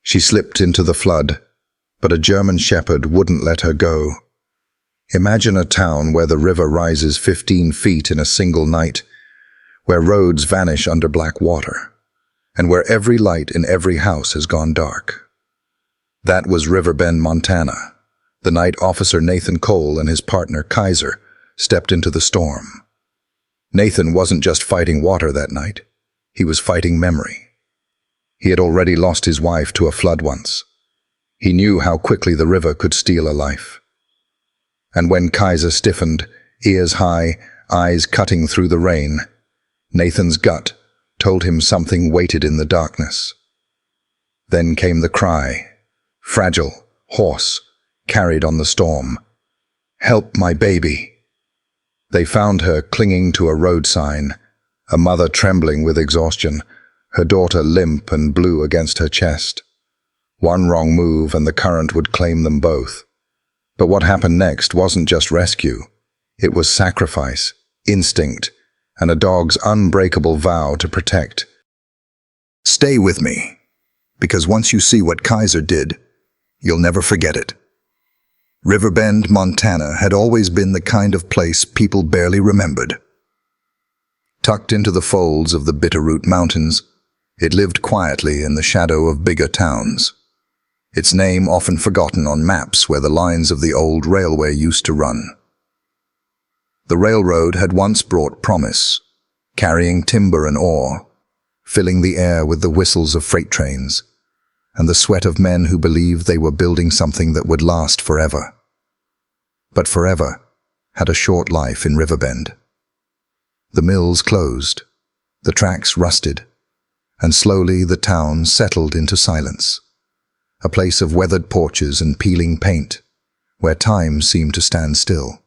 She slipped into the flood, but a German shepherd wouldn't let her go. Imagine a town where the river rises 15 feet in a single night, where roads vanish under black water, and where every light in every house has gone dark. That was Riverbend, Montana. The night officer Nathan Cole and his partner Kaiser stepped into the storm. Nathan wasn't just fighting water that night, he was fighting memory. He had already lost his wife to a flood once. He knew how quickly the river could steal a life. And when Kaiser stiffened, ears high, eyes cutting through the rain, Nathan's gut told him something waited in the darkness. Then came the cry, fragile, hoarse, carried on the storm. "Help my baby." They found her clinging to a road sign, a mother trembling with exhaustion, her daughter limp and blue against her chest. One wrong move and the current would claim them both. But what happened next wasn't just rescue. It was sacrifice, instinct, and a dog's unbreakable vow to protect. Stay with me, because once you see what Kaiser did, you'll never forget it. Riverbend, Montana had always been the kind of place people barely remembered. Tucked into the folds of the Bitterroot Mountains, it lived quietly in the shadow of bigger towns. Its name often forgotten on maps where the lines of the old railway used to run. The railroad had once brought promise, carrying timber and ore, filling the air with the whistles of freight trains, and the sweat of men who believed they were building something that would last forever. But forever had a short life in Riverbend. The mills closed, the tracks rusted, and slowly the town settled into silence, a place of weathered porches and peeling paint, where time seemed to stand still.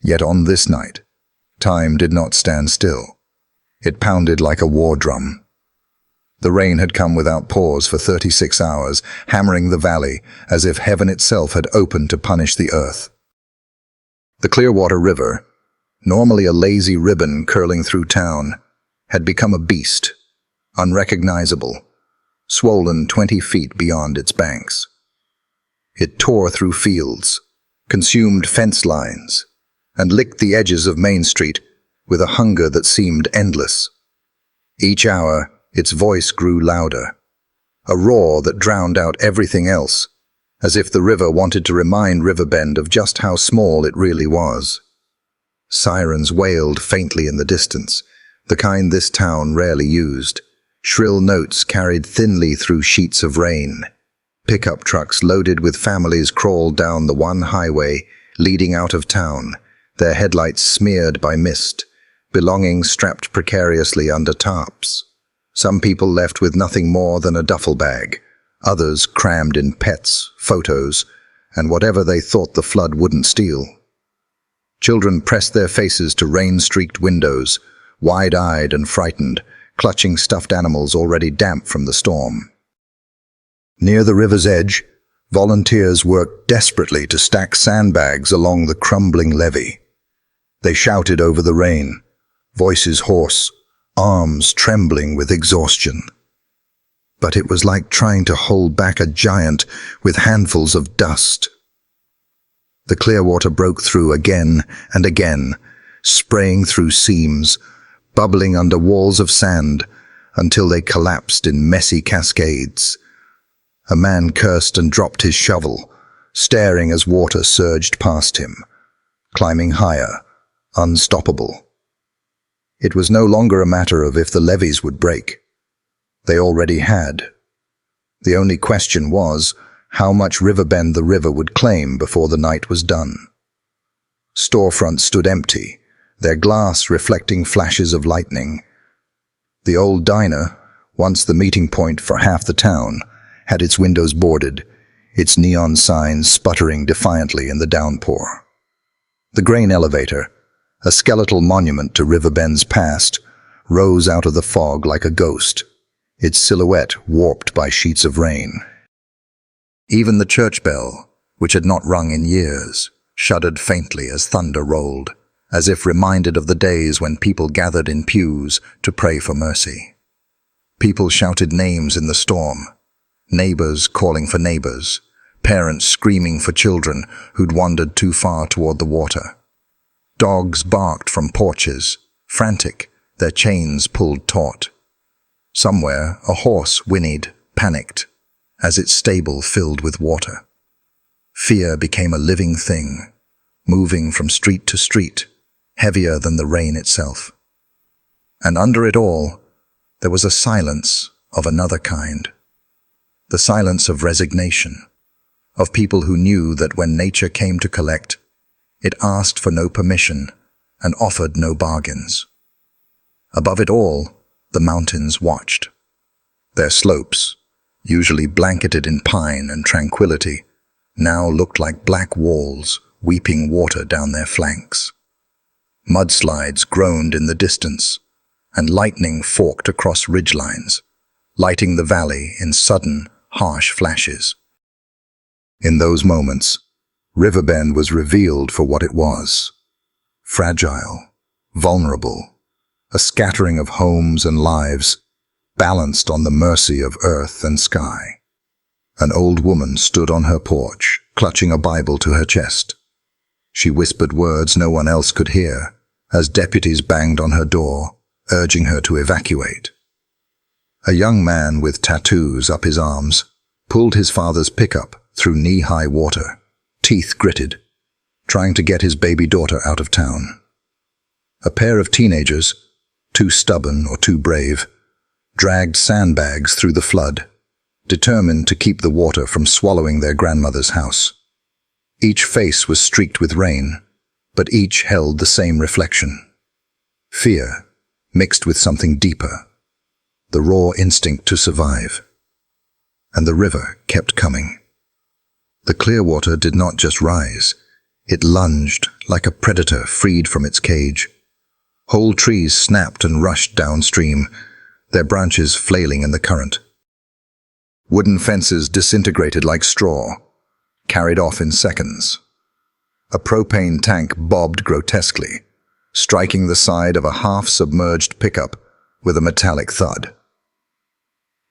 Yet on this night, time did not stand still. It pounded like a war drum. The rain had come without pause for 36 hours, hammering the valley as if heaven itself had opened to punish the earth. The Clearwater River, normally a lazy ribbon curling through town, had become a beast, unrecognizable, swollen 20 feet beyond its banks. It tore through fields, consumed fence lines, and licked the edges of Main Street with a hunger that seemed endless. Each hour, its voice grew louder, a roar that drowned out everything else, as if the river wanted to remind Riverbend of just how small it really was. Sirens wailed faintly in the distance, the kind this town rarely used. Shrill notes carried thinly through sheets of rain. Pickup trucks loaded with families crawled down the one highway leading out of town, their headlights smeared by mist, belongings strapped precariously under tarps. Some people left with nothing more than a duffel bag, others crammed in pets, photos, and whatever they thought the flood wouldn't steal. Children pressed their faces to rain-streaked windows, wide-eyed and frightened, clutching stuffed animals already damp from the storm. Near the river's edge, volunteers worked desperately to stack sandbags along the crumbling levee. They shouted over the rain, voices hoarse, arms trembling with exhaustion. But it was like trying to hold back a giant with handfuls of dust. The Clearwater broke through again and again, spraying through seams, bubbling under walls of sand until they collapsed in messy cascades. A man cursed and dropped his shovel, staring as water surged past him, climbing higher, unstoppable. It was no longer a matter of if the levees would break. They already had. The only question was how much Riverbend the river would claim before the night was done. Storefronts stood empty, their glass reflecting flashes of lightning. The old diner, once the meeting point for half the town, had its windows boarded, its neon signs sputtering defiantly in the downpour. The grain elevator, a skeletal monument to Riverbend's past, rose out of the fog like a ghost, its silhouette warped by sheets of rain. Even the church bell, which had not rung in years, shuddered faintly as thunder rolled, as if reminded of the days when people gathered in pews to pray for mercy. People shouted names in the storm, Neighbors calling for neighbors, parents screaming for children who'd wandered too far toward the water. Dogs barked from porches, frantic, their chains pulled taut. Somewhere, a horse whinnied, panicked, as its stable filled with water. Fear became a living thing, moving from street to street, heavier than the rain itself. And under it all, there was a silence of another kind. The silence of resignation, of people who knew that when nature came to collect, it asked for no permission and offered no bargains. Above it all, the mountains watched. Their slopes, usually blanketed in pine and tranquility, now looked like black walls weeping water down their flanks. Mudslides groaned in the distance, and lightning forked across ridgelines, lighting the valley in sudden, harsh flashes. In those moments, Riverbend was revealed for what it was: fragile, vulnerable, a scattering of homes and lives, balanced on the mercy of earth and sky. An old woman stood on her porch, clutching a Bible to her chest. She whispered words no one else could hear, as deputies banged on her door, urging her to evacuate. A young man with tattoos up his arms pulled his father's pickup through knee-high water, teeth gritted, trying to get his baby daughter out of town. A pair of teenagers, too stubborn or too brave, dragged sandbags through the flood, determined to keep the water from swallowing their grandmother's house. Each face was streaked with rain, but each held the same reflection: fear mixed with something deeper, the raw instinct to survive. And the river kept coming. The clear water did not just rise, it lunged like a predator freed from its cage. Whole trees snapped and rushed downstream, their branches flailing in the current. Wooden fences disintegrated like straw, carried off in seconds. A propane tank bobbed grotesquely, striking the side of a half-submerged pickup with a metallic thud.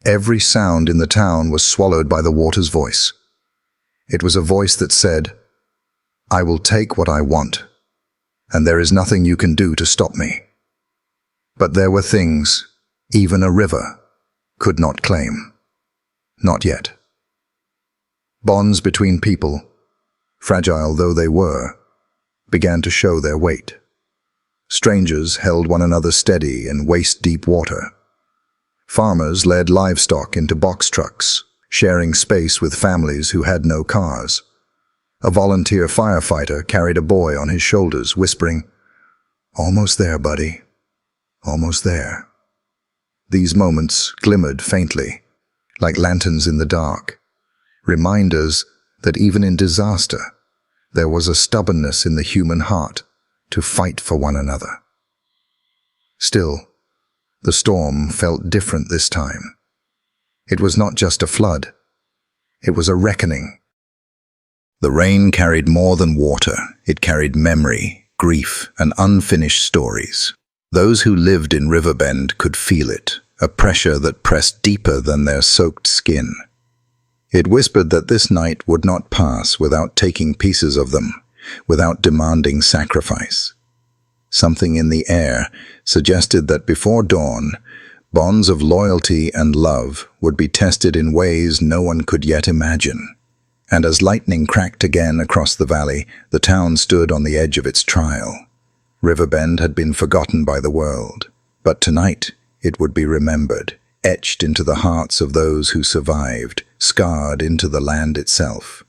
Every sound in the town was swallowed by the water's voice. It was a voice that said, "I will take what I want, and there is nothing you can do to stop me." But there were things even a river could not claim. Not yet. Bonds between people, fragile though they were, began to show their weight. Strangers held one another steady in waist-deep water. Farmers led livestock into box trucks, sharing space with families who had no cars. A volunteer firefighter carried a boy on his shoulders, whispering, "Almost there, buddy. Almost there." These moments glimmered faintly, like lanterns in the dark, reminders that even in disaster, there was a stubbornness in the human heart to fight for one another. Still, the storm felt different this time. It was not just a flood. It was a reckoning. The rain carried more than water. It carried memory, grief, and unfinished stories. Those who lived in Riverbend could feel it, a pressure that pressed deeper than their soaked skin. It whispered that this night would not pass without taking pieces of them, without demanding sacrifice. Something in the air suggested that before dawn, bonds of loyalty and love would be tested in ways no one could yet imagine. And as lightning cracked again across the valley, the town stood on the edge of its trial. Riverbend had been forgotten by the world, but tonight it would be remembered, etched into the hearts of those who survived, scarred into the land itself.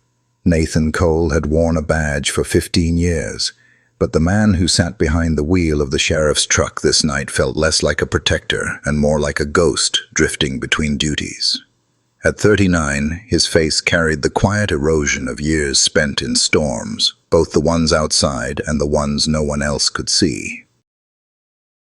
Nathan Cole had worn a badge for 15 years, but the man who sat behind the wheel of the sheriff's truck this night felt less like a protector and more like a ghost drifting between duties. At 39, his face carried the quiet erosion of years spent in storms, both the ones outside and the ones no one else could see.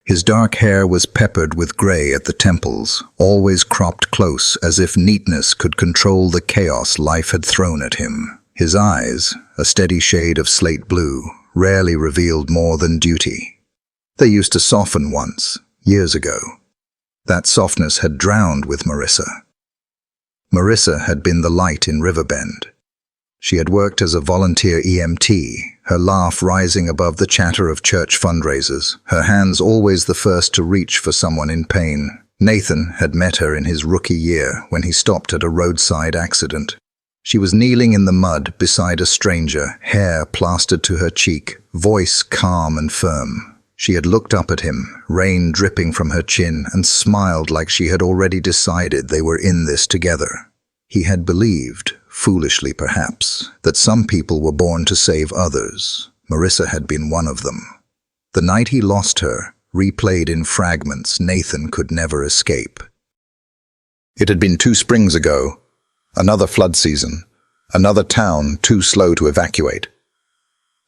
His dark hair was peppered with gray at the temples, always cropped close as if neatness could control the chaos life had thrown at him. His eyes, a steady shade of slate blue, rarely revealed more than duty. They used to soften once, years ago. That softness had drowned with Marissa. Marissa had been the light in Riverbend. She had worked as a volunteer EMT, her laugh rising above the chatter of church fundraisers, her hands always the first to reach for someone in pain. Nathan had met her in his rookie year when he stopped at a roadside accident. She was kneeling in the mud beside a stranger, hair plastered to her cheek, voice calm and firm. She had looked up at him, rain dripping from her chin, and smiled like she had already decided they were in this together. He had believed, foolishly perhaps, that some people were born to save others. Marissa had been one of them. The night he lost her, replayed in fragments Nathan could never escape. It had been 2 springs ago, another flood season, another town too slow to evacuate.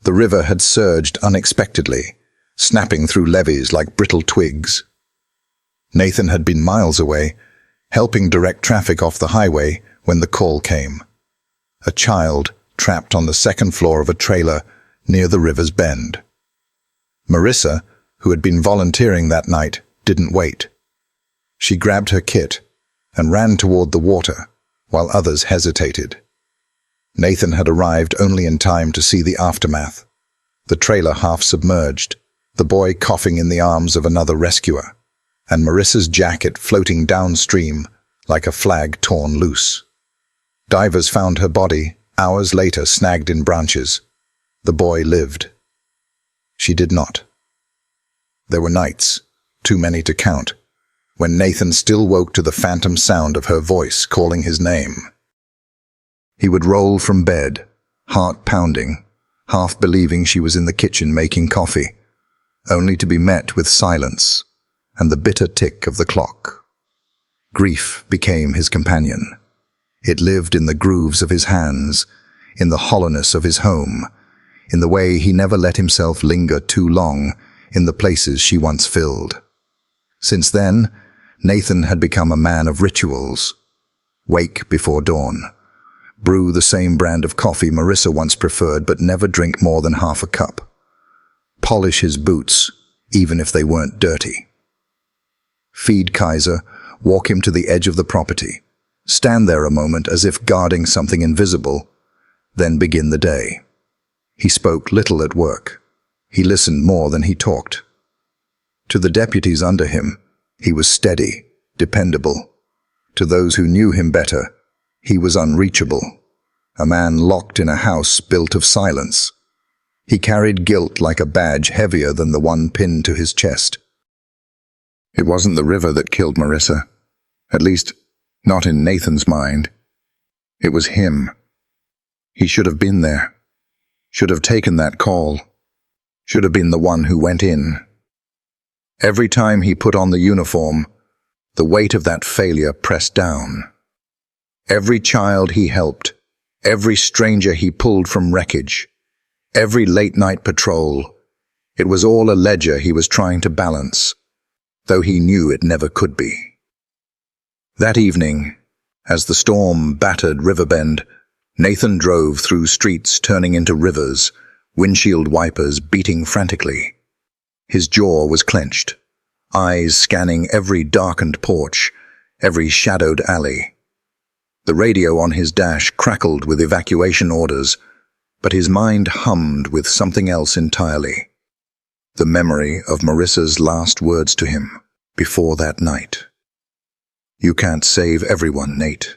The river had surged unexpectedly, snapping through levees like brittle twigs. Nathan had been miles away, helping direct traffic off the highway when the call came. A child trapped on the 2nd floor of a trailer near the river's bend. Marissa, who had been volunteering that night, didn't wait. She grabbed her kit and ran toward the water, while others hesitated. Nathan had arrived only in time to see the aftermath. The trailer half submerged, the boy coughing in the arms of another rescuer, and Marissa's jacket floating downstream like a flag torn loose. Divers found her body, hours later snagged in branches. The boy lived. She did not. There were nights, too many to count, when Nathan still woke to the phantom sound of her voice calling his name. He would roll from bed, heart pounding, half believing she was in the kitchen making coffee, only to be met with silence and the bitter tick of the clock. Grief became his companion. It lived in the grooves of his hands, in the hollowness of his home, in the way he never let himself linger too long in the places she once filled. Since then, Nathan had become a man of rituals. Wake before dawn. Brew the same brand of coffee Marissa once preferred but never drink more than half a cup. Polish his boots, even if they weren't dirty. Feed Kaiser, walk him to the edge of the property. Stand there a moment as if guarding something invisible, then begin the day. He spoke little at work. He listened more than he talked. To the deputies under him, he was steady, dependable. To those who knew him better, he was unreachable, a man locked in a house built of silence. He carried guilt like a badge heavier than the one pinned to his chest. It wasn't the river that killed Marissa, at least not in Nathan's mind. It was him. He should have been there, should have taken that call, should have been the one who went in. Every time he put on the uniform, the weight of that failure pressed down. Every child he helped, every stranger he pulled from wreckage, every late-night patrol, it was all a ledger he was trying to balance, though he knew it never could be. That evening, as the storm battered Riverbend, Nathan drove through streets turning into rivers, windshield wipers beating frantically. His jaw was clenched, eyes scanning every darkened porch, every shadowed alley. The radio on his dash crackled with evacuation orders, but his mind hummed with something else entirely. The memory of Marissa's last words to him before that night. You can't save everyone, Nate.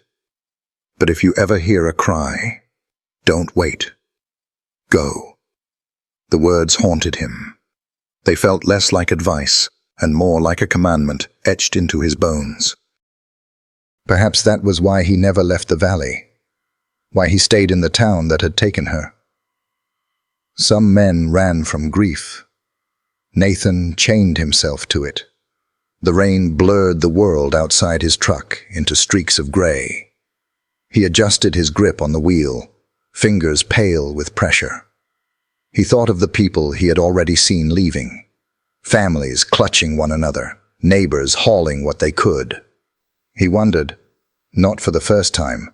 But if you ever hear a cry, don't wait. Go. The words haunted him. They felt less like advice and more like a commandment etched into his bones. Perhaps that was why he never left the valley, why he stayed in the town that had taken her. Some men ran from grief. Nathan chained himself to it. The rain blurred the world outside his truck into streaks of gray. He adjusted his grip on the wheel, fingers pale with pressure. He thought of the people he had already seen leaving, families clutching one another, neighbors hauling what they could. He wondered, not for the first time,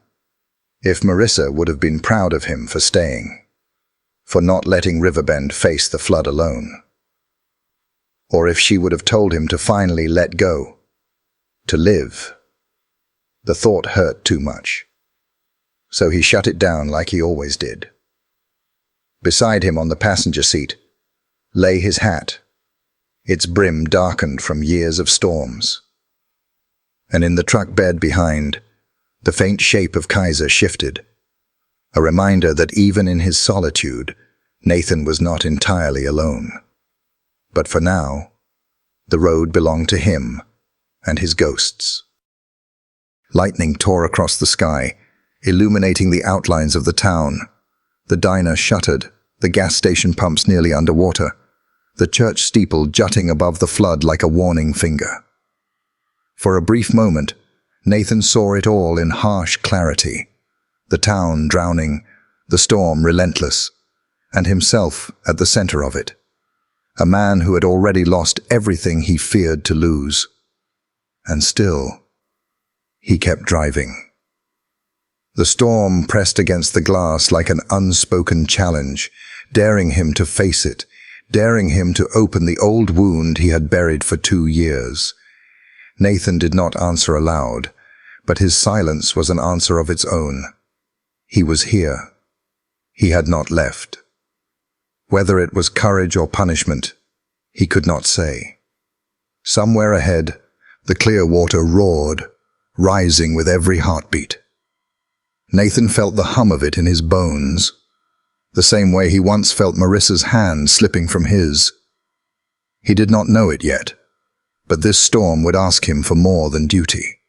if Marissa would have been proud of him for staying, for not letting Riverbend face the flood alone. Or if she would have told him to finally let go, to live. The thought hurt too much. So he shut it down like he always did. Beside him on the passenger seat lay his hat, its brim darkened from years of storms. And in the truck bed behind, the faint shape of Kaiser shifted, a reminder that even in his solitude, Nathan was not entirely alone. But for now, the road belonged to him and his ghosts. Lightning tore across the sky, illuminating the outlines of the town. The diner shuttered, the gas station pumps nearly underwater, the church steeple jutting above the flood like a warning finger. For a brief moment, Nathan saw it all in harsh clarity. The town drowning, the storm relentless, and himself at the center of it. A man who had already lost everything he feared to lose. And still, he kept driving. The storm pressed against the glass like an unspoken challenge, daring him to face it, daring him to open the old wound he had buried for 2 years. Nathan did not answer aloud, but his silence was an answer of its own. He was here. He had not left. Whether it was courage or punishment, he could not say. Somewhere ahead, the clear water roared, rising with every heartbeat. Nathan felt the hum of it in his bones, the same way he once felt Marissa's hand slipping from his. He did not know it yet, but this storm would ask him for more than duty.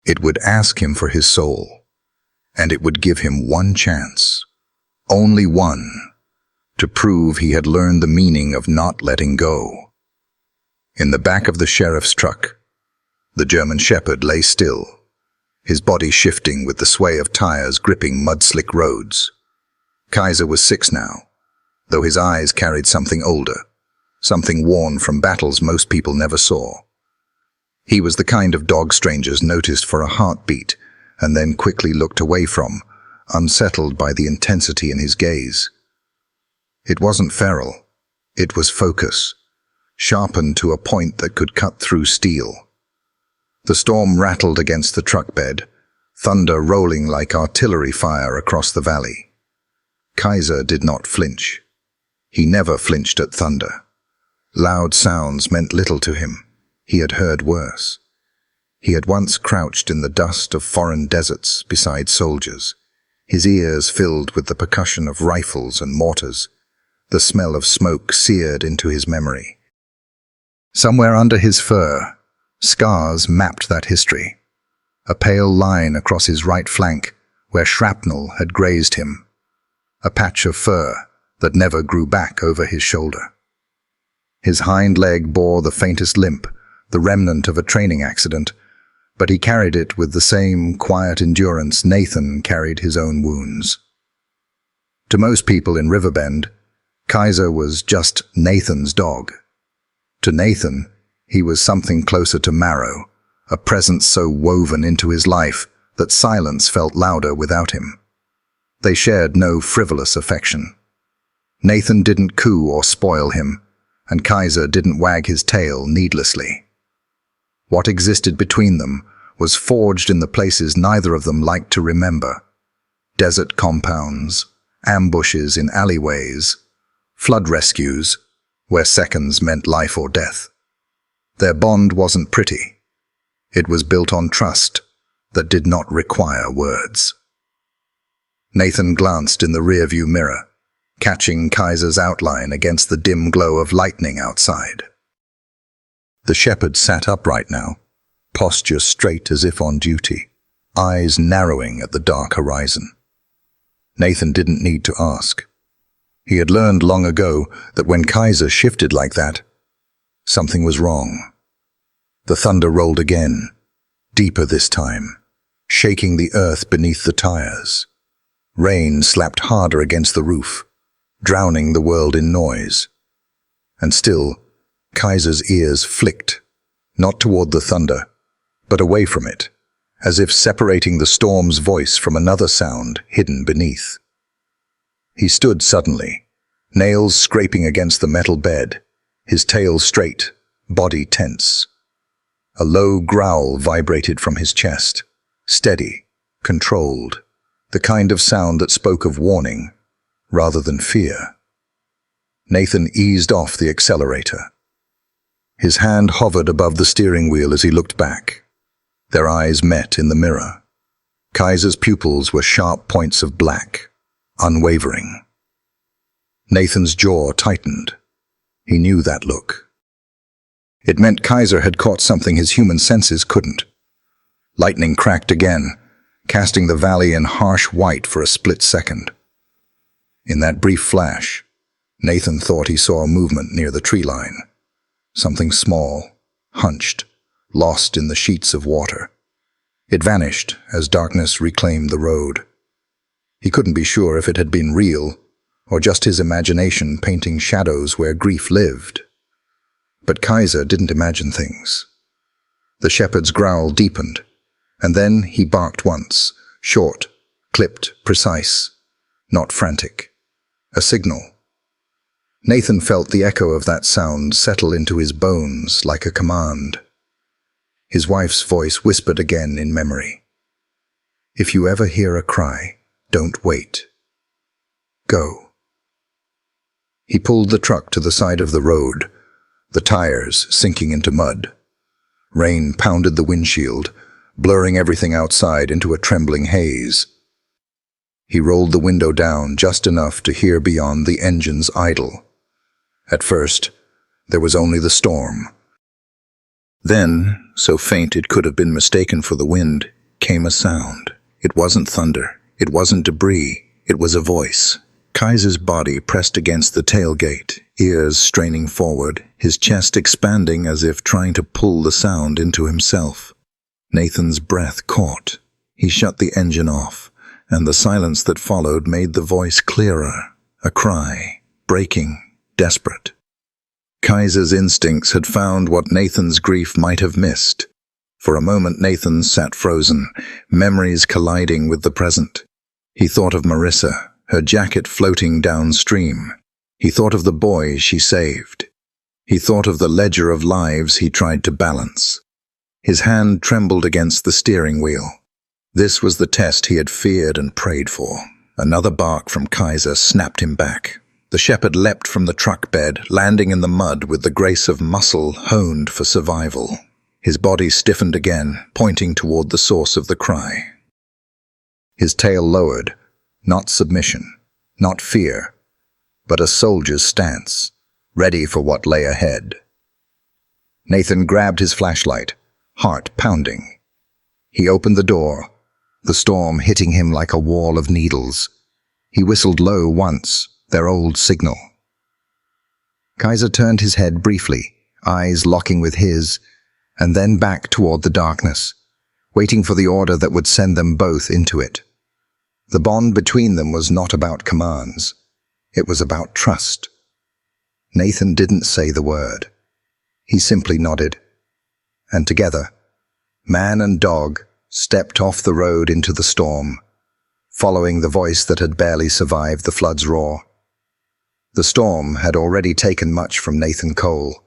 It would ask him for his soul, and it would give him one chance, only one, to prove he had learned the meaning of not letting go. In the back of the sheriff's truck, the German shepherd lay still, his body shifting with the sway of tires gripping mud-slick roads. Kaiser was 6 now, though his eyes carried something older, something worn from battles most people never saw. He was the kind of dog strangers noticed for a heartbeat and then quickly looked away from, unsettled by the intensity in his gaze. It wasn't feral, it was focus, sharpened to a point that could cut through steel. The storm rattled against the truck bed, thunder rolling like artillery fire across the valley. Kaiser did not flinch. He never flinched at thunder. Loud sounds meant little to him. He had heard worse. He had once crouched in the dust of foreign deserts beside soldiers, his ears filled with the percussion of rifles and mortars, the smell of smoke seared into his memory. Somewhere under his fur, scars mapped that history, a pale line across his right flank where shrapnel had grazed him, a patch of fur that never grew back over his shoulder. His hind leg bore the faintest limp, the remnant of a training accident, but he carried it with the same quiet endurance Nathan carried his own wounds. To most people in Riverbend, Kaiser was just Nathan's dog. To Nathan, he was something closer to marrow, a presence so woven into his life that silence felt louder without him. They shared no frivolous affection. Nathan didn't coo or spoil him, and Kaiser didn't wag his tail needlessly. What existed between them was forged in the places neither of them liked to remember. Desert compounds, ambushes in alleyways, flood rescues, where seconds meant life or death. Their bond wasn't pretty. It was built on trust that did not require words. Nathan glanced in the rearview mirror, catching Kaiser's outline against the dim glow of lightning outside. The shepherd sat upright now, posture straight as if on duty, eyes narrowing at the dark horizon. Nathan didn't need to ask. He had learned long ago that when Kaiser shifted like that, something was wrong. The thunder rolled again, deeper this time, shaking the earth beneath the tires. Rain slapped harder against the roof, drowning the world in noise. And still, Kaiser's ears flicked, not toward the thunder, but away from it, as if separating the storm's voice from another sound hidden beneath. He stood suddenly, nails scraping against the metal bed, his tail straight, body tense. A low growl vibrated from his chest. Steady, controlled, the kind of sound that spoke of warning rather than fear. Nathan eased off the accelerator. His hand hovered above the steering wheel as he looked back. Their eyes met in the mirror. Kaiser's pupils were sharp points of black, unwavering. Nathan's jaw tightened. He knew that look. It meant Kaiser had caught something his human senses couldn't. Lightning cracked again, casting the valley in harsh white for a split second. In that brief flash, Nathan thought he saw a movement near the tree line. Something small, hunched, lost in the sheets of water. It vanished as darkness reclaimed the road. He couldn't be sure if it had been real, or just his imagination painting shadows where grief lived. But Kaiser didn't imagine things. The shepherd's growl deepened, and then he barked once, short, clipped, precise, not frantic. A signal. Nathan felt the echo of that sound settle into his bones like a command. His wife's voice whispered again in memory. "If you ever hear a cry, don't wait. Go." He pulled the truck to the side of the road, the tires sinking into mud. Rain pounded the windshield, blurring everything outside into a trembling haze. He rolled the window down just enough to hear beyond the engine's idle. At first, there was only the storm. Then, so faint it could have been mistaken for the wind, came a sound. It wasn't thunder. It wasn't debris. It was a voice. Kaiser's body pressed against the tailgate, ears straining forward, his chest expanding as if trying to pull the sound into himself. Nathan's breath caught. He shut the engine off, and the silence that followed made the voice clearer, a cry, breaking, desperate. Kaiser's instincts had found what Nathan's grief might have missed. For a moment Nathan sat frozen, memories colliding with the present. He thought of Marissa, her jacket floating downstream. He thought of the boy she saved. He thought of the ledger of lives he tried to balance. His hand trembled against the steering wheel. This was the test he had feared and prayed for. Another bark from Kaiser snapped him back. The shepherd leapt from the truck bed, landing in the mud with the grace of muscle honed for survival. His body stiffened again, pointing toward the source of the cry. His tail lowered, not submission, not fear, but a soldier's stance, ready for what lay ahead. Nathan grabbed his flashlight, heart pounding. He opened the door, the storm hitting him like a wall of needles. He whistled low once, their old signal. Kaiser turned his head briefly, eyes locking with his, and then back toward the darkness, waiting for the order that would send them both into it. The bond between them was not about commands. It was about trust. Nathan didn't say the word. He simply nodded. And together, man and dog stepped off the road into the storm, following the voice that had barely survived the flood's roar. The storm had already taken much from Nathan Cole.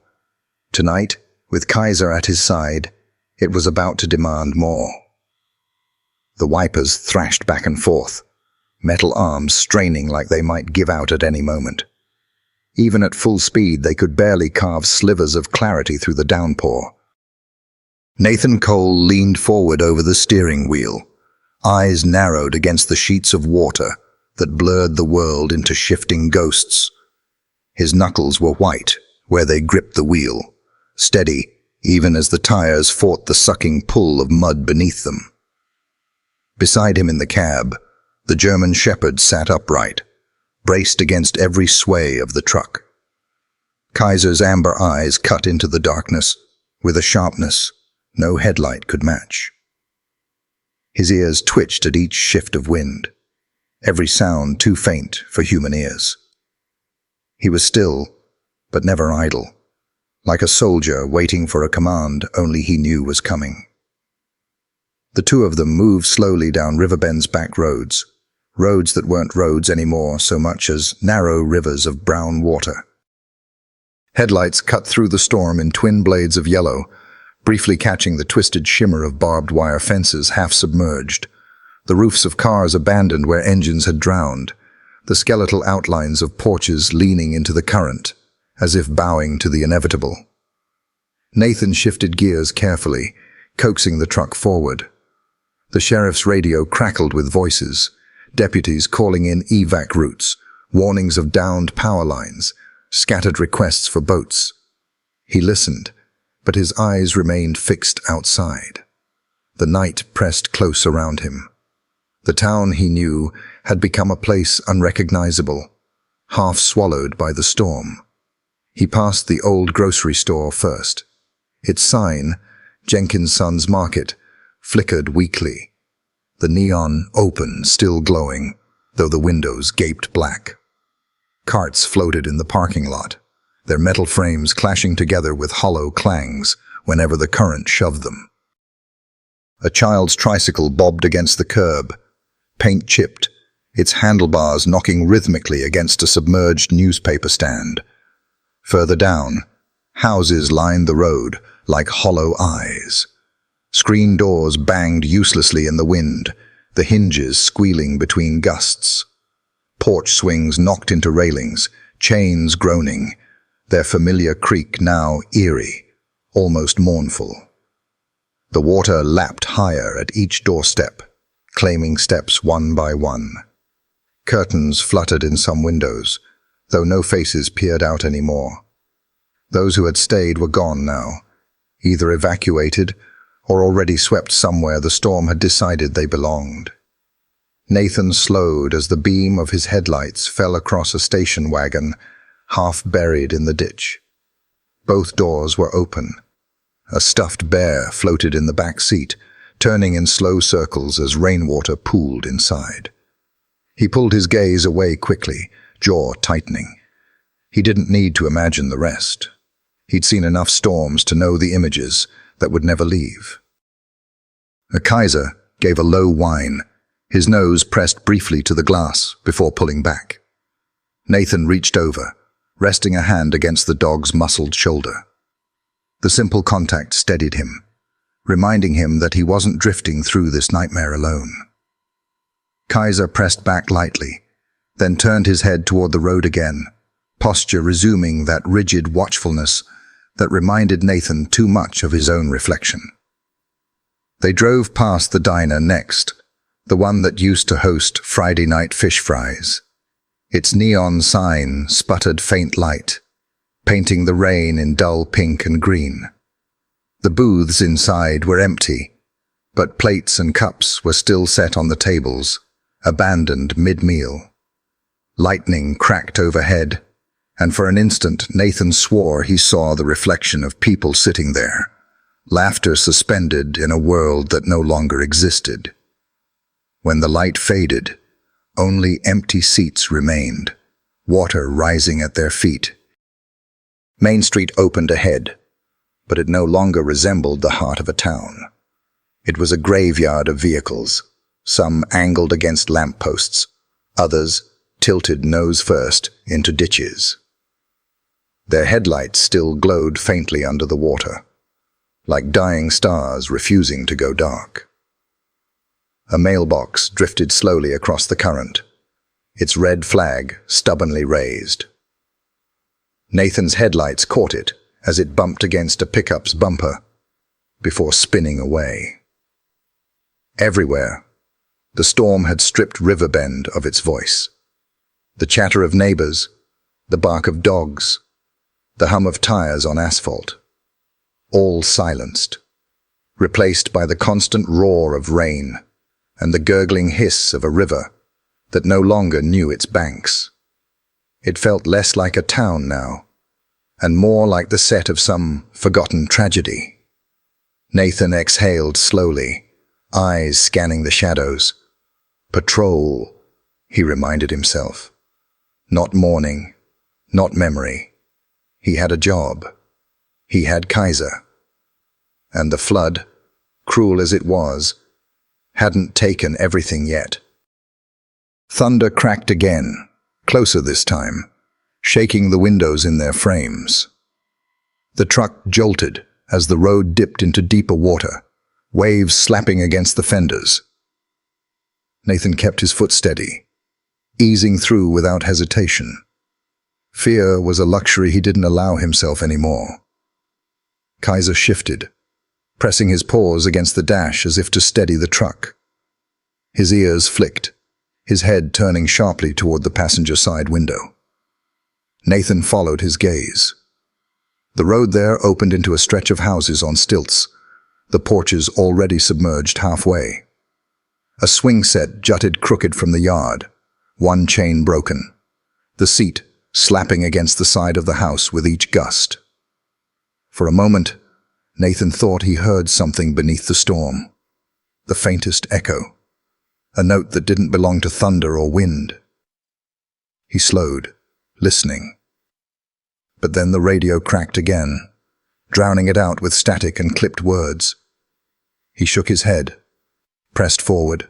Tonight, with Kaiser at his side, it was about to demand more. The wipers thrashed back and forth, metal arms straining like they might give out at any moment. Even at full speed, they could barely carve slivers of clarity through the downpour. Nathan Cole leaned forward over the steering wheel, eyes narrowed against the sheets of water that blurred the world into shifting ghosts. His knuckles were white where they gripped the wheel, steady even as the tires fought the sucking pull of mud beneath them. Beside him in the cab, the German shepherd sat upright, braced against every sway of the truck. Kaiser's amber eyes cut into the darkness with a sharpness no headlight could match. His ears twitched at each shift of wind, every sound too faint for human ears. He was still, but never idle, like a soldier waiting for a command only he knew was coming. The two of them moved slowly down Riverbend's back roads, roads that weren't roads anymore so much as narrow rivers of brown water. Headlights cut through the storm in twin blades of yellow, briefly catching the twisted shimmer of barbed wire fences half submerged, the roofs of cars abandoned where engines had drowned, the skeletal outlines of porches leaning into the current, as if bowing to the inevitable. Nathan shifted gears carefully, coaxing the truck forward. The sheriff's radio crackled with voices, deputies calling in evac routes, warnings of downed power lines, scattered requests for boats. He listened, but his eyes remained fixed outside. The night pressed close around him. The town he knew had become a place unrecognizable, half swallowed by the storm. He passed the old grocery store first. Its sign, Jenkins' Son's Market, flickered weakly. The neon open, still glowing, though the windows gaped black. Carts floated in the parking lot, their metal frames clashing together with hollow clangs whenever the current shoved them. A child's tricycle bobbed against the curb, paint chipped, its handlebars knocking rhythmically against a submerged newspaper stand. Further down, houses lined the road like hollow eyes. Screen doors banged uselessly in the wind, the hinges squealing between gusts. Porch swings knocked into railings, chains groaning, their familiar creak now eerie, almost mournful. The water lapped higher at each doorstep, claiming steps one by one. Curtains fluttered in some windows, though no faces peered out anymore. Those who had stayed were gone now, either evacuated or already swept somewhere the storm had decided they belonged. Nathan slowed as the beam of his headlights fell across a station wagon, half buried in the ditch. Both doors were open. A stuffed bear floated in the back seat, turning in slow circles as rainwater pooled inside. He pulled his gaze away quickly, jaw tightening. He didn't need to imagine the rest. He'd seen enough storms to know the images that would never leave. A Kaiser gave a low whine, his nose pressed briefly to the glass before pulling back. Nathan reached over, resting a hand against the dog's muscled shoulder. The simple contact steadied him, reminding him that he wasn't drifting through this nightmare alone. Kaiser pressed back lightly, then turned his head toward the road again, posture resuming that rigid watchfulness that reminded Nathan too much of his own reflection. They drove past the diner next, the one that used to host Friday night fish fries. Its neon sign sputtered faint light, painting the rain in dull pink and green. The booths inside were empty, but plates and cups were still set on the tables, abandoned mid-meal. Lightning cracked overhead, and for an instant Nathan swore he saw the reflection of people sitting there, laughter suspended in a world that no longer existed. When the light faded, only empty seats remained, water rising at their feet. Main Street opened ahead, but it no longer resembled the heart of a town. It was a graveyard of vehicles, some angled against lampposts, others tilted nose first into ditches. Their headlights still glowed faintly under the water, like dying stars refusing to go dark. A mailbox drifted slowly across the current, its red flag stubbornly raised. Nathan's headlights caught it as it bumped against a pickup's bumper, before spinning away. Everywhere, the storm had stripped Riverbend of its voice. The chatter of neighbors, the bark of dogs, the hum of tires on asphalt, all silenced, replaced by the constant roar of rain and the gurgling hiss of a river that no longer knew its banks. It felt less like a town now, and more like the set of some forgotten tragedy. Nathan exhaled slowly, eyes scanning the shadows. Patrol, he reminded himself. Not mourning, not memory. He had a job. He had Kaiser. And the flood, cruel as it was, hadn't taken everything yet. Thunder cracked again, closer this time, shaking the windows in their frames. The truck jolted as the road dipped into deeper water, waves slapping against the fenders. Nathan kept his foot steady, easing through without hesitation. Fear was a luxury he didn't allow himself anymore. Kaiser shifted, pressing his paws against the dash as if to steady the truck. His ears flicked, his head turning sharply toward the passenger side window. Nathan followed his gaze. The road there opened into a stretch of houses on stilts, the porches already submerged halfway. A swing set jutted crooked from the yard, one chain broken, the seat slapping against the side of the house with each gust. For a moment, Nathan thought he heard something beneath the storm, the faintest echo, a note that didn't belong to thunder or wind. He slowed, listening. But then the radio cracked again, drowning it out with static and clipped words. He shook his head, pressed forward.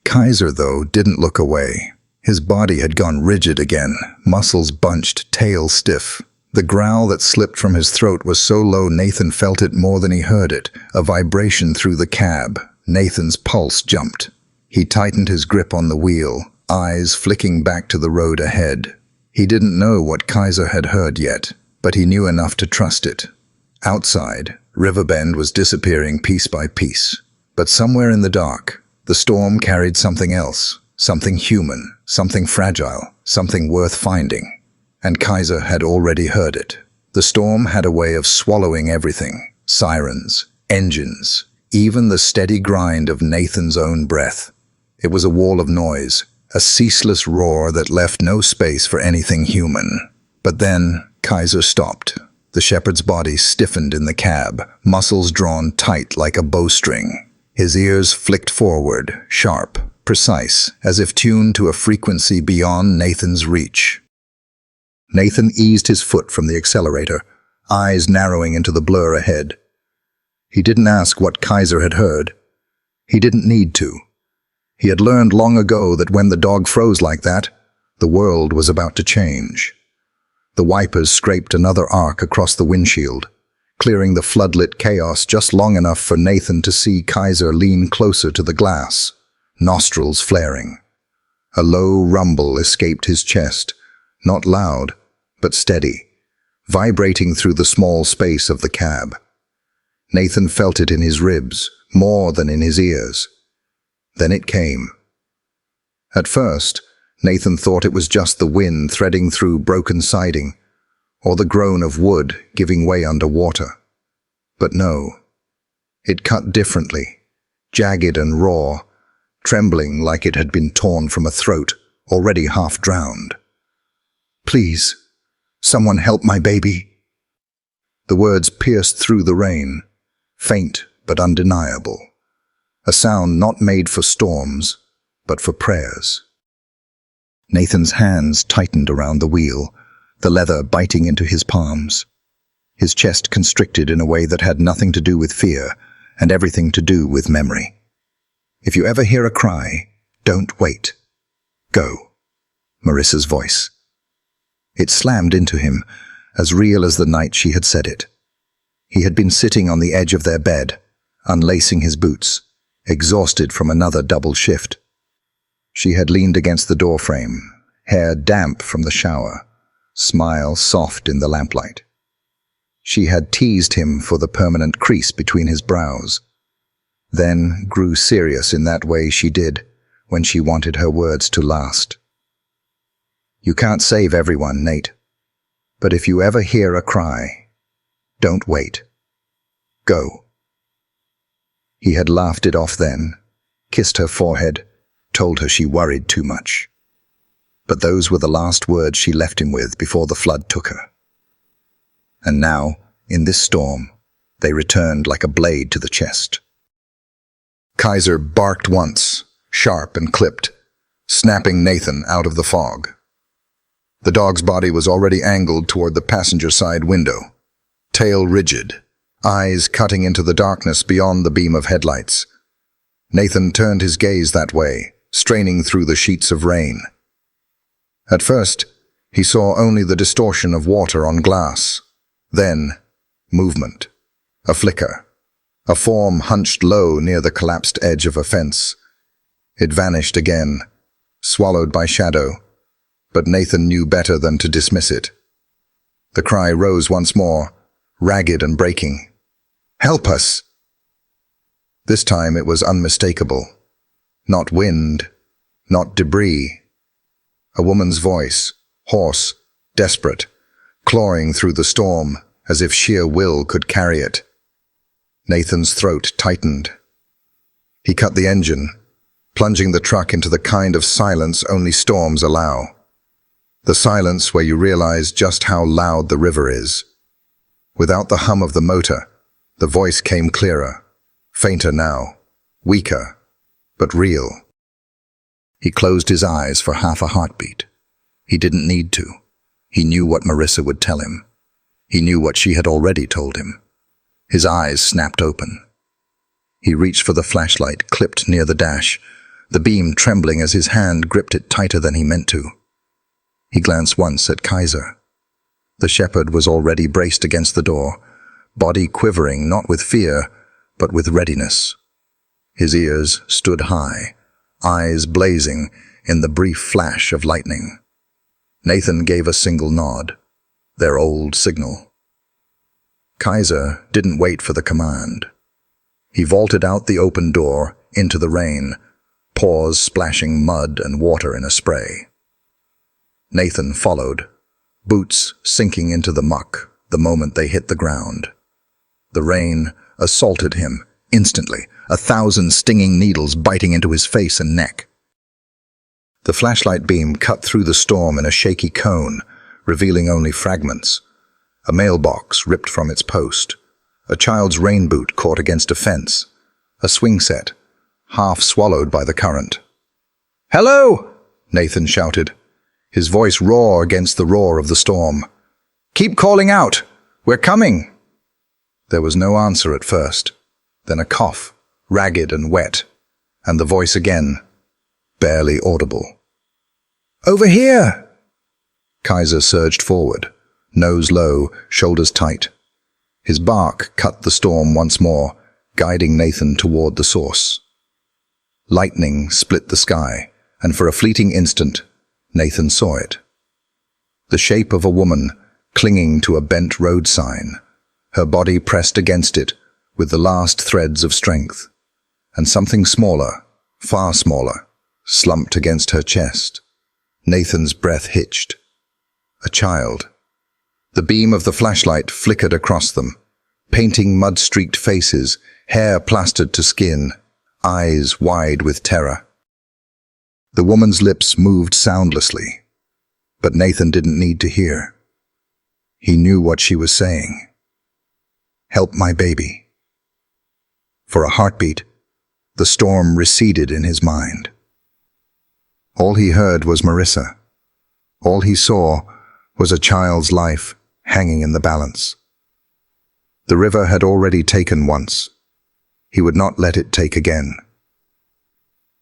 Kaiser, though, didn't look away. His body had gone rigid again, muscles bunched, tail stiff. The growl that slipped from his throat was so low Nathan felt it more than he heard it, a vibration through the cab. Nathan's pulse jumped. He tightened his grip on the wheel, eyes flicking back to the road ahead. He didn't know what Kaiser had heard yet, but he knew enough to trust it. Outside, Riverbend was disappearing piece by piece. But somewhere in the dark, the storm carried something else, something human, something fragile, something worth finding. And Kaiser had already heard it. The storm had a way of swallowing everything, sirens, engines, even the steady grind of Nathan's own breath. It was a wall of noise, a ceaseless roar that left no space for anything human. But then Kaiser stopped. The shepherd's body stiffened in the cab, muscles drawn tight like a bowstring. His ears flicked forward, sharp, precise, as if tuned to a frequency beyond Nathan's reach. Nathan eased his foot from the accelerator, eyes narrowing into the blur ahead. He didn't ask what Kaiser had heard. He didn't need to. He had learned long ago that when the dog froze like that, the world was about to change. The wipers scraped another arc across the windshield, clearing the floodlit chaos just long enough for Nathan to see Kaiser lean closer to the glass, nostrils flaring. A low rumble escaped his chest, not loud, but steady, vibrating through the small space of the cab. Nathan felt it in his ribs, more than in his ears. Then it came. At first, Nathan thought it was just the wind threading through broken siding, or the groan of wood giving way under water. But no, it cut differently, jagged and raw, trembling like it had been torn from a throat already half drowned. "Please, someone help my baby." The words pierced through the rain, faint but undeniable. A sound not made for storms, but for prayers. Nathan's hands tightened around the wheel, the leather biting into his palms. His chest constricted in a way that had nothing to do with fear and everything to do with memory. "If you ever hear a cry, don't wait. Go." Marissa's voice. It slammed into him, as real as the night she had said it. He had been sitting on the edge of their bed, unlacing his boots, exhausted from another double shift. She had leaned against the doorframe, hair damp from the shower, smile soft in the lamplight. She had teased him for the permanent crease between his brows, then grew serious in that way she did when she wanted her words to last. "You can't save everyone, Nate. But if you ever hear a cry, don't wait. Go." He had laughed it off then, kissed her forehead, told her she worried too much. But those were the last words she left him with before the flood took her. And now, in this storm, they returned like a blade to the chest. Kaiser barked once, sharp and clipped, snapping Nathan out of the fog. The dog's body was already angled toward the passenger side window, tail rigid, eyes cutting into the darkness beyond the beam of headlights. Nathan turned his gaze that way, straining through the sheets of rain. At first, he saw only the distortion of water on glass. Then, Movement. A flicker. A form hunched low near the collapsed edge of a fence. It vanished again, swallowed by shadow, but Nathan knew better than to dismiss it. The cry rose once more, ragged and breaking. "Help us!" This time it was unmistakable. Not wind, not debris. A woman's voice, hoarse, desperate, clawing through the storm as if sheer will could carry it. Nathan's throat tightened. He cut the engine, plunging the truck into the kind of silence only storms allow. The silence where you realize just how loud the river is. Without the hum of the motor, the voice came clearer, fainter now, weaker, but real. He closed his eyes for half a heartbeat. He didn't need to. He knew what Marissa would tell him. He knew what she had already told him. His eyes snapped open. He reached for the flashlight clipped near the dash, the beam trembling as his hand gripped it tighter than he meant to. He glanced once at Kaiser. The shepherd was already braced against the door, body quivering not with fear, but with readiness. His ears stood high, eyes blazing in the brief flash of lightning. Nathan gave a single nod, their old signal. Kaiser didn't wait for the command. He vaulted out the open door into the rain, paws splashing mud and water in a spray. Nathan followed, boots sinking into the muck the moment they hit the ground. The rain assaulted him instantly, 1,000 stinging needles biting into his face and neck. The flashlight beam cut through the storm in a shaky cone, revealing only fragments. A mailbox ripped from its post, a child's rain boot caught against a fence, a swing set, half swallowed by the current. "Hello!" Nathan shouted, his voice raw against the roar of the storm. "Keep calling out! We're coming!" There was no answer at first, then a cough, ragged and wet, and the voice again, barely audible. "Over here!" Kaiser surged forward, nose low, shoulders tight. His bark cut the storm once more, guiding Nathan toward the source. Lightning split the sky, and for a fleeting instant, Nathan saw it. The shape of a woman clinging to a bent road sign, her body pressed against it with the last threads of strength, and something smaller, far smaller, slumped against her chest. Nathan's breath hitched. A child. The beam of the flashlight flickered across them, painting mud-streaked faces, hair plastered to skin, eyes wide with terror. The woman's lips moved soundlessly, but Nathan didn't need to hear. He knew what she was saying. "Help my baby." For a heartbeat, the storm receded in his mind. All he heard was Marissa. All he saw was a child's life hanging in the balance. The river had already taken once. He would not let it take again.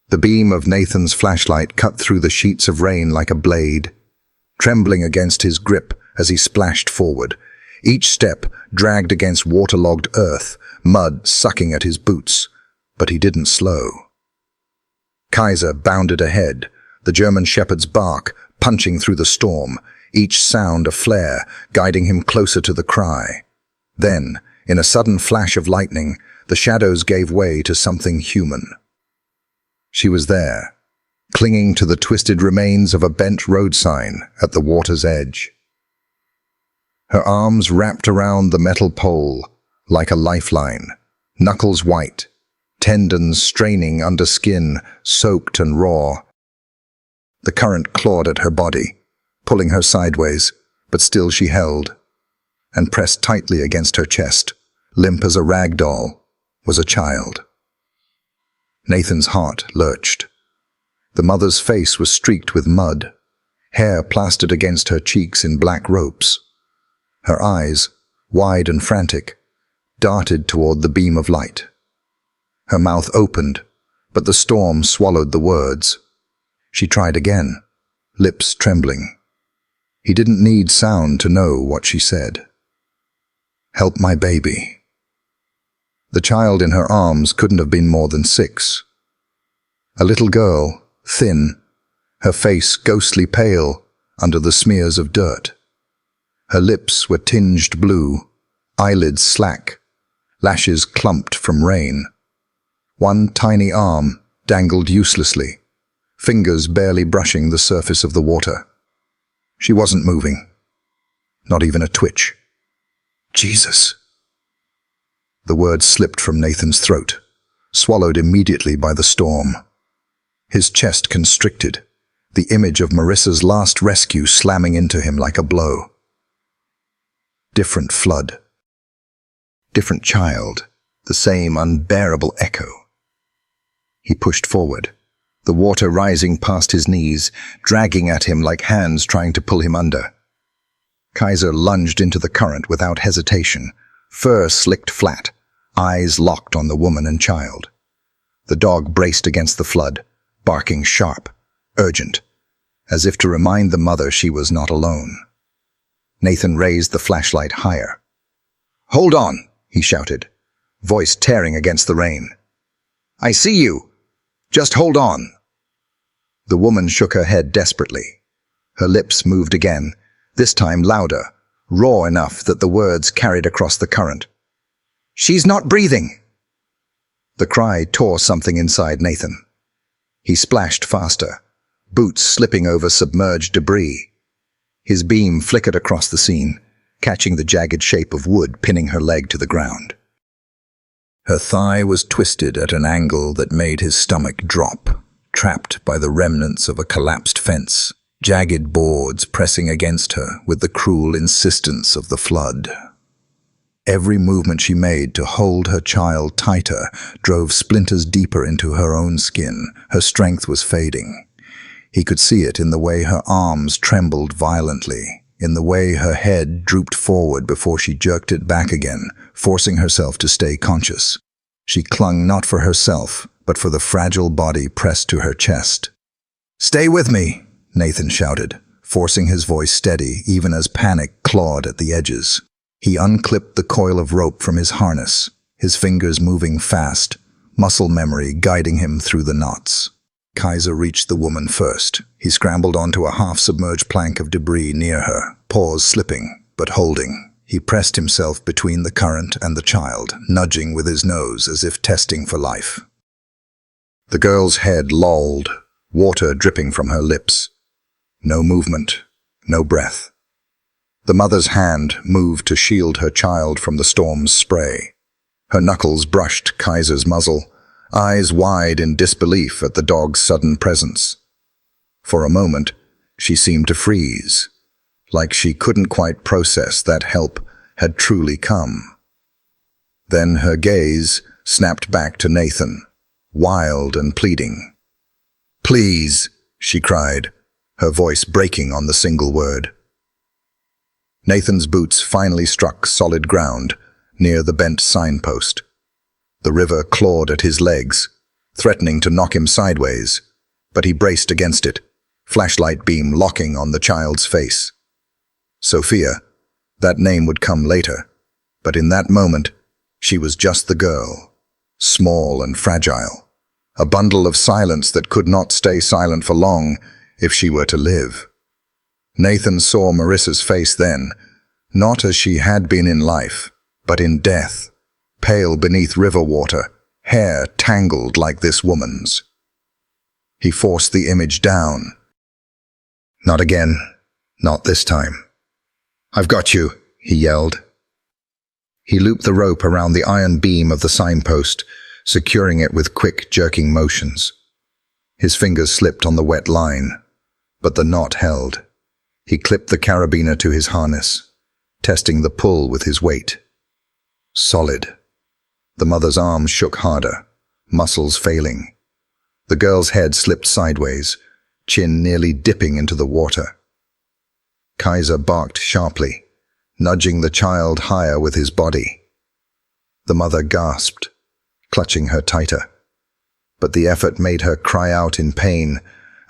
The beam of Nathan's flashlight cut through the sheets of rain like a blade, trembling against his grip as he splashed forward. Each step dragged against waterlogged earth, mud sucking at his boots, but he didn't slow. Kaiser bounded ahead, the German shepherd's bark punching through the storm, each sound a flare, guiding him closer to the cry. Then, in a sudden flash of lightning, the shadows gave way to something human. She was there, clinging to the twisted remains of a bent road sign at the water's edge. Her arms wrapped around the metal pole like a lifeline, knuckles white, tendons straining under skin soaked and raw. The current clawed at her body, pulling her sideways, but still she held, and pressed tightly against her chest, limp as a rag doll, was a child. Nathan's heart lurched. The mother's face was streaked with mud, hair plastered against her cheeks in black ropes. Her eyes, wide and frantic, darted toward the beam of light. Her mouth opened, but the storm swallowed the words. She tried again, lips trembling. He didn't need sound to know what she said. Help my baby." The child in her arms couldn't have been more than 6. A little girl, thin, her face ghostly pale under the smears of dirt. Her lips were tinged blue, eyelids slack, lashes clumped from rain. One tiny arm dangled uselessly, fingers barely brushing the surface of the water. She wasn't moving, not even a twitch. "Jesus!" The word slipped from Nathan's throat, swallowed immediately by the storm. His chest constricted, the image of Marissa's last rescue slamming into him like a blow. Different flood. Different child, the same unbearable echo. He pushed forward, the water rising past his knees, dragging at him like hands trying to pull him under. Kaiser lunged into the current without hesitation, fur slicked flat, eyes locked on the woman and child. The dog braced against the flood, barking sharp, urgent, as if to remind the mother she was not alone. Nathan raised the flashlight higher. "Hold on," he shouted, voice tearing against the rain. "I see you. Just hold on." The woman shook her head desperately. Her lips moved again, this time louder, raw enough that the words carried across the current. "She's not breathing!" The cry tore something inside Nathan. He splashed faster, boots slipping over submerged debris. His beam flickered across the scene, catching the jagged shape of wood pinning her leg to the ground. Her thigh was twisted at an angle that made his stomach drop, trapped by the remnants of a collapsed fence, jagged boards pressing against her with the cruel insistence of the flood. Every movement she made to hold her child tighter drove splinters deeper into her own skin. Her strength was fading. He could see it in the way her arms trembled violently, in the way her head drooped forward before she jerked it back again, forcing herself to stay conscious. She clung not for herself, but for the fragile body pressed to her chest. "Stay with me," Nathan shouted, forcing his voice steady even as panic clawed at the edges. He unclipped the coil of rope from his harness, his fingers moving fast, muscle memory guiding him through the knots. Kaiser reached the woman first. He scrambled onto a half-submerged plank of debris near her, paws slipping, but holding. He pressed himself between the current and the child, nudging with his nose as if testing for life. The girl's head lolled, water dripping from her lips. No movement, no breath. The mother's hand moved to shield her child from the storm's spray. Her knuckles brushed Kaiser's muzzle, eyes wide in disbelief at the dog's sudden presence. For a moment, she seemed to freeze, like she couldn't quite process that help had truly come. Then her gaze snapped back to Nathan, wild and pleading. "Please," she cried, her voice breaking on the single word. Nathan's boots finally struck solid ground near the bent signpost. The river clawed at his legs, threatening to knock him sideways, but he braced against it, flashlight beam locking on the child's face. Sophia, that name would come later, but in that moment, she was just the girl, small and fragile, a bundle of silence that could not stay silent for long if she were to live. Nathan saw Marissa's face then, not as she had been in life, but in death, pale beneath river water, hair tangled like this woman's. He forced the image down. "Not again, not this time." "I've got you," he yelled. He looped the rope around the iron beam of the signpost, securing it with quick, jerking motions. His fingers slipped on the wet line, but the knot held. He clipped the carabiner to his harness, testing the pull with his weight. Solid. The mother's arms shook harder, muscles failing. The girl's head slipped sideways, chin nearly dipping into the water. Kaiser barked sharply, nudging the child higher with his body. The mother gasped, clutching her tighter, but the effort made her cry out in pain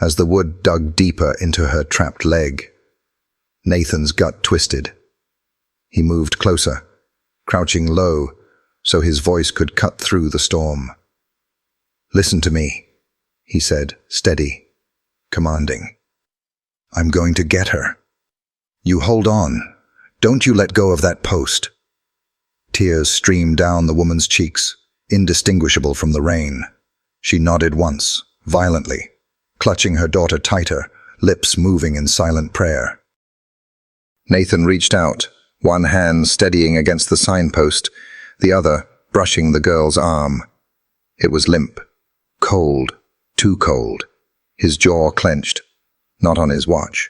as the wood dug deeper into her trapped leg. Nathan's gut twisted. He moved closer, crouching low so his voice could cut through the storm. "Listen to me," he said, steady, commanding. "I'm going to get her. You hold on. Don't you let go of that post." Tears streamed down the woman's cheeks, indistinguishable from the rain. She nodded once, violently, clutching her daughter tighter, lips moving in silent prayer. Nathan reached out, one hand steadying against the signpost, the other brushing the girl's arm. It was limp, cold, too cold. His jaw clenched. Not on his watch.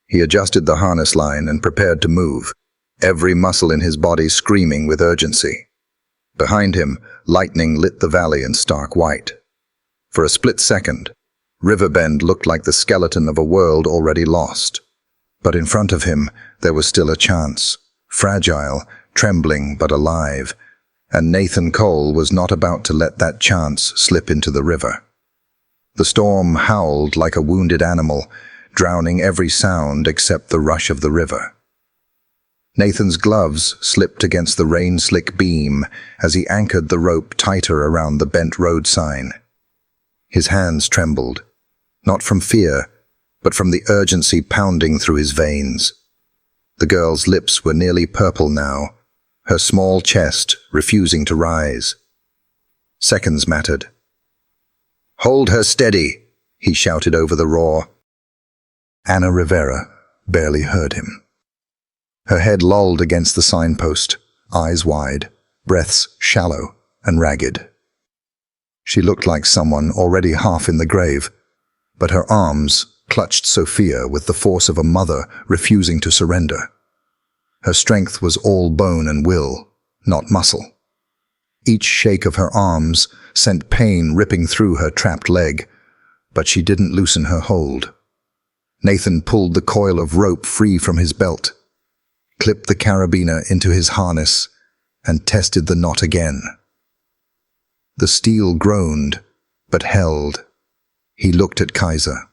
He adjusted the harness line and prepared to move, every muscle in his body screaming with urgency. Behind him, lightning lit the valley in stark white. For a split second, Riverbend looked like the skeleton of a world already lost. But in front of him, there was still a chance, fragile, trembling but alive, and Nathan Cole was not about to let that chance slip into the river. The storm howled like a wounded animal, drowning every sound except the rush of the river. Nathan's gloves slipped against the rain-slick beam as he anchored the rope tighter around the bent road sign. His hands trembled, not from fear, but from the urgency pounding through his veins. The girl's lips were nearly purple now, her small chest refusing to rise. Seconds mattered. "Hold her steady," he shouted over the roar. Anna Rivera barely heard him. Her head lolled against the signpost, eyes wide, breaths shallow and ragged. She looked like someone already half in the grave, but her arms clutched Sophia with the force of a mother refusing to surrender. Her strength was all bone and will, not muscle. Each shake of her arms sent pain ripping through her trapped leg, but she didn't loosen her hold. Nathan pulled the coil of rope free from his belt, clipped the carabiner into his harness, and tested the knot again. The steel groaned, but held. He looked at Kaiser.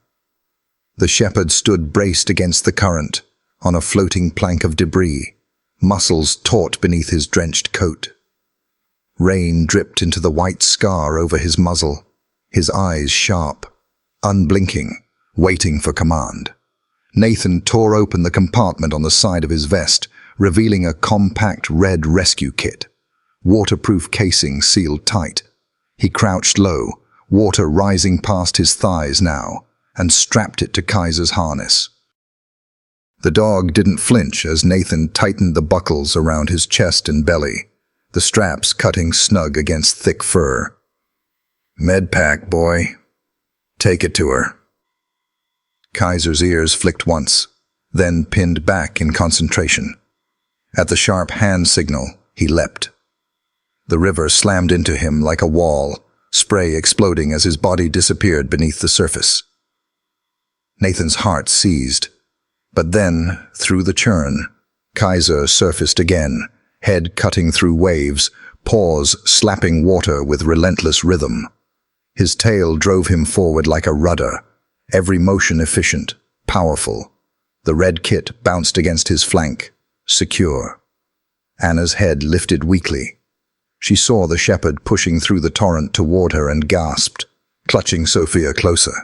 The shepherd stood braced against the current, on a floating plank of debris, muscles taut beneath his drenched coat. Rain dripped into the white scar over his muzzle, his eyes sharp, unblinking, waiting for command. Nathan tore open the compartment on the side of his vest, revealing a compact red rescue kit, waterproof casing sealed tight. He crouched low, water rising past his thighs now, and strapped it to Kaiser's harness. The dog didn't flinch as Nathan tightened the buckles around his chest and belly, the straps cutting snug against thick fur. "Med pack, boy. Take it to her." Kaiser's ears flicked once, then pinned back in concentration. At the sharp hand signal, he leapt. The river slammed into him like a wall, spray exploding as his body disappeared beneath the surface. Nathan's heart seized. But then, through the churn, Kaiser surfaced again, head cutting through waves, paws slapping water with relentless rhythm. His tail drove him forward like a rudder, every motion efficient, powerful. The red kit bounced against his flank, secure. Anna's head lifted weakly. She saw the shepherd pushing through the torrent toward her and gasped, clutching Sophia closer.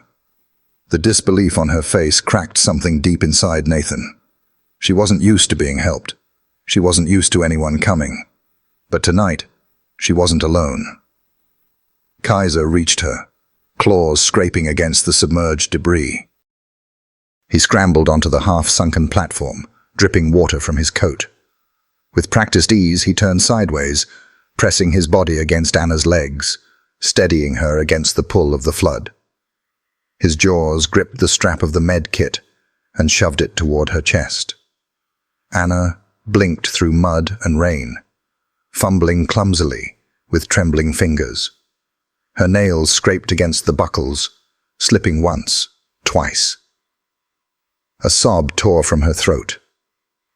The disbelief on her face cracked something deep inside Nathan. She wasn't used to being helped. She wasn't used to anyone coming. But tonight, she wasn't alone. Kaiser reached her, claws scraping against the submerged debris. He scrambled onto the half-sunken platform, dripping water from his coat. With practiced ease, he turned sideways, pressing his body against Anna's legs, steadying her against the pull of the flood. His jaws gripped the strap of the med kit and shoved it toward her chest. Anna blinked through mud and rain, fumbling clumsily with trembling fingers. Her nails scraped against the buckles, slipping once, twice. A sob tore from her throat,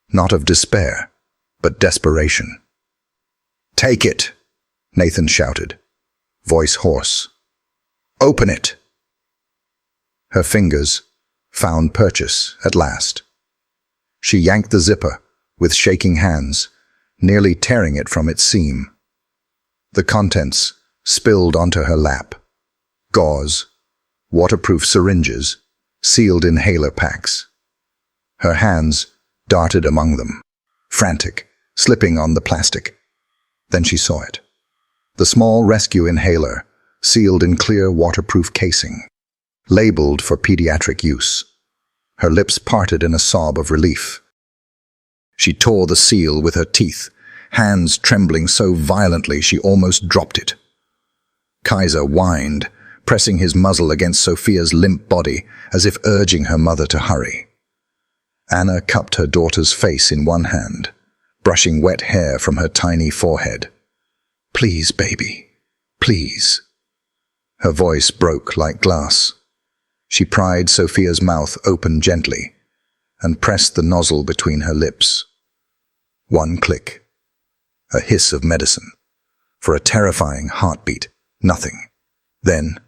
not of despair, but desperation. "Take it," Nathan shouted, voice hoarse. "Open it." Her fingers found purchase at last. She yanked the zipper with shaking hands, nearly tearing it from its seam. The contents spilled onto her lap. Gauze, waterproof syringes, sealed inhaler packs. Her hands darted among them, frantic, slipping on the plastic. Then she saw it. The small rescue inhaler, sealed in clear waterproof casing, labeled for pediatric use. Her lips parted in a sob of relief. She tore the seal with her teeth, hands trembling so violently she almost dropped it. Kaiser whined, pressing his muzzle against Sophia's limp body as if urging her mother to hurry. Anna cupped her daughter's face in one hand, brushing wet hair from her tiny forehead. "Please, baby, please." Her voice broke like glass. She pried Sophia's mouth open gently and pressed the nozzle between her lips. One click. A hiss of medicine. For a terrifying heartbeat. Nothing. Then,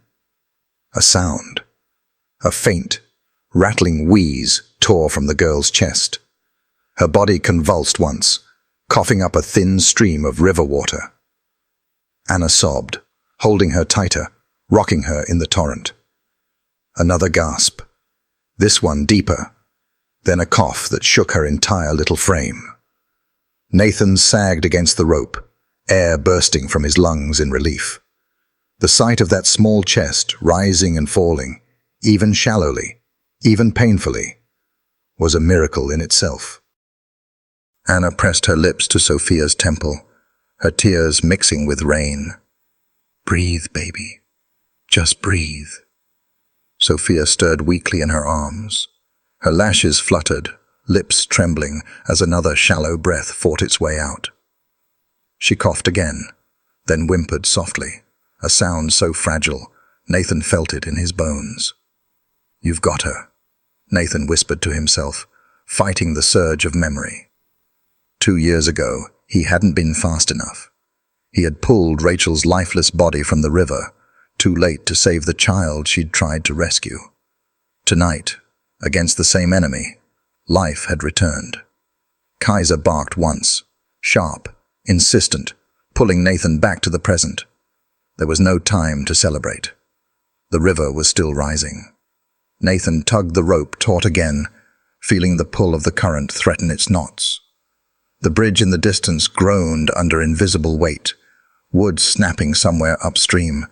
a sound. A faint, rattling wheeze tore from the girl's chest. Her body convulsed once, coughing up a thin stream of river water. Anna sobbed, holding her tighter, rocking her in the torrent. Another gasp. This one deeper. Then a cough that shook her entire little frame. Nathan sagged against the rope, air bursting from his lungs in relief. The sight of that small chest rising and falling, even shallowly, even painfully, was a miracle in itself. Anna pressed her lips to Sophia's temple, her tears mixing with rain. "Breathe, baby. Just breathe." Sophia stirred weakly in her arms. Her lashes fluttered, lips trembling as another shallow breath fought its way out. She coughed again, then whimpered softly, a sound so fragile Nathan felt it in his bones. "You've got her," Nathan whispered to himself, fighting the surge of memory. 2 years ago, he hadn't been fast enough. He had pulled Rachel's lifeless body from the river, too late to save the child she'd tried to rescue. Tonight, against the same enemy, life had returned. Kaiser barked once, sharp, insistent, pulling Nathan back to the present. There was no time to celebrate. The river was still rising. Nathan tugged the rope taut again, feeling the pull of the current threaten its knots. The bridge in the distance groaned under invisible weight, wood snapping somewhere upstream.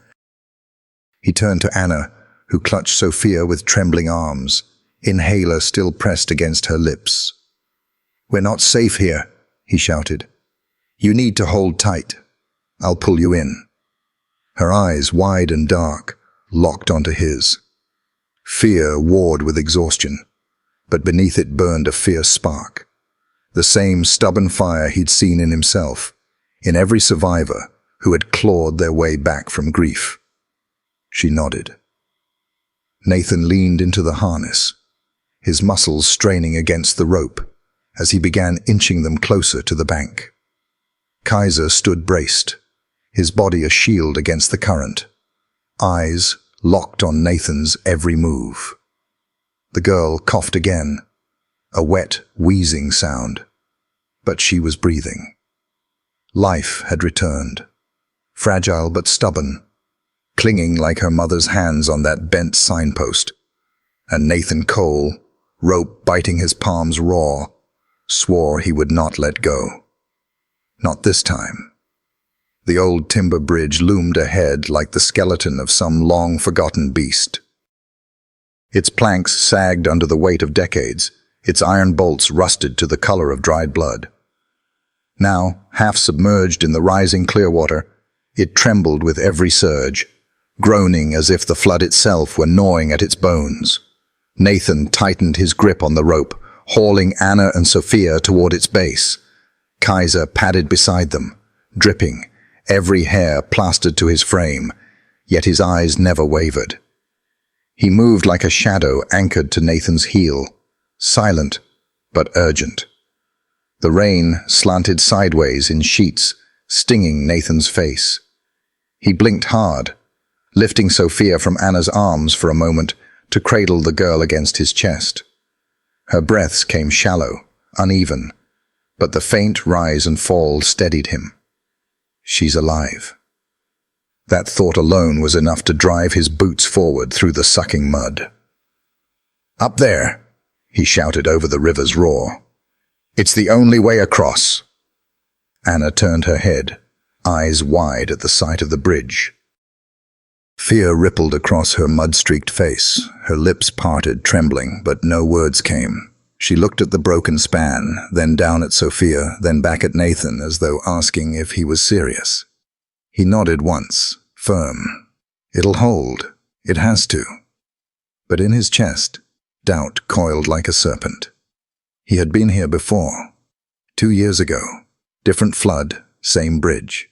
He turned to Anna, who clutched Sophia with trembling arms, inhaler still pressed against her lips. "We're not safe here," he shouted. "You need to hold tight. I'll pull you in." Her eyes, wide and dark, locked onto his. Fear warred with exhaustion, but beneath it burned a fierce spark. The same stubborn fire he'd seen in himself, in every survivor who had clawed their way back from grief. She nodded. Nathan leaned into the harness, his muscles straining against the rope as he began inching them closer to the bank. Kaiser stood braced, his body a shield against the current, eyes locked on Nathan's every move. The girl coughed again, a wet, wheezing sound, but she was breathing. Life had returned, fragile but stubborn, clinging like her mother's hands on that bent signpost. And Nathan Cole, rope biting his palms raw, swore he would not let go. Not this time. The old timber bridge loomed ahead like the skeleton of some long-forgotten beast. Its planks sagged under the weight of decades, its iron bolts rusted to the color of dried blood. Now, half submerged in the rising clear water, it trembled with every surge, groaning as if the flood itself were gnawing at its bones. Nathan tightened his grip on the rope, hauling Anna and Sophia toward its base. Kaiser padded beside them, dripping, every hair plastered to his frame, yet his eyes never wavered. He moved like a shadow anchored to Nathan's heel, silent but urgent. The rain slanted sideways in sheets, stinging Nathan's face. He blinked hard, lifting Sophia from Anna's arms for a moment to cradle the girl against his chest. Her breaths came shallow, uneven, but the faint rise and fall steadied him. She's alive. That thought alone was enough to drive his boots forward through the sucking mud. "Up there," he shouted over the river's roar. "It's the only way across." Anna turned her head, eyes wide at the sight of the bridge. Fear rippled across her mud-streaked face, her lips parted, trembling, but no words came. She looked at the broken span, then down at Sophia, then back at Nathan, as though asking if he was serious. He nodded once, firm. "It'll hold. It has to." But in his chest, doubt coiled like a serpent. He had been here before. 2 years ago. Different flood, same bridge.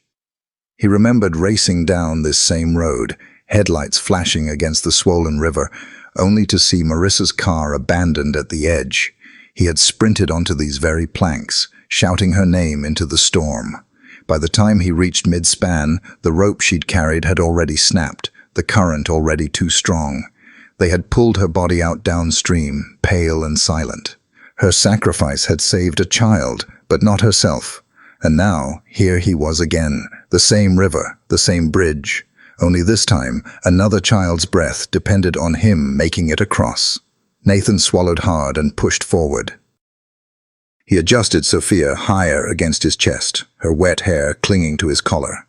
He remembered racing down this same road, headlights flashing against the swollen river, only to see Marissa's car abandoned at the edge. He had sprinted onto these very planks, shouting her name into the storm. By the time he reached mid-span, the rope she'd carried had already snapped, the current already too strong. They had pulled her body out downstream, pale and silent. Her sacrifice had saved a child, but not herself. And now, here he was again, the same river, the same bridge. Only this time, another child's breath depended on him making it across. Nathan swallowed hard and pushed forward. He adjusted Sophia higher against his chest, her wet hair clinging to his collar.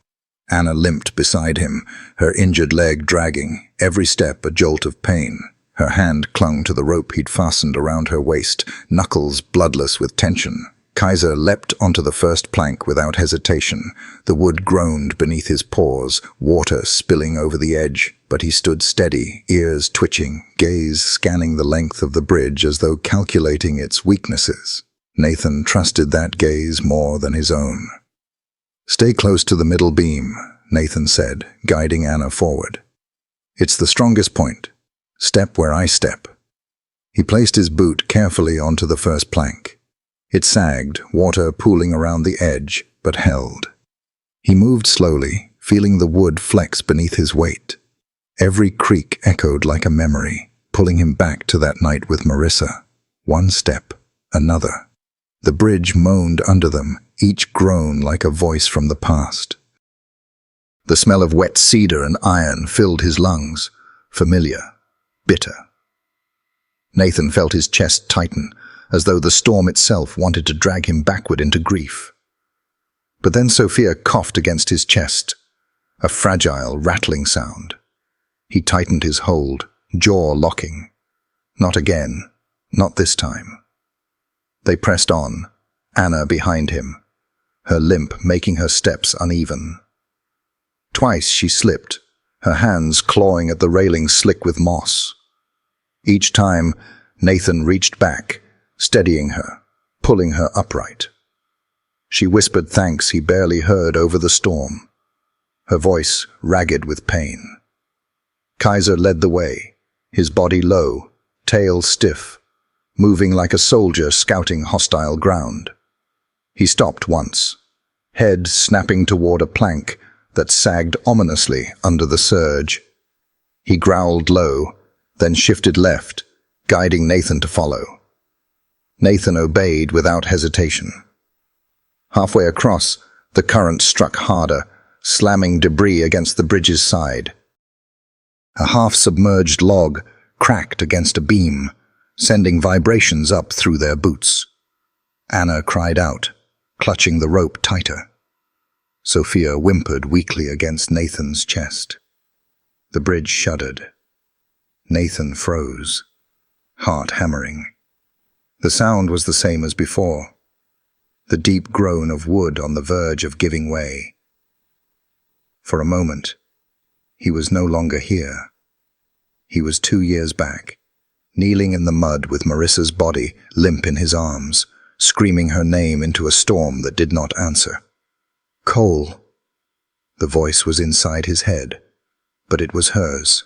Anna limped beside him, her injured leg dragging, every step a jolt of pain. Her hand clung to the rope he'd fastened around her waist, knuckles bloodless with tension. Kaiser leapt onto the first plank without hesitation. The wood groaned beneath his paws, water spilling over the edge, but he stood steady, ears twitching, gaze scanning the length of the bridge as though calculating its weaknesses. Nathan trusted that gaze more than his own. "Stay close to the middle beam," Nathan said, guiding Anna forward. "It's the strongest point. Step where I step." He placed his boot carefully onto the first plank. It sagged, water pooling around the edge, but held. He moved slowly, feeling the wood flex beneath his weight. Every creak echoed like a memory, pulling him back to that night with Marissa. One step, another. The bridge moaned under them, each groan like a voice from the past. The smell of wet cedar and iron filled his lungs, familiar, bitter. Nathan felt his chest tighten, as though the storm itself wanted to drag him backward into grief. But then Sophia coughed against his chest, a fragile, rattling sound. He tightened his hold, jaw locking. Not again, not this time. They pressed on, Anna behind him, her limp making her steps uneven. Twice she slipped, her hands clawing at the railing slick with moss. Each time, Nathan reached back, steadying her, pulling her upright. She whispered thanks he barely heard over the storm, her voice ragged with pain. Kaiser led the way, his body low, tail stiff, moving like a soldier scouting hostile ground. He stopped once, head snapping toward a plank that sagged ominously under the surge. He growled low, then shifted left, guiding Nathan to follow. Nathan obeyed without hesitation. Halfway across, the current struck harder, slamming debris against the bridge's side. A half-submerged log cracked against a beam, sending vibrations up through their boots. Anna cried out, clutching the rope tighter. Sophia whimpered weakly against Nathan's chest. The bridge shuddered. Nathan froze, heart hammering. The sound was the same as before, the deep groan of wood on the verge of giving way. For a moment, he was no longer here. He was 2 years back, kneeling in the mud with Marissa's body limp in his arms, screaming her name into a storm that did not answer. "Cole." The voice was inside his head, but it was hers.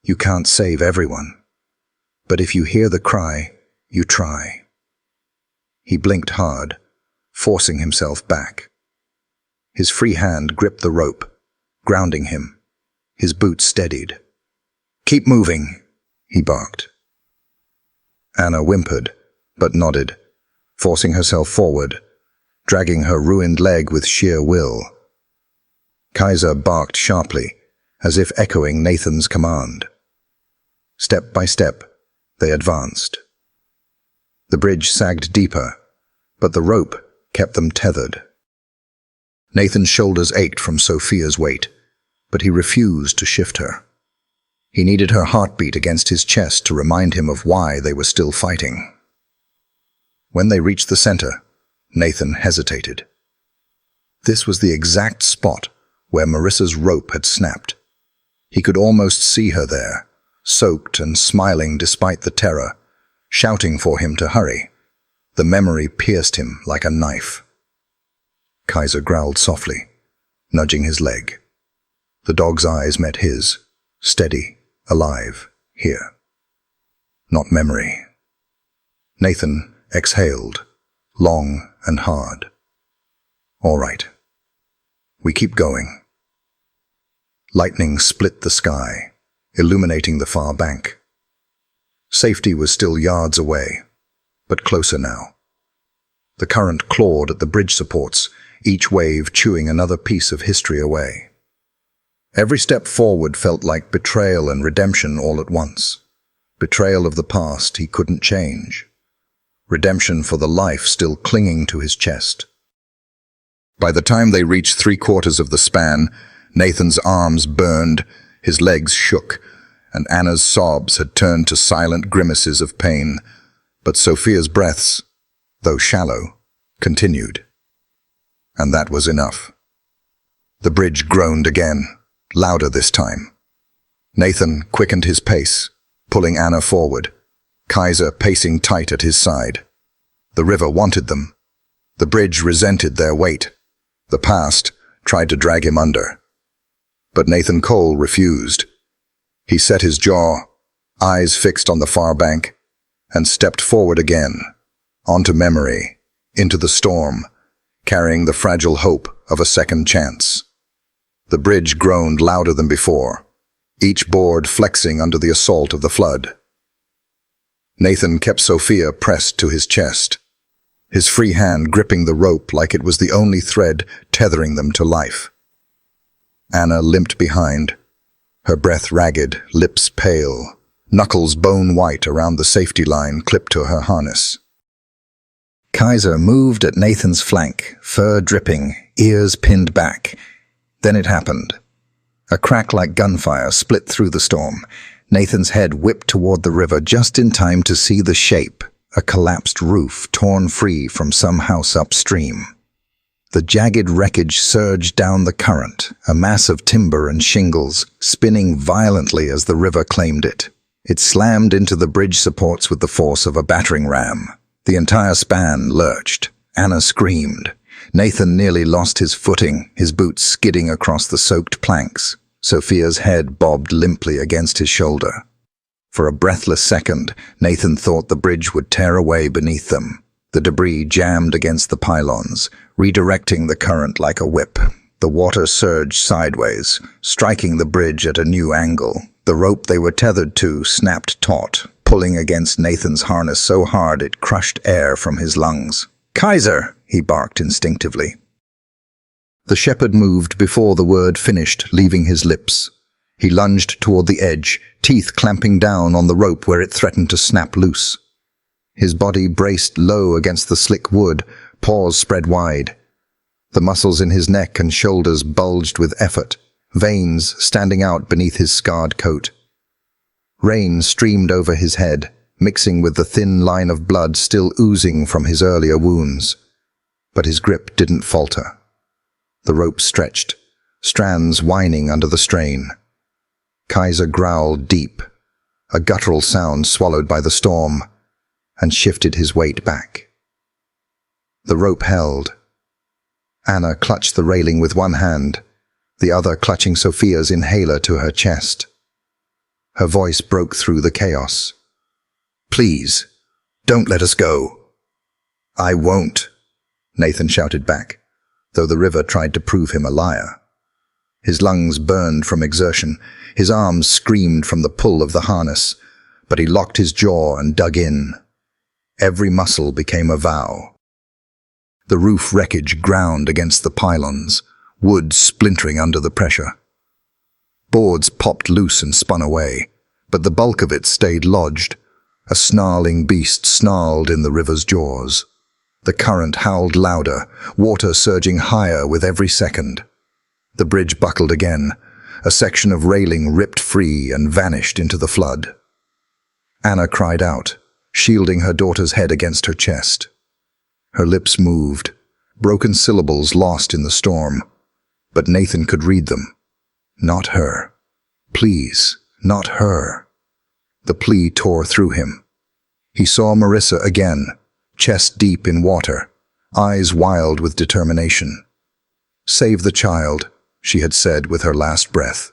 "You can't save everyone, but if you hear the cry, you try." He blinked hard, forcing himself back. His free hand gripped the rope, grounding him. His boots steadied. "Keep moving," he barked. Anna whimpered, but nodded, forcing herself forward, dragging her ruined leg with sheer will. Kaiser barked sharply, as if echoing Nathan's command. Step by step, they advanced. The bridge sagged deeper, but the rope kept them tethered. Nathan's shoulders ached from Sophia's weight, but he refused to shift her. He needed her heartbeat against his chest to remind him of why they were still fighting. When they reached the center, Nathan hesitated. This was the exact spot where Marissa's rope had snapped. He could almost see her there, soaked and smiling despite the terror, shouting for him to hurry. The memory pierced him like a knife. Kaiser growled softly, nudging his leg. The dog's eyes met his, steady, alive, here. Not memory. Nathan exhaled, long and hard. All right. We keep going. Lightning split the sky, illuminating the far bank. Safety was still yards away, but closer now. The current clawed at the bridge supports, each wave chewing another piece of history away. Every step forward felt like betrayal and redemption all at once. Betrayal of the past he couldn't change. Redemption for the life still clinging to his chest. By the time they reached 3/4 of the span, Nathan's arms burned, his legs shook, and Anna's sobs had turned to silent grimaces of pain. But Sophia's breaths, though shallow, continued. And that was enough. The bridge groaned again, louder this time. Nathan quickened his pace, pulling Anna forward, Kaiser pacing tight at his side. The river wanted them. The bridge resented their weight. The past tried to drag him under. But Nathan Cole refused. He set his jaw, eyes fixed on the far bank, and stepped forward again, onto memory, into the storm, carrying the fragile hope of a second chance. The bridge groaned louder than before, each board flexing under the assault of the flood. Nathan kept Sophia pressed to his chest, his free hand gripping the rope like it was the only thread tethering them to life. Anna limped behind, her breath ragged, lips pale, knuckles bone-white around the safety line clipped to her harness. Kaiser moved at Nathan's flank, fur dripping, ears pinned back. Then it happened. A crack like gunfire split through the storm. Nathan's head whipped toward the river just in time to see the shape, a collapsed roof torn free from some house upstream. The jagged wreckage surged down the current, a mass of timber and shingles, spinning violently as the river claimed it. It slammed into the bridge supports with the force of a battering ram. The entire span lurched. Anna screamed. Nathan nearly lost his footing, his boots skidding across the soaked planks. Sophia's head bobbed limply against his shoulder. For a breathless second, Nathan thought the bridge would tear away beneath them. The debris jammed against the pylons, redirecting the current like a whip. The water surged sideways, striking the bridge at a new angle. The rope they were tethered to snapped taut, pulling against Nathan's harness so hard it crushed air from his lungs. "Kaiser!" he barked instinctively. The shepherd moved before the word finished, leaving his lips. He lunged toward the edge, teeth clamping down on the rope where it threatened to snap loose. His body braced low against the slick wood, paws spread wide. The muscles in his neck and shoulders bulged with effort, veins standing out beneath his scarred coat. Rain streamed over his head, mixing with the thin line of blood still oozing from his earlier wounds. But his grip didn't falter. The rope stretched, strands whining under the strain. Kaiser growled deep, a guttural sound swallowed by the storm, and shifted his weight back. The rope held. Anna clutched the railing with one hand, the other clutching Sophia's inhaler to her chest. Her voice broke through the chaos. "Please, don't let us go." "I won't," Nathan shouted back, though the river tried to prove him a liar. His lungs burned from exertion, his arms screamed from the pull of the harness, but he locked his jaw and dug in. Every muscle became a vow. The roof wreckage ground against the pylons, wood splintering under the pressure. Boards popped loose and spun away, but the bulk of it stayed lodged. A snarling beast snarled in the river's jaws. The current howled louder, water surging higher with every second. The bridge buckled again. A section of railing ripped free and vanished into the flood. Anna cried out, shielding her daughter's head against her chest. Her lips moved, broken syllables lost in the storm, but Nathan could read them. Not her. Please, not her. The plea tore through him. He saw Marissa again, chest deep in water, eyes wild with determination. "Save the child," she had said with her last breath.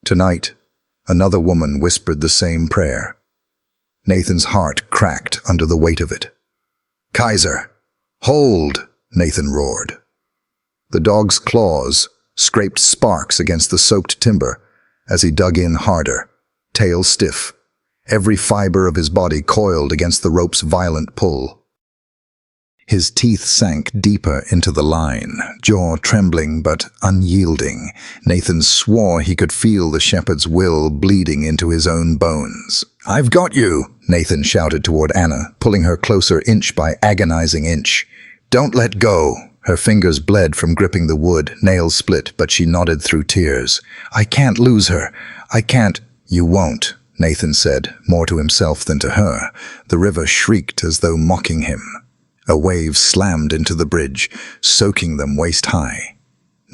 Tonight, another woman whispered the same prayer. Nathan's heart cracked under the weight of it. "Kaiser, hold!" Nathan roared. The dog's claws scraped sparks against the soaked timber as he dug in harder, tail stiff, every fiber of his body coiled against the rope's violent pull. His teeth sank deeper into the line, jaw trembling but unyielding. Nathan swore he could feel the shepherd's will bleeding into his own bones. "I've got you!" Nathan shouted toward Anna, pulling her closer inch by agonizing inch. "Don't let go!" Her fingers bled from gripping the wood, nails split, but she nodded through tears. "I can't lose her. I can't." "You won't," Nathan said, more to himself than to her. The river shrieked as though mocking him. A wave slammed into the bridge, soaking them waist-high.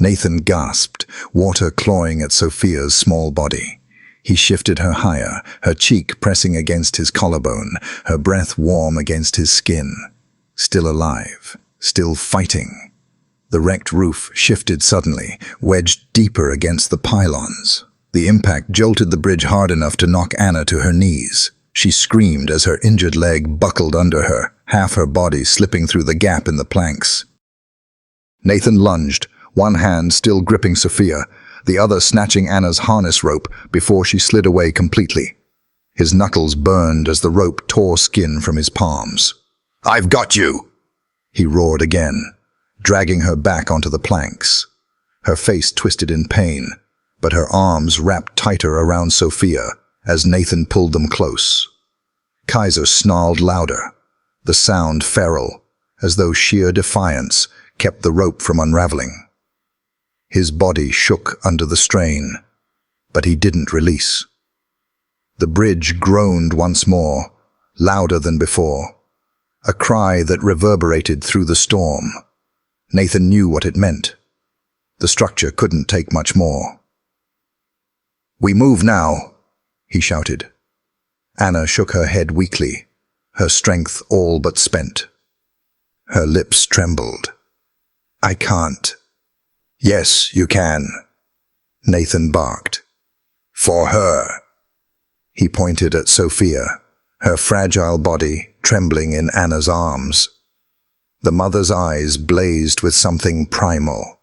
Nathan gasped, water clawing at Sophia's small body. He shifted her higher, her cheek pressing against his collarbone, her breath warm against his skin. Still alive, still fighting. The wrecked roof shifted suddenly, wedged deeper against the pylons. The impact jolted the bridge hard enough to knock Anna to her knees. She screamed as her injured leg buckled under her, half her body slipping through the gap in the planks. Nathan lunged, one hand still gripping Sophia, the other snatching Anna's harness rope before she slid away completely. His knuckles burned as the rope tore skin from his palms. "I've got you!" he roared again, dragging her back onto the planks. Her face twisted in pain, but her arms wrapped tighter around Sophia as Nathan pulled them close. Kaiser snarled louder, the sound feral, as though sheer defiance kept the rope from unraveling. His body shook under the strain, but he didn't release. The bridge groaned once more, louder than before, a cry that reverberated through the storm. Nathan knew what it meant. The structure couldn't take much more. "We move now," he shouted. Anna shook her head weakly, her strength all but spent. Her lips trembled. "I can't." "Yes, you can," Nathan barked. "For her." He pointed at Sophia, her fragile body trembling in Anna's arms. The mother's eyes blazed with something primal.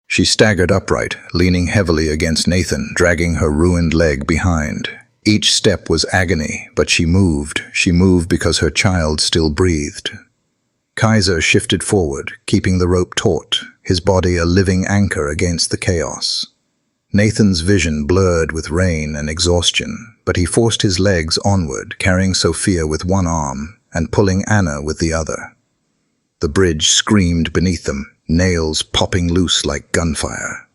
She staggered upright, leaning heavily against Nathan, dragging her ruined leg behind. Each step was agony, but she moved because her child still breathed. Kaiser shifted forward, keeping the rope taut, his body a living anchor against the chaos. Nathan's vision blurred with rain and exhaustion, but he forced his legs onward, carrying Sophia with one arm and pulling Anna with the other. The bridge screamed beneath them, nails popping loose like gunfire.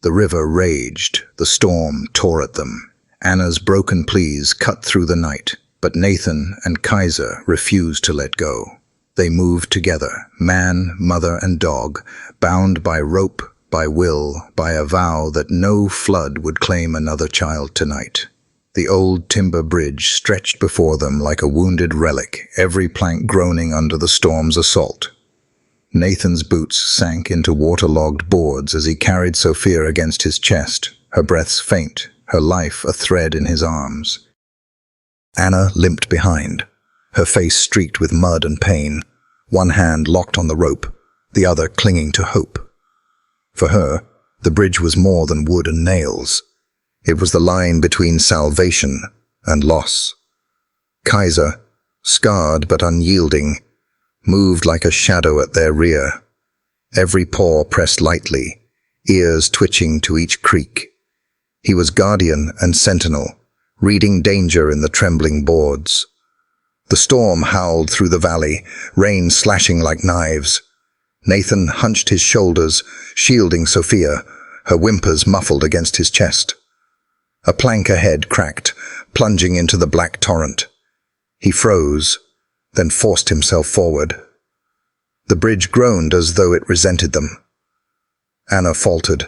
The river raged, the storm tore at them. Anna's broken pleas cut through the night, but Nathan and Kaiser refused to let go. They moved together, man, mother, and dog, bound by rope, by will, by a vow that no flood would claim another child tonight. The old timber bridge stretched before them like a wounded relic, every plank groaning under the storm's assault. Nathan's boots sank into waterlogged boards as he carried Sophia against his chest, her breaths faint, her life a thread in his arms. Anna limped behind, her face streaked with mud and pain, one hand locked on the rope, the other clinging to hope. For her, the bridge was more than wood and nails. It was the line between salvation and loss. Kaiser, scarred but unyielding, moved like a shadow at their rear, every paw pressed lightly, ears twitching to each creak. He was guardian and sentinel, reading danger in the trembling boards. The storm howled through the valley, rain slashing like knives. Nathan hunched his shoulders, shielding Sophia, her whimpers muffled against his chest. A plank ahead cracked, plunging into the black torrent. He froze, then forced himself forward. The bridge groaned as though it resented them. Anna faltered,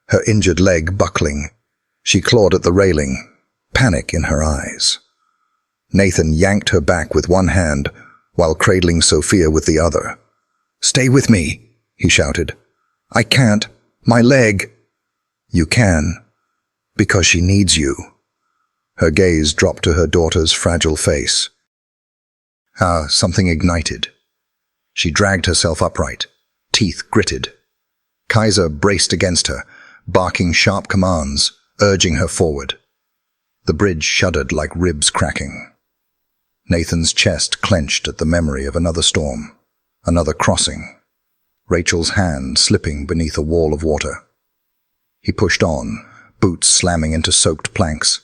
her injured leg buckling. She clawed at the railing, panic in her eyes. Nathan yanked her back with one hand, while cradling Sophia with the other. "Stay with me," he shouted. "I can't. My leg." "You can, because she needs you." Her gaze dropped to her daughter's fragile face. Something ignited. She dragged herself upright, teeth gritted. Kaiser braced against her, barking sharp commands, urging her forward. The bridge shuddered like ribs cracking. Nathan's chest clenched at the memory of another storm, another crossing, Rachel's hand slipping beneath a wall of water. He pushed on, boots slamming into soaked planks,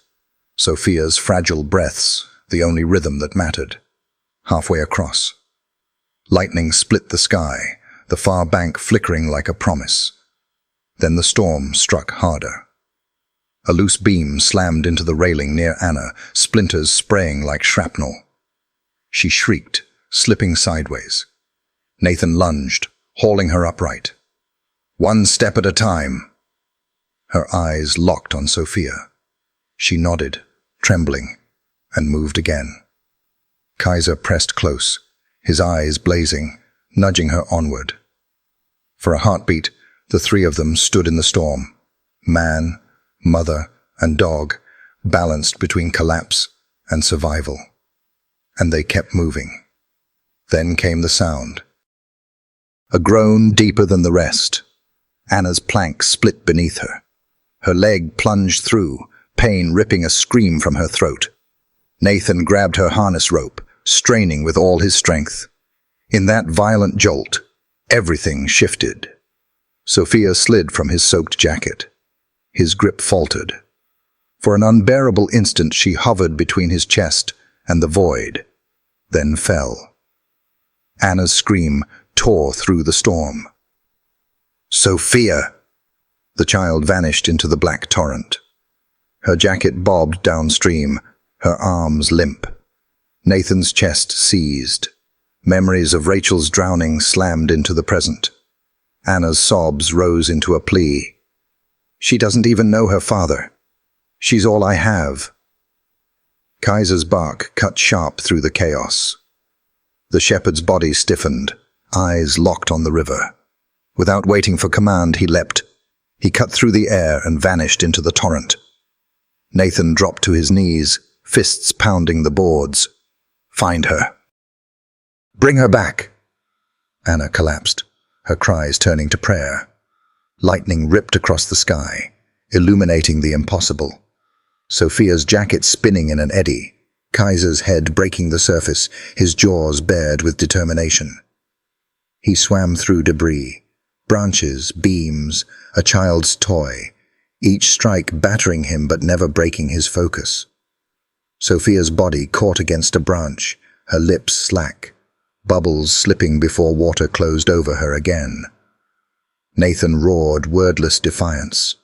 Sophia's fragile breaths the only rhythm that mattered. Halfway across, lightning split the sky, the far bank flickering like a promise. Then the storm struck harder. A loose beam slammed into the railing near Anna, splinters spraying like shrapnel. She shrieked, slipping sideways. Nathan lunged, hauling her upright. "One step at a time." Her eyes locked on Sophia. She nodded, trembling, and moved again. Kaiser pressed close, his eyes blazing, nudging her onward. For a heartbeat, the three of them stood in the storm. Man, mother, and dog, balanced between collapse and survival. And they kept moving. Then came the sound. A groan deeper than the rest. Anna's plank split beneath her. Her leg plunged through, pain ripping a scream from her throat. Nathan grabbed her harness rope, straining with all his strength. In that violent jolt, everything shifted. Sophia slid from his soaked jacket. His grip faltered. For an unbearable instant she hovered between his chest and the void, then fell. Anna's scream tore through the storm. "Sophia!" The child vanished into the black torrent. Her jacket bobbed downstream, her arms limp. Nathan's chest seized. Memories of Rachel's drowning slammed into the present. Anna's sobs rose into a plea. "She doesn't even know her father. She's all I have." Kaiser's bark cut sharp through the chaos. The shepherd's body stiffened, eyes locked on the river. Without waiting for command, he leapt. He cut through the air and vanished into the torrent. Nathan dropped to his knees, fists pounding the boards. "Find her. Bring her back." Anna collapsed, her cries turning to prayer. Lightning ripped across the sky, illuminating the impossible. Sophia's jacket spinning in an eddy, Kaiser's head breaking the surface, his jaws bared with determination. He swam through debris, branches, beams, a child's toy, each strike battering him but never breaking his focus. Sophia's body caught against a branch, her lips slack, bubbles slipping before water closed over her again. Nathan roared wordless defiance,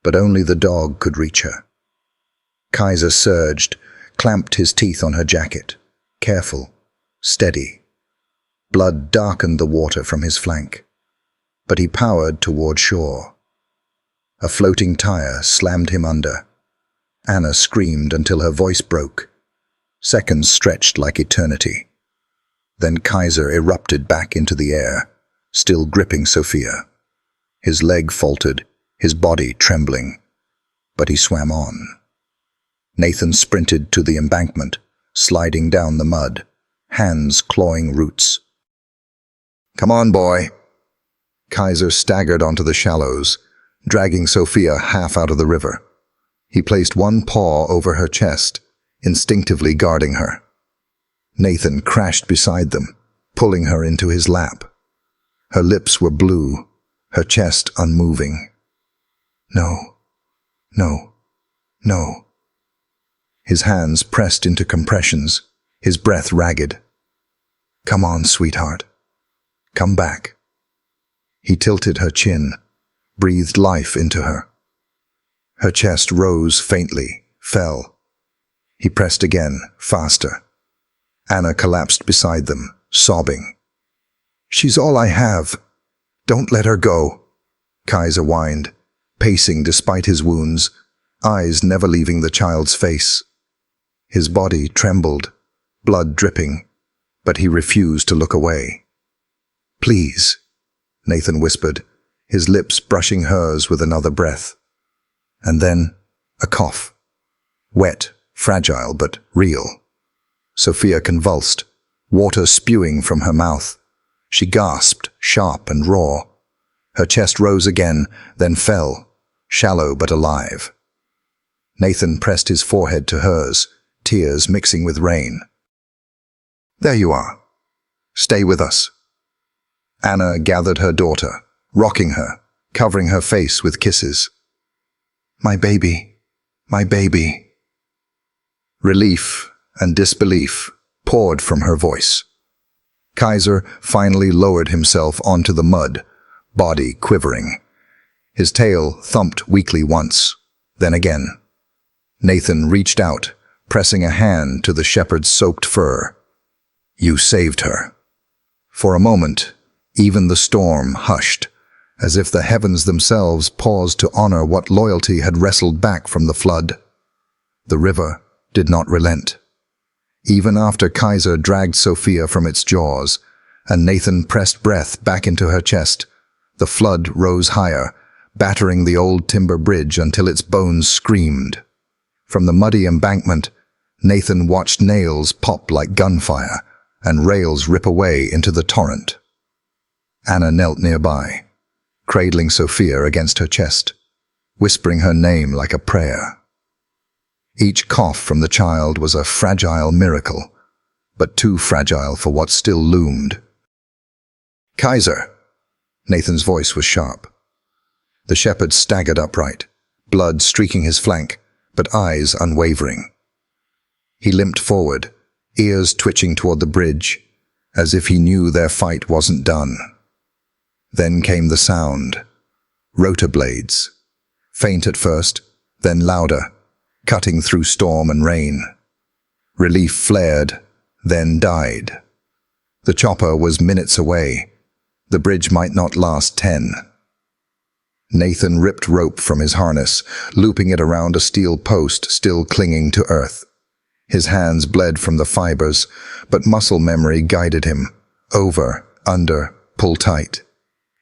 but only the dog could reach her. Kaiser surged, clamped his teeth on her jacket, careful, steady. Blood darkened the water from his flank, but he powered toward shore. A floating tire slammed him under. Anna screamed until her voice broke. Seconds stretched like eternity. Then Kaiser erupted back into the air, still gripping Sophia. His leg faltered, his body trembling, but he swam on. Nathan sprinted to the embankment, sliding down the mud, hands clawing roots. "Come on, boy." Kaiser staggered onto the shallows, dragging Sophia half out of the river. He placed one paw over her chest, instinctively guarding her. Nathan crashed beside them, pulling her into his lap. Her lips were blue, her chest unmoving. No, no, no. His hands pressed into compressions, his breath ragged. Come on, sweetheart. Come back. He tilted her chin, breathed life into her. Her chest rose faintly, fell. He pressed again, faster. Anna collapsed beside them, sobbing. She's all I have. Don't let her go, Kaiser whined, pacing despite his wounds, eyes never leaving the child's face. His body trembled, blood dripping, but he refused to look away. Please, Nathan whispered, his lips brushing hers with another breath. And then a cough. Wet, fragile, but real. Sophia convulsed, water spewing from her mouth. She gasped, sharp and raw. Her chest rose again, then fell, shallow but alive. Nathan pressed his forehead to hers, tears mixing with rain. There you are. Stay with us. Anna gathered her daughter, rocking her, covering her face with kisses. My baby, my baby. Relief and disbelief poured from her voice. Kaiser finally lowered himself onto the mud, body quivering. His tail thumped weakly once, then again. Nathan reached out, pressing a hand to the shepherd's soaked fur. You saved her. For a moment, even the storm hushed, as if the heavens themselves paused to honor what loyalty had wrestled back from the flood. The river did not relent. Even after Kaiser dragged Sophia from its jaws, and Nathan pressed breath back into her chest, the flood rose higher, battering the old timber bridge until its bones screamed. From the muddy embankment, Nathan watched nails pop like gunfire and rails rip away into the torrent. Anna knelt nearby, cradling Sophia against her chest, whispering her name like a prayer. Each cough from the child was a fragile miracle, but too fragile for what still loomed. Kaiser! Nathan's voice was sharp. The shepherd staggered upright, blood streaking his flank, but eyes unwavering. He limped forward, ears twitching toward the bridge, as if he knew their fight wasn't done. Then came the sound. Rotor blades. Faint at first, then louder, cutting through storm and rain. Relief flared, then died. The chopper was minutes away. The bridge might not last 10. Nathan ripped rope from his harness, looping it around a steel post still clinging to earth. His hands bled from the fibers, but muscle memory guided him. Over, under, pull tight.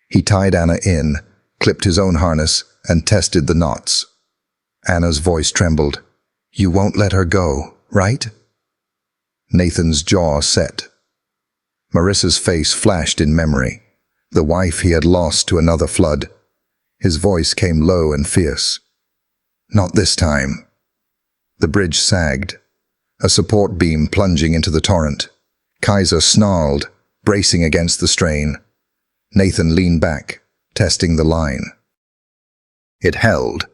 He tied Anna in, clipped his own harness, and tested the knots. Anna's voice trembled. You won't let her go, right? Nathan's jaw set. Marissa's face flashed in memory, the wife he had lost to another flood. His voice came low and fierce. Not this time. The bridge sagged, a support beam plunging into the torrent. Kaiser snarled, bracing against the strain. Nathan leaned back, testing the line. It held,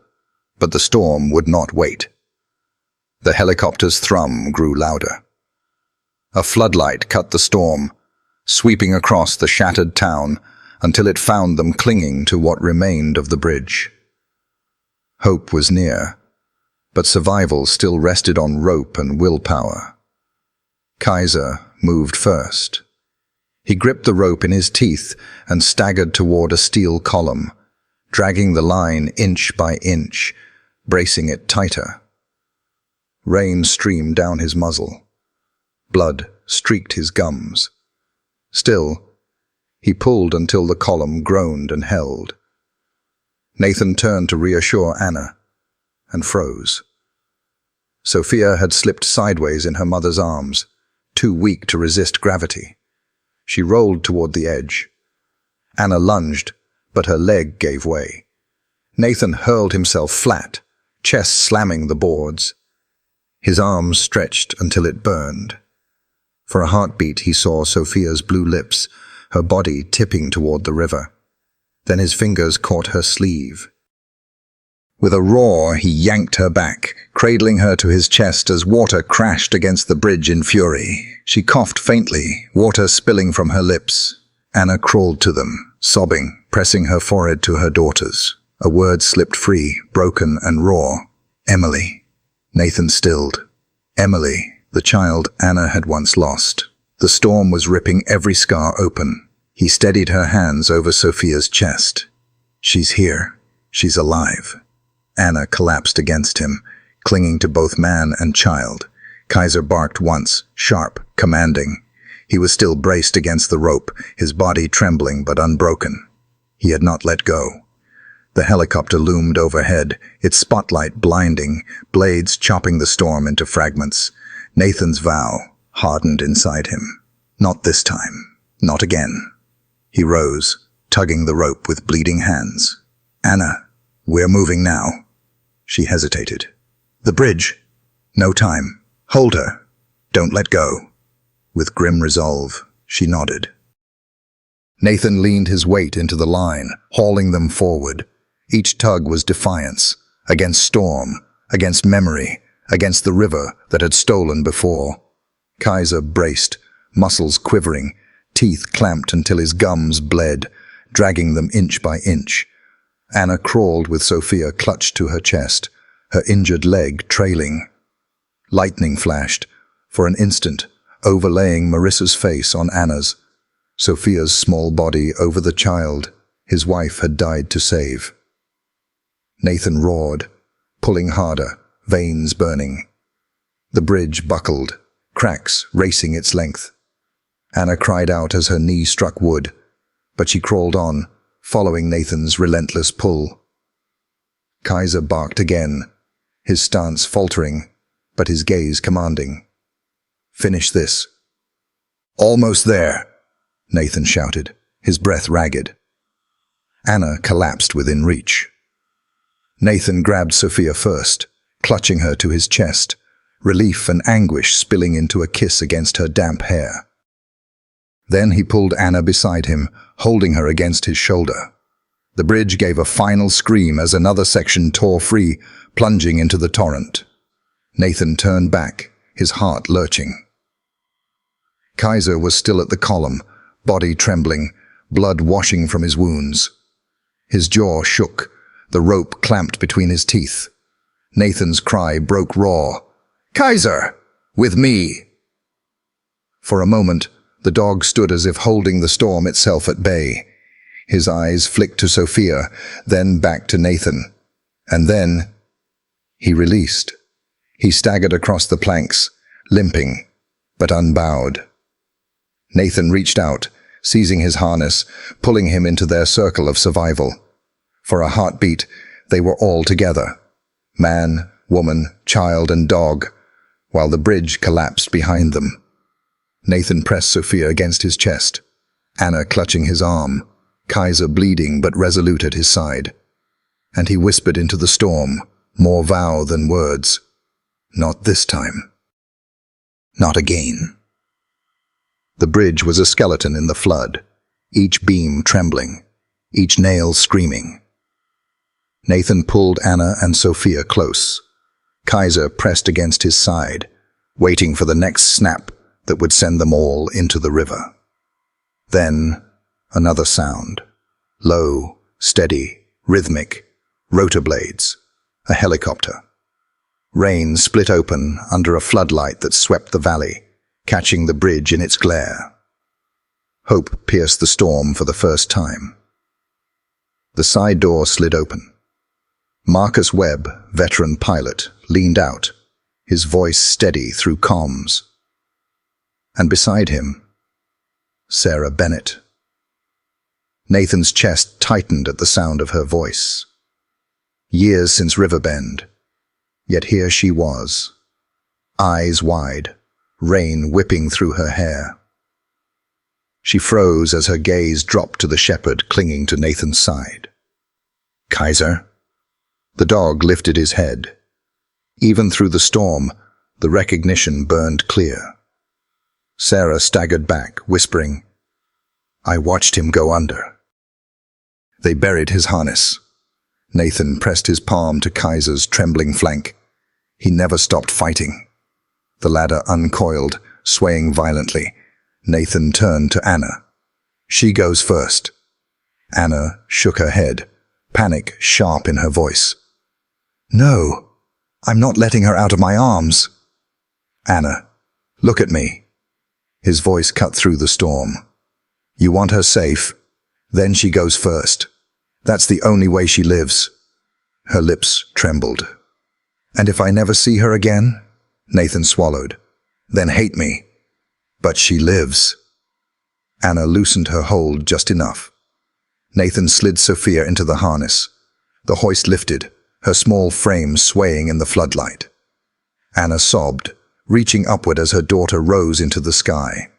but the storm would not wait. The helicopter's thrum grew louder. A floodlight cut the storm, sweeping across the shattered town until it found them clinging to what remained of the bridge. Hope was near, but survival still rested on rope and willpower. Kaiser moved first. He gripped the rope in his teeth and staggered toward a steel column, dragging the line inch by inch, bracing it tighter. Rain streamed down his muzzle. Blood streaked his gums. Still, he pulled until the column groaned and held. Nathan turned to reassure Anna, and froze. Sophia had slipped sideways in her mother's arms, too weak to resist gravity. She rolled toward the edge. Anna lunged, but her leg gave way. Nathan hurled himself flat, chest slamming the boards. His arms stretched until it burned. For a heartbeat, he saw Sophia's blue lips, her body tipping toward the river. Then his fingers caught her sleeve. With a roar, he yanked her back, cradling her to his chest as water crashed against the bridge in fury. She coughed faintly, water spilling from her lips. Anna crawled to them, sobbing, pressing her forehead to her daughter's. A word slipped free, broken and raw. Emily. Nathan stilled. Emily, the child Anna had once lost. The storm was ripping every scar open. He steadied her hands over Sophia's chest. She's here. She's alive. Anna collapsed against him, clinging to both man and child. Kaiser barked once, sharp, commanding. He was still braced against the rope, his body trembling but unbroken. He had not let go. The helicopter loomed overhead, its spotlight blinding, blades chopping the storm into fragments. Nathan's vow hardened inside him. Not this time. Not again. He rose, tugging the rope with bleeding hands. Anna, we're moving now. She hesitated. The bridge. No time. Hold her. Don't let go. With grim resolve, she nodded. Nathan leaned his weight into the line, hauling them forward. Each tug was defiance, against storm, against memory, against the river that had stolen before. Kaiser braced, muscles quivering, teeth clamped until his gums bled, dragging them inch by inch. Anna crawled with Sophia clutched to her chest, her injured leg trailing. Lightning flashed, for an instant, overlaying Marissa's face on Anna's. Sophia's small body over the child his wife had died to save. Nathan roared, pulling harder, veins burning. The bridge buckled, cracks racing its length. Anna cried out as her knee struck wood, but she crawled on, following Nathan's relentless pull. Kaiser barked again, his stance faltering, but his gaze commanding. Finish this. Almost there, Nathan shouted, his breath ragged. Anna collapsed within reach. Nathan grabbed Sophia first, clutching her to his chest, relief and anguish spilling into a kiss against her damp hair. Then he pulled Anna beside him, holding her against his shoulder. The bridge gave a final scream as another section tore free, plunging into the torrent. Nathan turned back, his heart lurching. Kaiser was still at the column, body trembling, blood washing from his wounds. His jaw shook, the rope clamped between his teeth. Nathan's cry broke raw. "Kaiser! With me!" For a moment, the dog stood as if holding the storm itself at bay. His eyes flicked to Sophia, then back to Nathan. And then he released. He staggered across the planks, limping, but unbowed. Nathan reached out, seizing his harness, pulling him into their circle of survival. For a heartbeat, they were all together. Man, woman, child, and dog, while the bridge collapsed behind them. Nathan pressed Sophia against his chest, Anna clutching his arm, Kaiser bleeding but resolute at his side. And he whispered into the storm, more vow than words. Not this time. Not again. The bridge was a skeleton in the flood, each beam trembling, each nail screaming. Nathan pulled Anna and Sophia close. Kaiser pressed against his side, waiting for the next snap that would send them all into the river. Then, another sound. Low, steady, rhythmic, rotor blades, a helicopter. Rain split open under a floodlight that swept the valley, catching the bridge in its glare. Hope pierced the storm for the first time. The side door slid open. Marcus Webb, veteran pilot, leaned out, his voice steady through comms. And beside him, Sarah Bennett. Nathan's chest tightened at the sound of her voice. Years since Riverbend, yet here she was, eyes wide, rain whipping through her hair. She froze as her gaze dropped to the shepherd clinging to Nathan's side. "Kaiser?" The dog lifted his head. Even through the storm, the recognition burned clear. Sarah staggered back, whispering, "I watched him go under." They buried his harness. Nathan pressed his palm to Kaiser's trembling flank. He never stopped fighting. The ladder uncoiled, swaying violently. Nathan turned to Anna. "She goes first." Anna shook her head, panic sharp in her voice. "No, I'm not letting her out of my arms." "Anna, look at me." His voice cut through the storm. "You want her safe? Then she goes first. That's the only way she lives." Her lips trembled. "And if I never see her again?" Nathan swallowed. "Then hate me. But she lives." Anna loosened her hold just enough. Nathan slid Sophia into the harness. The hoist lifted, her small frame swaying in the floodlight. Anna sobbed, reaching upward as her daughter rose into the sky.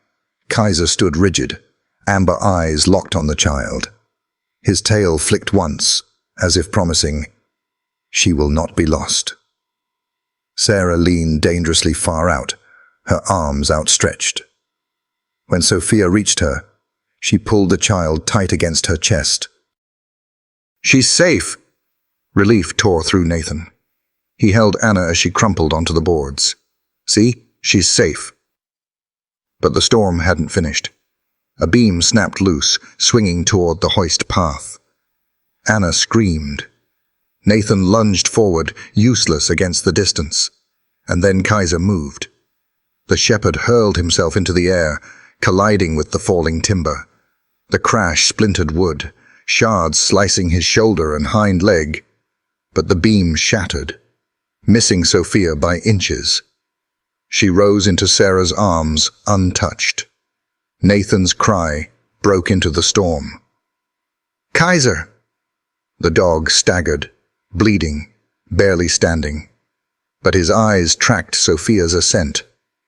Kaiser stood rigid, amber eyes locked on the child. His tail flicked once, as if promising, "She will not be lost." Sarah leaned dangerously far out, her arms outstretched. When Sophia reached her, she pulled the child tight against her chest. "She's safe!" Relief tore through Nathan. He held Anna as she crumpled onto the boards. "See? She's safe." But the storm hadn't finished. A beam snapped loose, swinging toward the hoist path. Anna screamed. Nathan lunged forward, useless against the distance. And then Kaiser moved. The shepherd hurled himself into the air, colliding with the falling timber. The crash splintered wood, shards slicing his shoulder and hind leg. But the beam shattered, missing Sophia by inches. She rose into Sarah's arms, untouched. Nathan's cry broke into the storm. "Kaiser!" The dog staggered, bleeding, barely standing. But his eyes tracked Sophia's ascent,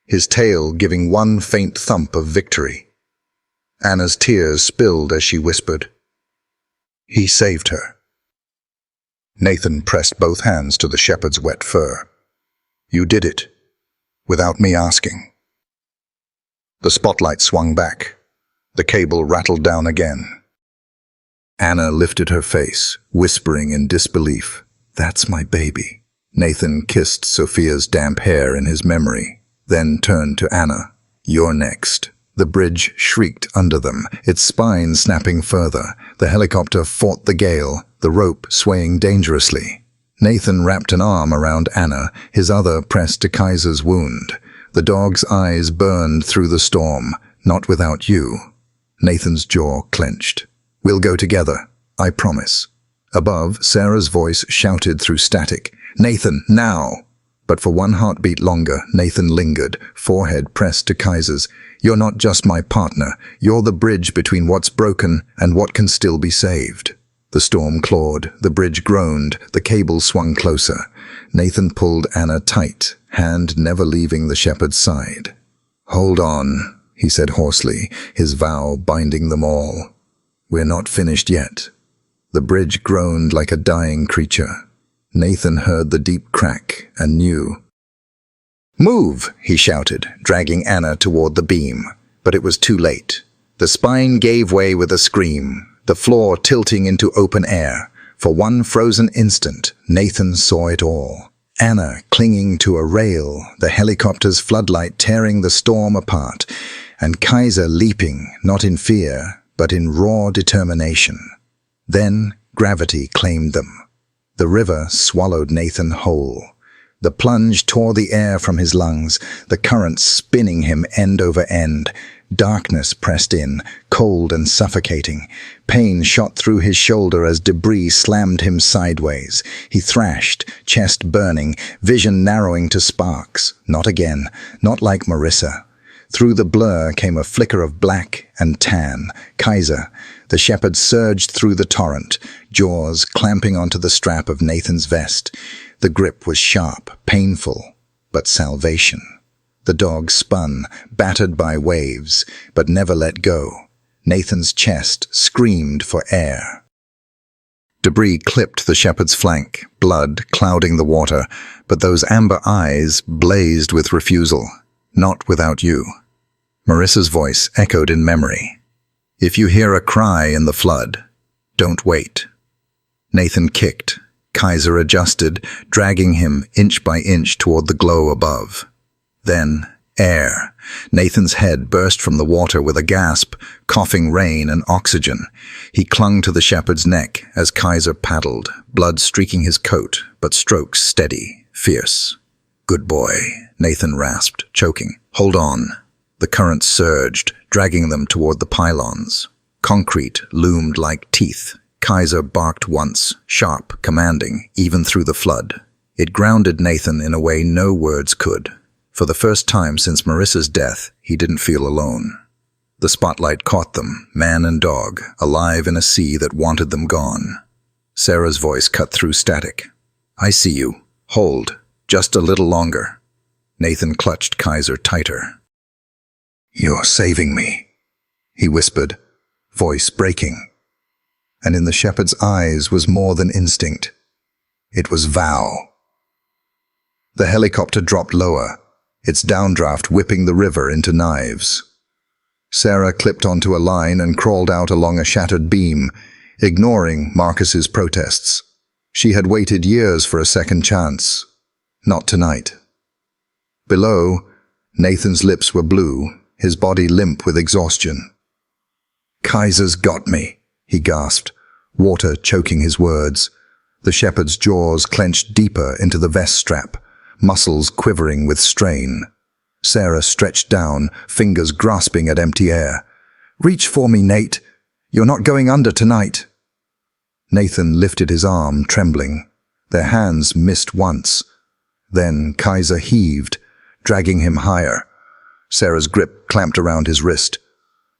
his tail giving one faint thump of victory. Anna's tears spilled as she whispered, "He saved her." Nathan pressed both hands to the shepherd's wet fur. "You did it, without me asking." The spotlight swung back. The cable rattled down again. Anna lifted her face, whispering in disbelief, "That's my baby." Nathan kissed Sophia's damp hair in his memory, then turned to Anna. "You're next." The bridge shrieked under them, its spine snapping further. The helicopter fought the gale, the rope swaying dangerously. Nathan wrapped an arm around Anna, his other pressed to Kaiser's wound. The dog's eyes burned through the storm. "Not without you." Nathan's jaw clenched. "We'll go together, I promise." Above, Sarah's voice shouted through static, "Nathan, now!" But for one heartbeat longer, Nathan lingered, forehead pressed to Kaiser's. "You're not just my partner. You're the bridge between what's broken and what can still be saved." The storm clawed, the bridge groaned, the cable swung closer. Nathan pulled Anna tight, hand never leaving the shepherd's side. "Hold on," he said hoarsely, his vow binding them all. "We're not finished yet." The bridge groaned like a dying creature. Nathan heard the deep crack and knew. "Move!" he shouted, dragging Anna toward the beam. But it was too late. The spine gave way with a scream, the floor tilting into open air. For one frozen instant, Nathan saw it all. Anna clinging to a rail, the helicopter's floodlight tearing the storm apart, and Kaiser leaping, not in fear, but in raw determination. Then gravity claimed them. The river swallowed Nathan whole. The plunge tore the air from his lungs, the current spinning him end over end. Darkness pressed in, cold and suffocating. Pain shot through his shoulder as debris slammed him sideways. He thrashed, chest burning, vision narrowing to sparks. Not again, not like Marissa. Through the blur came a flicker of black and tan. Kaiser. The shepherd surged through the torrent, jaws clamping onto the strap of Nathan's vest. The grip was sharp, painful, but salvation. The dog spun, battered by waves, but never let go. Nathan's chest screamed for air. Debris clipped the shepherd's flank, blood clouding the water, but those amber eyes blazed with refusal. "Not without you." Marissa's voice echoed in memory. If you hear a cry in the flood, don't wait. Nathan kicked. Kaiser adjusted, dragging him inch by inch toward the glow above. Then, air. Nathan's head burst from the water with a gasp, coughing rain and oxygen. He clung to the shepherd's neck as Kaiser paddled, blood streaking his coat, but strokes steady, fierce. Good boy, Nathan rasped, choking. Hold on. The current surged, dragging them toward the pylons. Concrete loomed like teeth. Kaiser barked once, sharp, commanding, even through the flood. It grounded Nathan in a way no words could. For the first time since Marissa's death, he didn't feel alone. The spotlight caught them, man and dog, alive in a sea that wanted them gone. Sarah's voice cut through static. I see you. Hold. Just a little longer. Nathan clutched Kaiser tighter. You're saving me, he whispered, voice breaking. And in the shepherd's eyes was more than instinct. It was vow. The helicopter dropped lower, its downdraft whipping the river into knives. Sarah clipped onto a line and crawled out along a shattered beam, ignoring Marcus's protests. She had waited years for a second chance. Not tonight. Below, Nathan's lips were blue, his body limp with exhaustion. Kaiser's got me, he gasped, water choking his words. The shepherd's jaws clenched deeper into the vest strap, muscles quivering with strain. Sarah stretched down, fingers grasping at empty air. Reach for me, Nate. You're not going under tonight. Nathan lifted his arm, trembling. Their hands missed once. Then Kaiser heaved, dragging him higher. Sarah's grip clamped around his wrist.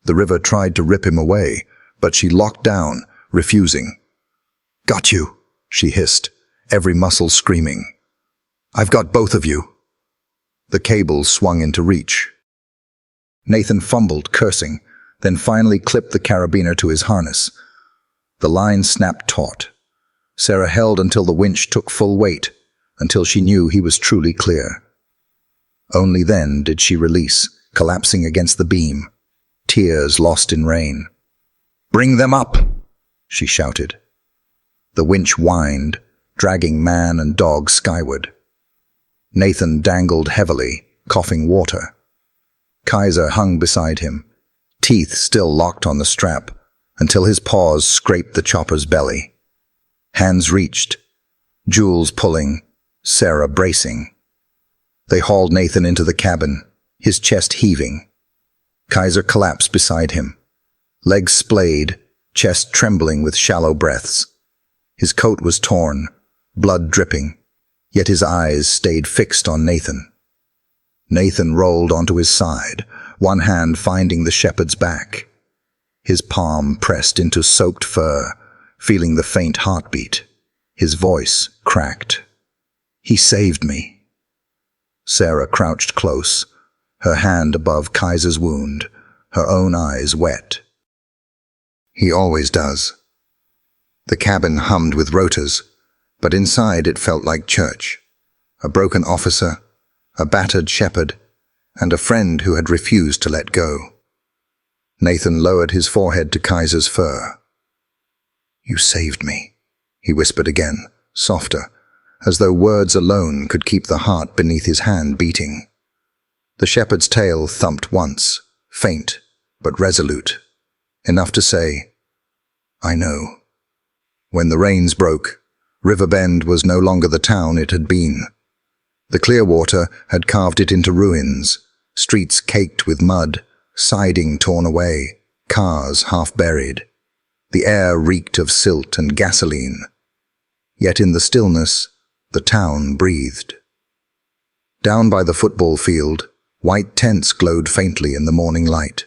The river tried to rip him away, but she locked down, refusing. Got you, she hissed, every muscle screaming. I've got both of you. The cable swung into reach. Nathan fumbled, cursing, then finally clipped the carabiner to his harness. The line snapped taut. Sarah held until the winch took full weight, until she knew he was truly clear. Only then did she release, collapsing against the beam, tears lost in rain. Bring them up, she shouted. The winch whined, dragging man and dog skyward. Nathan dangled heavily, coughing water. Kaiser hung beside him, teeth still locked on the strap, until his paws scraped the chopper's belly. Hands reached, Jules pulling, Sarah bracing. They hauled Nathan into the cabin, his chest heaving. Kaiser collapsed beside him, legs splayed, chest trembling with shallow breaths. His coat was torn, blood dripping, yet his eyes stayed fixed on Nathan. Nathan rolled onto his side, one hand finding the shepherd's back. His palm pressed into soaked fur, feeling the faint heartbeat. His voice cracked. He saved me. Sarah crouched close, her hand above Kaiser's wound, her own eyes wet. He always does. The cabin hummed with rotors, but inside it felt like church. A broken officer, a battered shepherd, and a friend who had refused to let go. Nathan lowered his forehead to Kaiser's fur. You saved me, he whispered again, softer, as though words alone could keep the heart beneath his hand beating. The shepherd's tail thumped once, faint but resolute, enough to say, I know. When the rains broke, Riverbend was no longer the town it had been. The Clearwater had carved it into ruins, streets caked with mud, siding torn away, cars half buried. The air reeked of silt and gasoline. Yet in the stillness, the town breathed. Down by the football field, white tents glowed faintly in the morning light.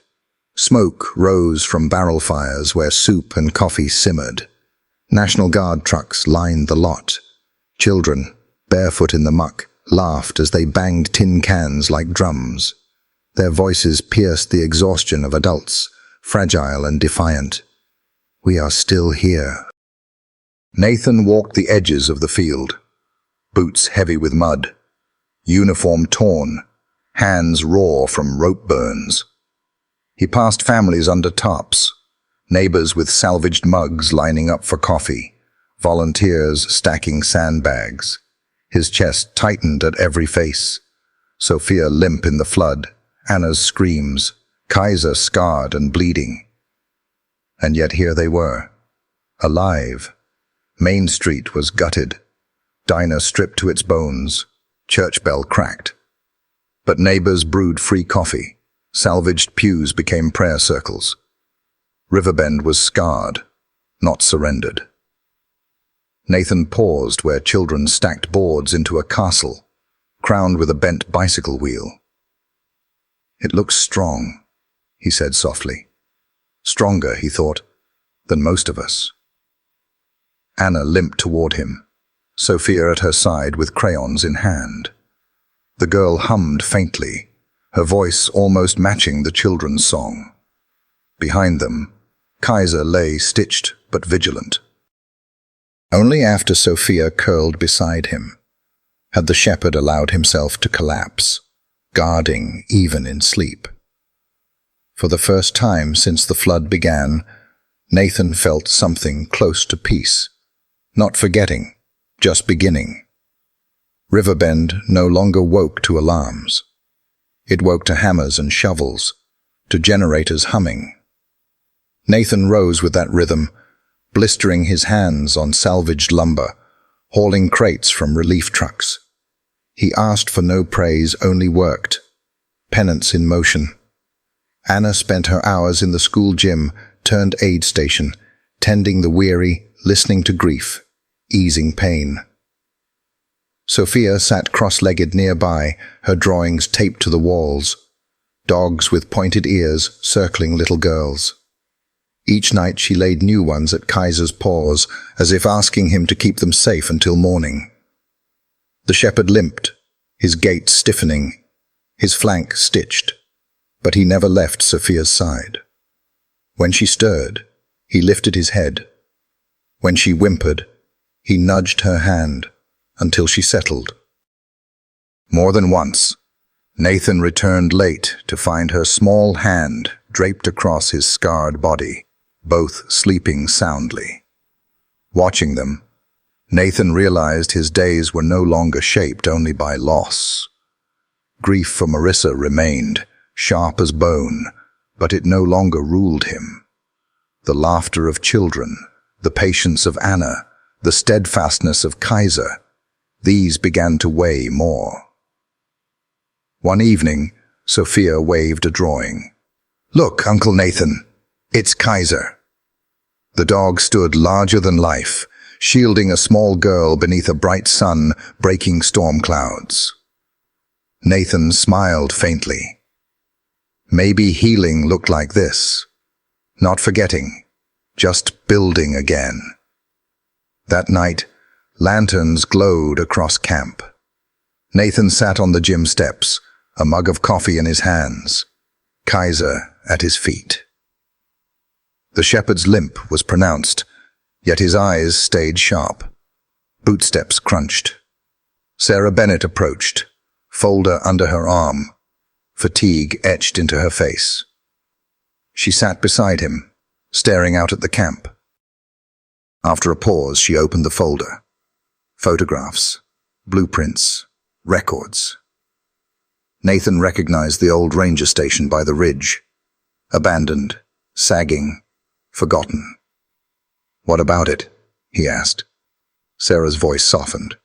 Smoke rose from barrel fires where soup and coffee simmered. National Guard trucks lined the lot. Children, barefoot in the muck, laughed as they banged tin cans like drums. Their voices pierced the exhaustion of adults, fragile and defiant. We are still here. Nathan walked the edges of the field, boots heavy with mud, uniform torn, hands raw from rope burns. He passed families under tops, neighbors with salvaged mugs lining up for coffee, volunteers stacking sandbags. His chest tightened at every face. Sophia limp in the flood, Anna's screams, Kaiser scarred and bleeding. And yet here they were, alive. Main Street was gutted, diner stripped to its bones, church bell cracked. But neighbors brewed free coffee. Salvaged pews became prayer circles. Riverbend was scarred, not surrendered. Nathan paused where children stacked boards into a castle, crowned with a bent bicycle wheel. "It looks strong," he said softly. Stronger, he thought, than most of us. Anna limped toward him, Sophia at her side with crayons in hand. The girl hummed faintly, her voice almost matching the children's song. Behind them, Kaiser lay stitched but vigilant. Only after Sophia curled beside him had the shepherd allowed himself to collapse, guarding even in sleep. For the first time since the flood began, Nathan felt something close to peace, not forgetting, just beginning. Riverbend no longer woke to alarms. It woke to hammers and shovels, to generators humming. Nathan rose with that rhythm, blistering his hands on salvaged lumber, hauling crates from relief trucks. He asked for no praise, only worked. Penance in motion. Anna spent her hours in the school gym, turned aid station, tending the weary, listening to grief, easing pain. Sophia sat cross-legged nearby, her drawings taped to the walls, dogs with pointed ears circling little girls. Each night she laid new ones at Kaiser's paws, as if asking him to keep them safe until morning. The shepherd limped, his gait stiffening, his flank stitched, but he never left Sophia's side. When she stirred, he lifted his head. When she whimpered, he nudged her hand, until she settled. More than once, Nathan returned late to find her small hand draped across his scarred body, both sleeping soundly. Watching them, Nathan realized his days were no longer shaped only by loss. Grief for Marissa remained, sharp as bone, but it no longer ruled him. The laughter of children, the patience of Anna, the steadfastness of Kaiser, these began to weigh more. One evening, Sophia waved a drawing. "Look, Uncle Nathan, it's Kaiser." The dog stood larger than life, shielding a small girl beneath a bright sun breaking storm clouds. Nathan smiled faintly. Maybe healing looked like this. Not forgetting, just building again. That night, lanterns glowed across camp. Nathan sat on the gym steps, a mug of coffee in his hands, Kaiser at his feet. The shepherd's limp was pronounced, yet his eyes stayed sharp. Bootsteps crunched. Sarah Bennett approached, folder under her arm, fatigue etched into her face. She sat beside him, staring out at the camp. After a pause, she opened the folder. Photographs, blueprints, records. Nathan recognized the old ranger station by the ridge. Abandoned, sagging, forgotten. "What about it?" he asked. Sarah's voice softened.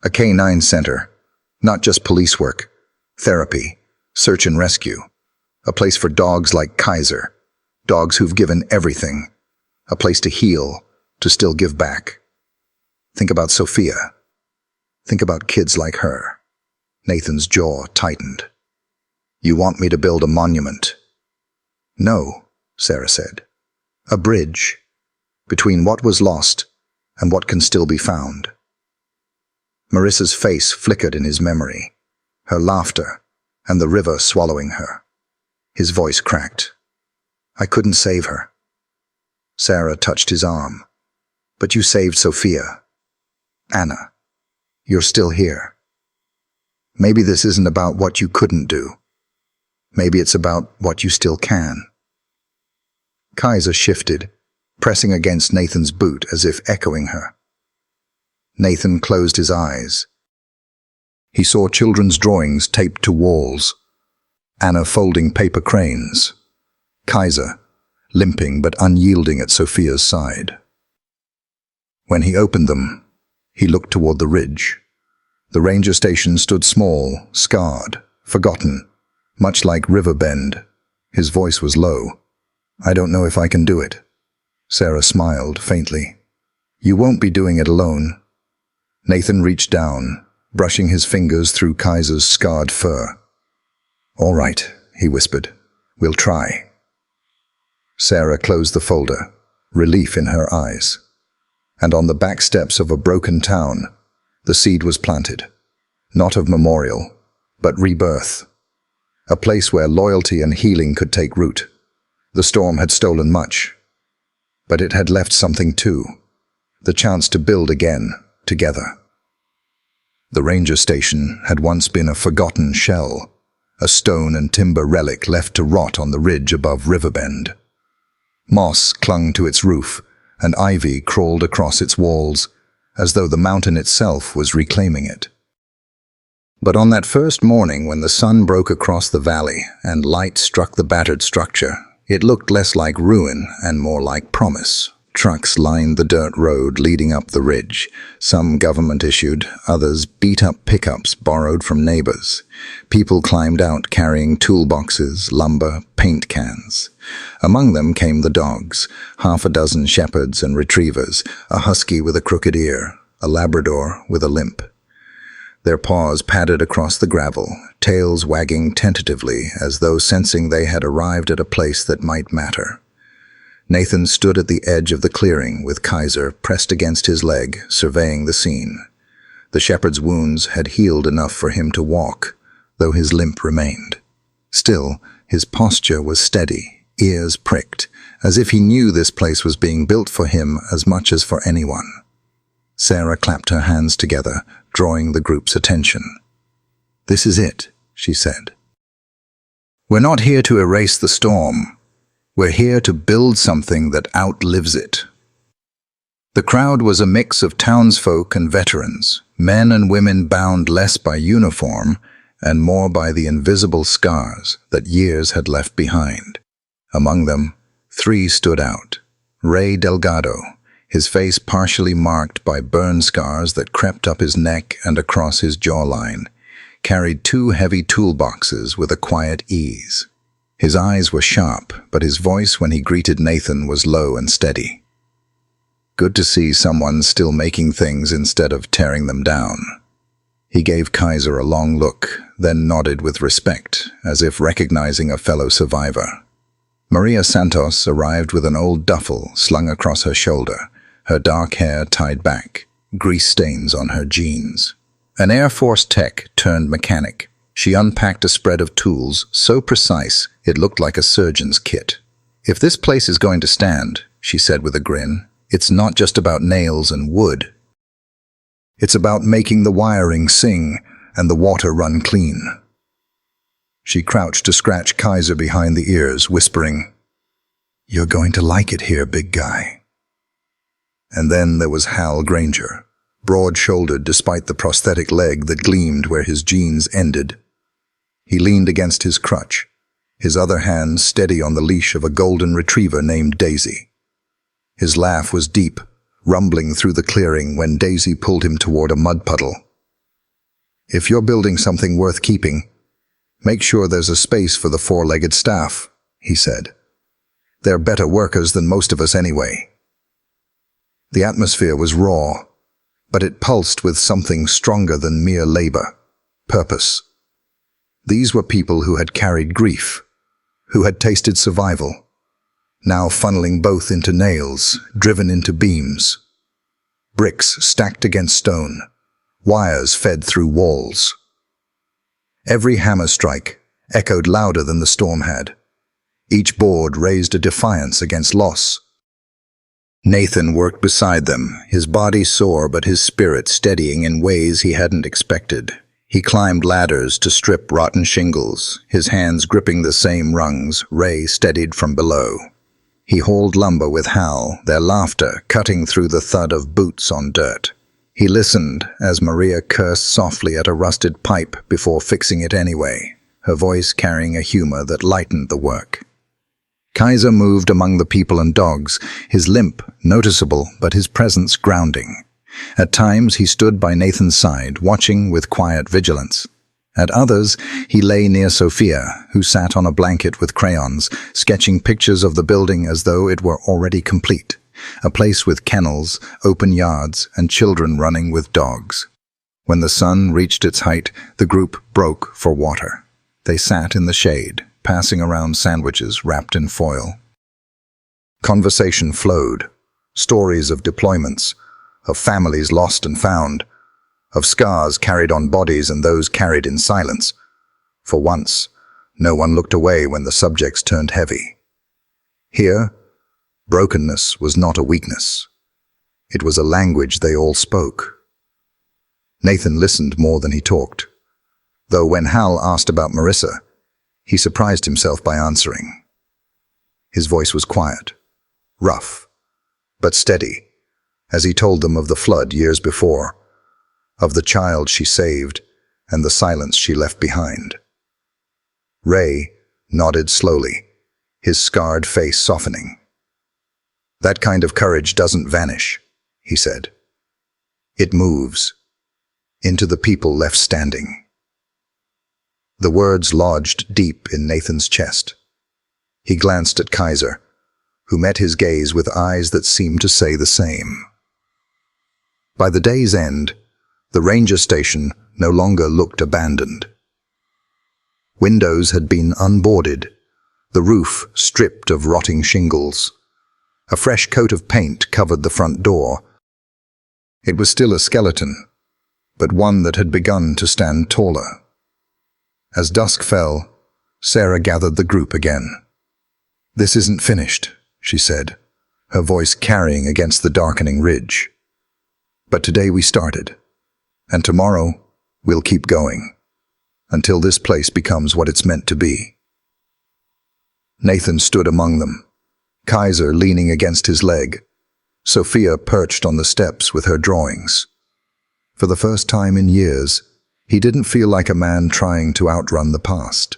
"A K-9 center, not just police work, therapy, search and rescue. A place for dogs like Kaiser, dogs who've given everything. A place to heal, to still give back. Think about Sophia. Think about kids like her." Nathan's jaw tightened. "You want me to build a monument?" "No," Sarah said. "A bridge between what was lost and what can still be found." Marissa's face flickered in his memory, her laughter and the river swallowing her. His voice cracked. "I couldn't save her." Sarah touched his arm. "But you saved Sophia. Anna, you're still here. Maybe this isn't about what you couldn't do. Maybe it's about what you still can. Kaiser shifted, pressing against Nathan's boot as if echoing her. Nathan closed his eyes. He saw children's drawings taped to walls, Anna folding paper cranes, Kaiser limping but unyielding at Sophia's side. When he opened them, he looked toward the ridge. The ranger station stood small, scarred, forgotten, much like Riverbend. His voice was low. "I don't know if I can do it." Sarah smiled faintly. "You won't be doing it alone." Nathan reached down, brushing his fingers through Kaiser's scarred fur. "All right," he whispered. "We'll try." Sarah closed the folder, relief in her eyes. And on the back steps of a broken town, the seed was planted. Not of memorial, but rebirth. A place where loyalty and healing could take root. The storm had stolen much, but it had left something too. The chance to build again, together. The ranger station had once been a forgotten shell, a stone and timber relic left to rot on the ridge above Riverbend. Moss clung to its roof, and ivy crawled across its walls, as though the mountain itself was reclaiming it. But on that first morning when the sun broke across the valley and light struck the battered structure, it looked less like ruin and more like promise. Trucks lined the dirt road leading up the ridge, some government-issued, others beat-up pickups borrowed from neighbors. People climbed out carrying toolboxes, lumber, paint cans. Among them came the dogs, half a dozen shepherds and retrievers, a husky with a crooked ear, a Labrador with a limp. Their paws padded across the gravel, tails wagging tentatively as though sensing they had arrived at a place that might matter. Nathan stood at the edge of the clearing with Kaiser pressed against his leg, surveying the scene. The shepherd's wounds had healed enough for him to walk, though his limp remained. Still, his posture was steady, ears pricked, as if he knew this place was being built for him as much as for anyone. Sarah clapped her hands together, drawing the group's attention. "This is it," she said. "We're not here to erase the storm. We're here to build something that outlives it." The crowd was a mix of townsfolk and veterans, men and women bound less by uniform and more by the invisible scars that years had left behind. Among them, 3 stood out. Ray Delgado, his face partially marked by burn scars that crept up his neck and across his jawline, carried 2 heavy toolboxes with a quiet ease. His eyes were sharp, but his voice when he greeted Nathan was low and steady. Good to see someone still making things instead of tearing them down. He gave Kaiser a long look, then nodded with respect, as if recognizing a fellow survivor. Maria Santos arrived with an old duffel slung across her shoulder, her dark hair tied back, grease stains on her jeans. An Air Force tech turned mechanic. She unpacked a spread of tools so precise it looked like a surgeon's kit. "If this place is going to stand," she said with a grin, "it's not just about nails and wood. It's about making the wiring sing and the water run clean." She crouched to scratch Kaiser behind the ears, whispering, "You're going to like it here, big guy." And then there was Hal Granger, broad-shouldered despite the prosthetic leg that gleamed where his jeans ended. He leaned against his crutch, his other hand steady on the leash of a golden retriever named Daisy. His laugh was deep, rumbling through the clearing when Daisy pulled him toward a mud puddle. "If you're building something worth keeping, make sure there's a space for the 4-legged staff," he said. "They're better workers than most of us anyway." The atmosphere was raw, but it pulsed with something stronger than mere labor, purpose. These were people who had carried grief, who had tasted survival, now funneling both into nails, driven into beams. Bricks stacked against stone, wires fed through walls. Every hammer strike echoed louder than the storm had. Each board raised a defiance against loss. Nathan worked beside them, his body sore but his spirit steadying in ways he hadn't expected. He climbed ladders to strip rotten shingles, his hands gripping the same rungs Ray steadied from below. He hauled lumber with Hal, their laughter cutting through the thud of boots on dirt. He listened as Maria cursed softly at a rusted pipe before fixing it anyway, her voice carrying a humor that lightened the work. Kaiser moved among the people and dogs, his limp noticeable but his presence grounding. At times he stood by Nathan's side, watching with quiet vigilance. At others, he lay near Sophia, who sat on a blanket with crayons, sketching pictures of the building as though it were already complete. A place with kennels, open yards, and children running with dogs. When the sun reached its height, the group broke for water. They sat in the shade, passing around sandwiches wrapped in foil. Conversation flowed. Stories of deployments, of families lost and found, of scars carried on bodies and those carried in silence. For once, no one looked away when the subjects turned heavy. Here, brokenness was not a weakness. It was a language they all spoke. Nathan listened more than he talked, though when Hal asked about Marissa, he surprised himself by answering. His voice was quiet, rough, but steady, as he told them of the flood years before, of the child she saved and the silence she left behind. Ray nodded slowly, his scarred face softening. "That kind of courage doesn't vanish," he said. "It moves into the people left standing." The words lodged deep in Nathan's chest. He glanced at Kaiser, who met his gaze with eyes that seemed to say the same. By the day's end, the ranger station no longer looked abandoned. Windows had been unboarded, the roof stripped of rotting shingles. A fresh coat of paint covered the front door. It was still a skeleton, but one that had begun to stand taller. As dusk fell, Sarah gathered the group again. "This isn't finished," she said, her voice carrying against the darkening ridge. "But today we started, and tomorrow we'll keep going, until this place becomes what it's meant to be." Nathan stood among them, Kaiser leaning against his leg, Sophia perched on the steps with her drawings. For the first time in years, he didn't feel like a man trying to outrun the past.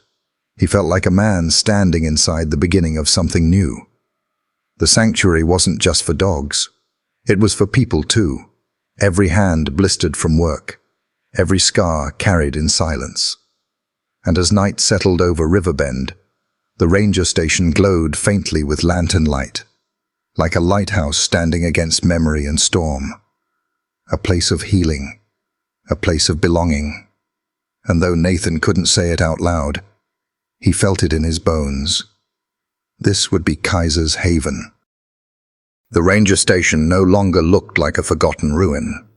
He felt like a man standing inside the beginning of something new. The sanctuary wasn't just for dogs. It was for people too. Every hand blistered from work, every scar carried in silence. And as night settled over Riverbend, the ranger station glowed faintly with lantern light, like a lighthouse standing against memory and storm. A place of healing, a place of belonging. And though Nathan couldn't say it out loud, he felt it in his bones. This would be Kaiser's haven. The ranger station no longer looked like a forgotten ruin.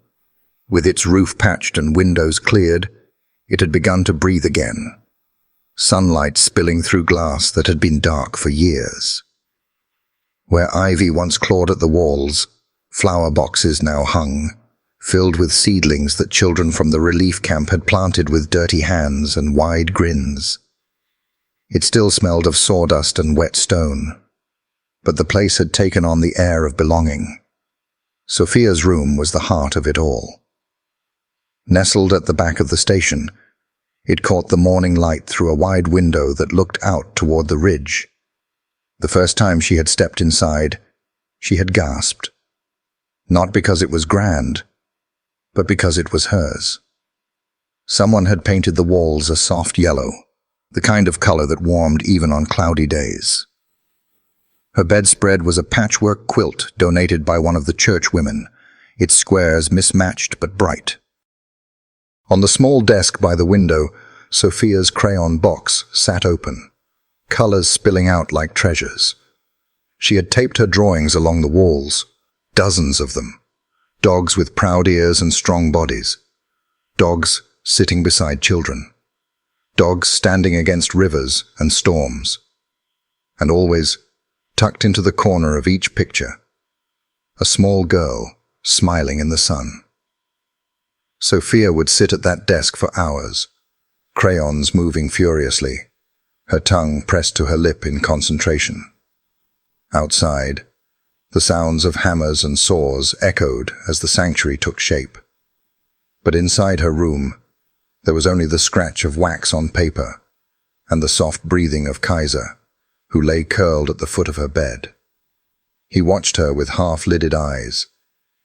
With its roof patched and windows cleared, it had begun to breathe again. Sunlight spilling through glass that had been dark for years. Where ivy once clawed at the walls, flower boxes now hung, filled with seedlings that children from the relief camp had planted with dirty hands and wide grins. It still smelled of sawdust and wet stone, but the place had taken on the air of belonging. Sophia's room was the heart of it all. Nestled at the back of the station, it caught the morning light through a wide window that looked out toward the ridge. The first time she had stepped inside, she had gasped. Not because it was grand, but because it was hers. Someone had painted the walls a soft yellow, the kind of color that warmed even on cloudy days. Her bedspread was a patchwork quilt donated by one of the church women, its squares mismatched but bright. On the small desk by the window, Sophia's crayon box sat open, colors spilling out like treasures. She had taped her drawings along the walls, dozens of them, dogs with proud ears and strong bodies, dogs sitting beside children, dogs standing against rivers and storms, and always, tucked into the corner of each picture, a small girl smiling in the sun. Sophia would sit at that desk for hours, crayons moving furiously, her tongue pressed to her lip in concentration. Outside, the sounds of hammers and saws echoed as the sanctuary took shape. But inside her room, there was only the scratch of wax on paper and the soft breathing of Kaiser, who lay curled at the foot of her bed. He watched her with half-lidded eyes,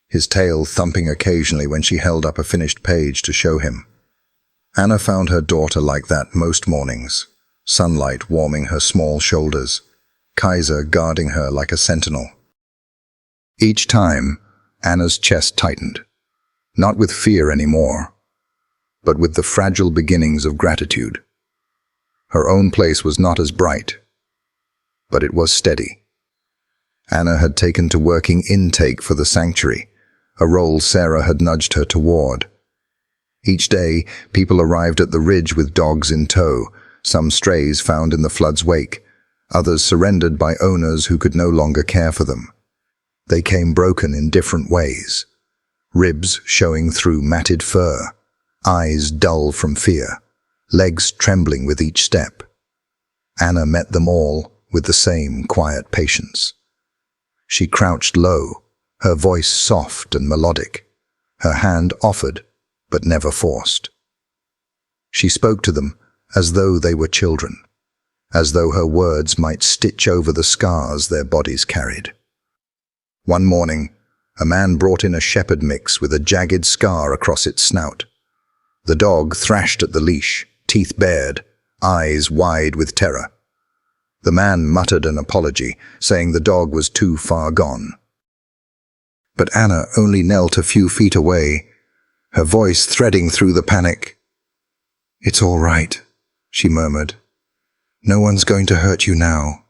his tail thumping occasionally when she held up a finished page to show him. Anna found her daughter like that most mornings, sunlight warming her small shoulders, Kaiser guarding her like a sentinel. Each time, Anna's chest tightened, not with fear anymore, but with the fragile beginnings of gratitude. Her own place was not as bright, but it was steady. Anna had taken to working intake for the sanctuary, a role Sarah had nudged her toward. Each day, people arrived at the ridge with dogs in tow, some strays found in the flood's wake, others surrendered by owners who could no longer care for them. They came broken in different ways, ribs showing through matted fur, eyes dull from fear, legs trembling with each step. Anna met them all with the same quiet patience. She crouched low, her voice soft and melodic, her hand offered, but never forced. She spoke to them as though they were children, as though her words might stitch over the scars their bodies carried. One morning, a man brought in a shepherd mix with a jagged scar across its snout. The dog thrashed at the leash, teeth bared, eyes wide with terror. The man muttered an apology, saying the dog was too far gone. But Anna only knelt a few feet away, her voice threading through the panic. "It's all right," she murmured. "No one's going to hurt you now."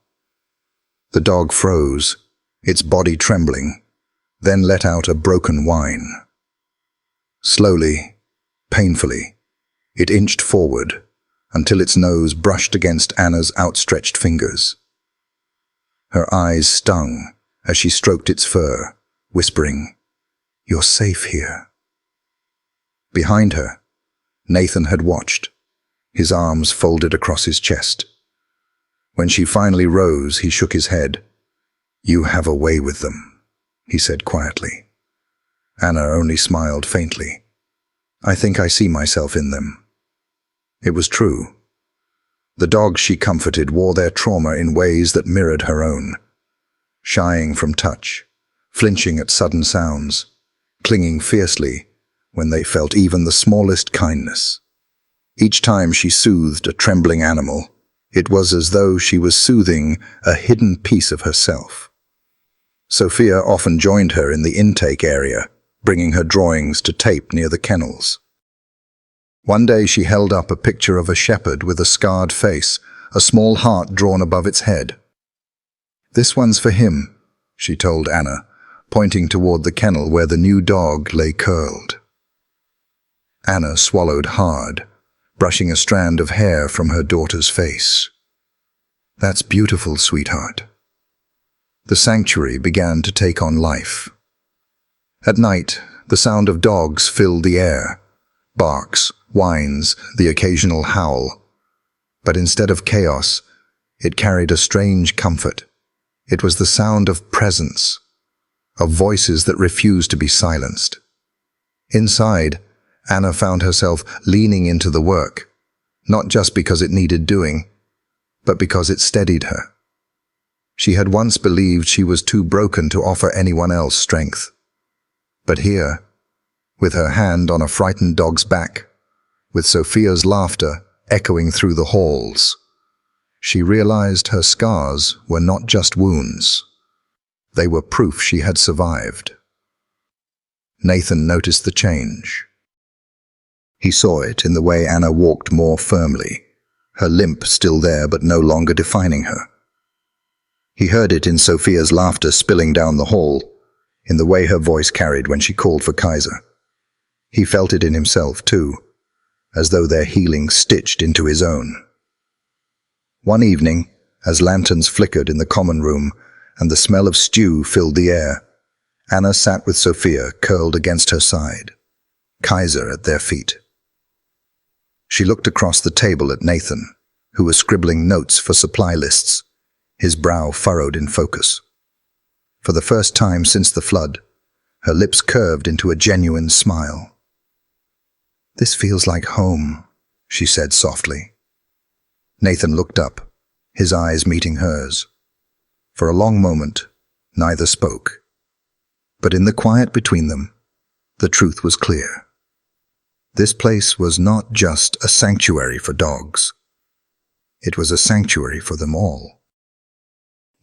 The dog froze, its body trembling, then let out a broken whine. Slowly, painfully, it inched forward until its nose brushed against Anna's outstretched fingers. Her eyes stung as she stroked its fur, whispering, "You're safe here." Behind her, Nathan had watched, his arms folded across his chest. When she finally rose, he shook his head. "You have a way with them," he said quietly. Anna only smiled faintly. "I think I see myself in them." It was true. The dogs she comforted wore their trauma in ways that mirrored her own, shying from touch, flinching at sudden sounds, clinging fiercely when they felt even the smallest kindness. Each time she soothed a trembling animal, it was as though she was soothing a hidden piece of herself. Sophia often joined her in the intake area, bringing her drawings to tape near the kennels. One day she held up a picture of a shepherd with a scarred face, a small heart drawn above its head. "This one's for him," she told Anna, pointing toward the kennel where the new dog lay curled. Anna swallowed hard, brushing a strand of hair from her daughter's face. "That's beautiful, sweetheart." The sanctuary began to take on life. At night, the sound of dogs filled the air, barks, whines, the occasional howl. But instead of chaos, it carried a strange comfort. It was the sound of presence, of voices that refused to be silenced. Inside, Anna found herself leaning into the work, not just because it needed doing, but because it steadied her. She had once believed she was too broken to offer anyone else strength. But here, with her hand on a frightened dog's back, with Sophia's laughter echoing through the halls, she realized her scars were not just wounds. They were proof she had survived. Nathan noticed the change. He saw it in the way Anna walked more firmly, her limp still there but no longer defining her. He heard it in Sophia's laughter spilling down the hall, in the way her voice carried when she called for Kaiser. He felt it in himself too, as though their healing stitched into his own. One evening, as lanterns flickered in the common room and the smell of stew filled the air, Anna sat with Sophia curled against her side. Kaiser at their feet. She looked across the table at Nathan, who was scribbling notes for supply lists, his brow furrowed in focus. For the first time since the flood, her lips curved into a genuine smile. "This feels like home," she said softly. Nathan looked up, his eyes meeting hers. For a long moment, neither spoke. But in the quiet between them, the truth was clear. This place was not just a sanctuary for dogs. It was a sanctuary for them all.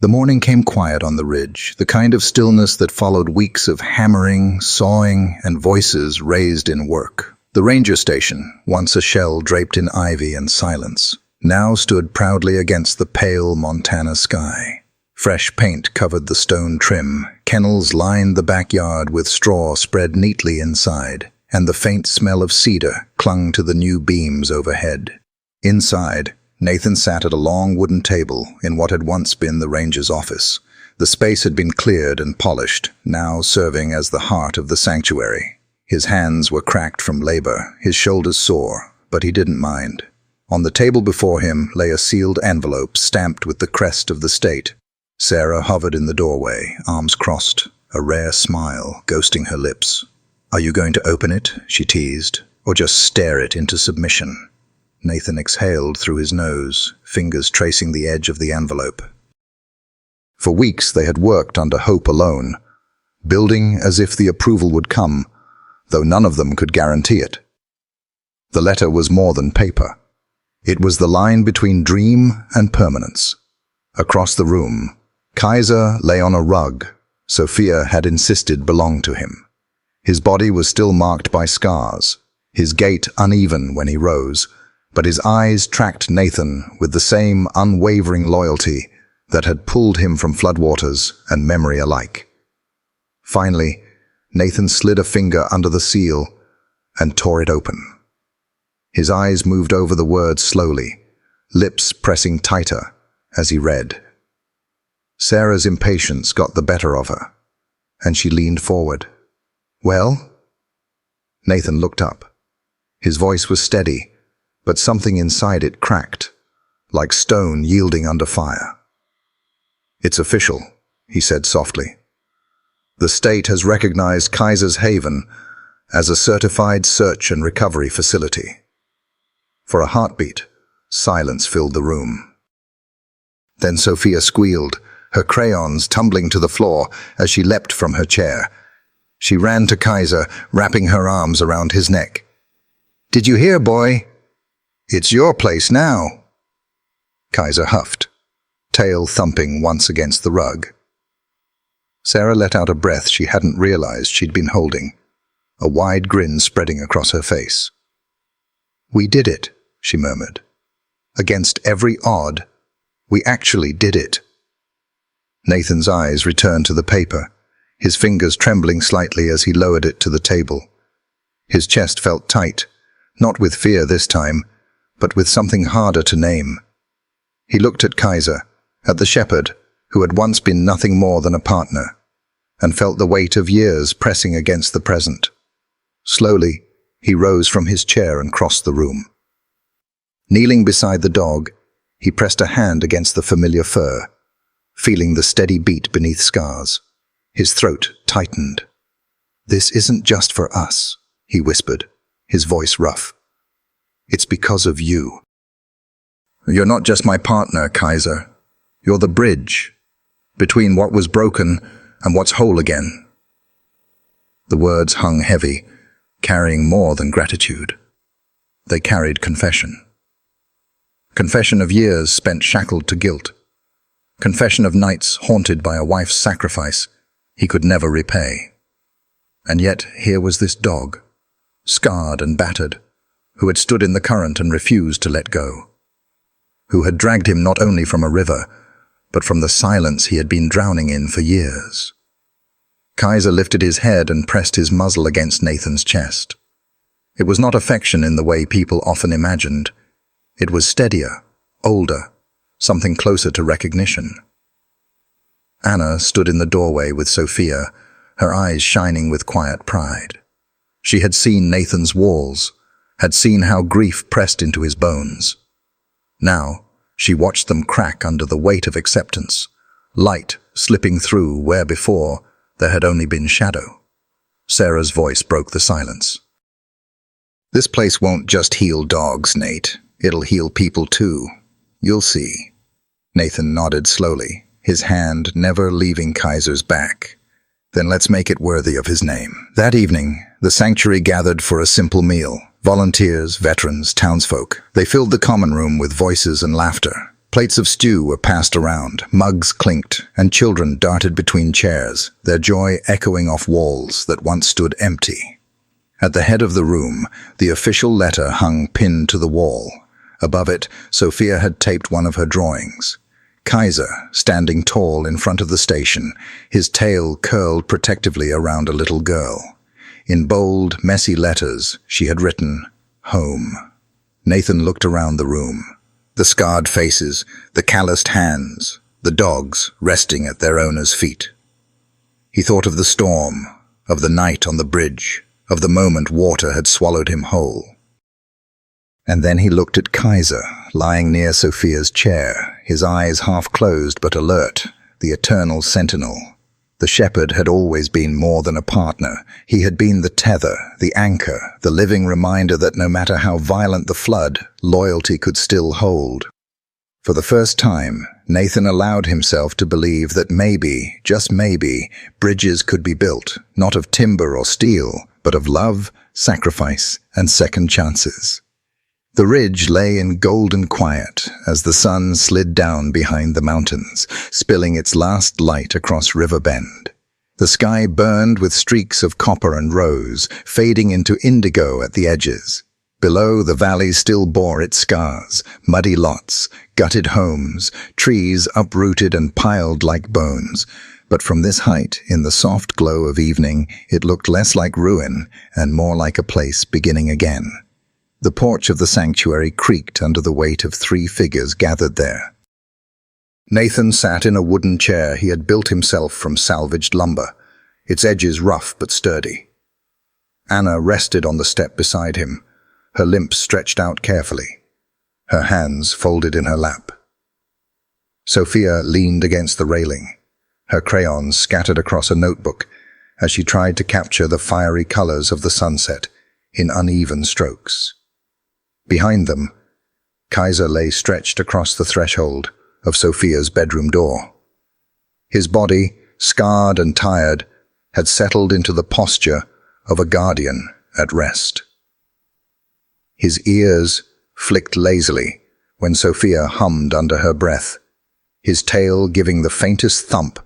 The morning came quiet on the ridge, the kind of stillness that followed weeks of hammering, sawing, and voices raised in work. The ranger station, once a shell draped in ivy and silence, now stood proudly against the pale Montana sky. Fresh paint covered the stone trim, kennels lined the backyard with straw spread neatly inside, and the faint smell of cedar clung to the new beams overhead. Inside, Nathan sat at a long wooden table in what had once been the ranger's office. The space had been cleared and polished, now serving as the heart of the sanctuary. His hands were cracked from labor, his shoulders sore, but he didn't mind. On the table before him lay a sealed envelope stamped with the crest of the state. Sarah hovered in the doorway, arms crossed, a rare smile ghosting her lips. "Are you going to open it?" she teased, "or just stare it into submission?" Nathan exhaled through his nose, fingers tracing the edge of the envelope. For weeks they had worked under hope alone, building as if the approval would come, though none of them could guarantee it. The letter was more than paper. It was the line between dream and permanence. Across the room, Kaiser lay on a rug Sophia had insisted belonged to him. His body was still marked by scars, his gait uneven when he rose, but his eyes tracked Nathan with the same unwavering loyalty that had pulled him from floodwaters and memory alike. Finally, Nathan slid a finger under the seal and tore it open. His eyes moved over the words slowly, lips pressing tighter as he read. Sarah's impatience got the better of her, and she leaned forward. "Well?" Nathan looked up. His voice was steady, but something inside it cracked, like stone yielding under fire. "It's official," he said softly. "The state has recognized Kaiser's Haven as a certified search and recovery facility." For a heartbeat, silence filled the room. Then Sophia squealed, her crayons tumbling to the floor as she leapt from her chair. She ran to Kaiser, wrapping her arms around his neck. "Did you hear, boy? It's your place now." Kaiser huffed, tail thumping once against the rug. Sarah let out a breath she hadn't realized she'd been holding, a wide grin spreading across her face. "We did it," she murmured. "Against every odd, we actually did it." Nathan's eyes returned to the paper, his fingers trembling slightly as he lowered it to the table. His chest felt tight, not with fear this time, but with something harder to name. He looked at Kaiser, at the shepherd, who had once been nothing more than a partner, and felt the weight of years pressing against the present. Slowly, he rose from his chair and crossed the room. Kneeling beside the dog, he pressed a hand against the familiar fur, feeling the steady beat beneath scars. His throat tightened. "This isn't just for us," he whispered, his voice rough. "It's because of you. You're not just my partner, Kaiser. You're the bridge between what was broken and what's whole again." The words hung heavy, carrying more than gratitude. They carried confession. Confession of years spent shackled to guilt. Confession of nights haunted by a wife's sacrifice he could never repay. And yet here was this dog, scarred and battered, who had stood in the current and refused to let go, who had dragged him not only from a river, but from the silence he had been drowning in for years. Kaiser lifted his head and pressed his muzzle against Nathan's chest. It was not affection in the way people often imagined. It was steadier, older, something closer to recognition. Anna stood in the doorway with Sophia, her eyes shining with quiet pride. She had seen Nathan's walls, had seen how grief pressed into his bones. Now, she watched them crack under the weight of acceptance, light slipping through where before there had only been shadow. Sarah's voice broke the silence. "This place won't just heal dogs, Nate. It'll heal people too. You'll see." Nathan nodded slowly, his hand never leaving Kaiser's back. "Then let's make it worthy of his name." That evening, the sanctuary gathered for a simple meal. Volunteers, veterans, townsfolk. They filled the common room with voices and laughter. Plates of stew were passed around, mugs clinked, and children darted between chairs, their joy echoing off walls that once stood empty. At the head of the room, the official letter hung pinned to the wall. Above it, Sophia had taped one of her drawings. Kaiser, standing tall in front of the station, his tail curled protectively around a little girl. In bold, messy letters, she had written, "Home." Nathan looked around the room. The scarred faces, the calloused hands, the dogs resting at their owners' feet. He thought of the storm, of the night on the bridge, of the moment water had swallowed him whole. And then he looked at Kaiser, lying near Sophia's chair, his eyes half closed but alert, the eternal sentinel. The shepherd had always been more than a partner. He had been the tether, the anchor, the living reminder that no matter how violent the flood, loyalty could still hold. For the first time, Nathan allowed himself to believe that maybe, just maybe, bridges could be built, not of timber or steel, but of love, sacrifice, and second chances. The ridge lay in golden quiet as the sun slid down behind the mountains, spilling its last light across River Bend. The sky burned with streaks of copper and rose, fading into indigo at the edges. Below, the valley still bore its scars, muddy lots, gutted homes, trees uprooted and piled like bones. But from this height, in the soft glow of evening, it looked less like ruin and more like a place beginning again. The porch of the sanctuary creaked under the weight of 3 figures gathered there. Nathan sat in a wooden chair he had built himself from salvaged lumber, its edges rough but sturdy. Anna rested on the step beside him, her limbs stretched out carefully, her hands folded in her lap. Sophia leaned against the railing, her crayons scattered across a notebook as she tried to capture the fiery colors of the sunset in uneven strokes. Behind them, Kaiser lay stretched across the threshold of Sophia's bedroom door. His body, scarred and tired, had settled into the posture of a guardian at rest. His ears flicked lazily when Sophia hummed under her breath, his tail giving the faintest thump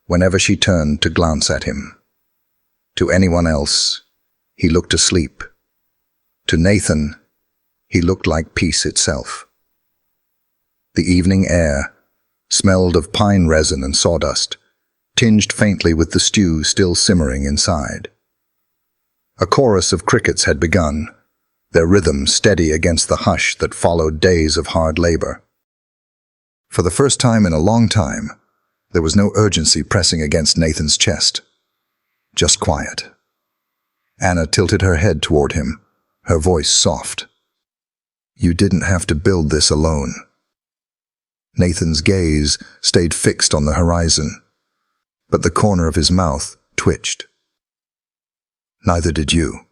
whenever she turned to glance at him. To anyone else, he looked asleep. To Nathan, he looked like peace itself. The evening air smelled of pine resin and sawdust, tinged faintly with the stew still simmering inside. A chorus of crickets had begun, their rhythm steady against the hush that followed days of hard labor. For the first time in a long time, there was no urgency pressing against Nathan's chest. Just quiet. Anna tilted her head toward him, her voice soft. "You didn't have to build this alone." Nathan's gaze stayed fixed on the horizon, but the corner of his mouth twitched. "Neither did you."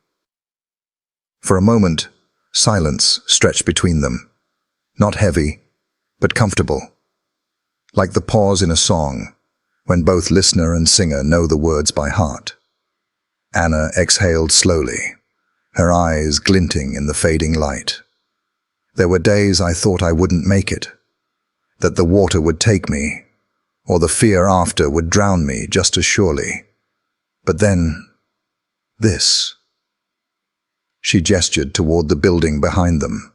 For a moment, silence stretched between them, not heavy, but comfortable, like the pause in a song, when both listener and singer know the words by heart. Anna exhaled slowly, her eyes glinting in the fading light. "There were days I thought I wouldn't make it, that the water would take me, or the fear after would drown me just as surely. But then, this." She gestured toward the building behind them,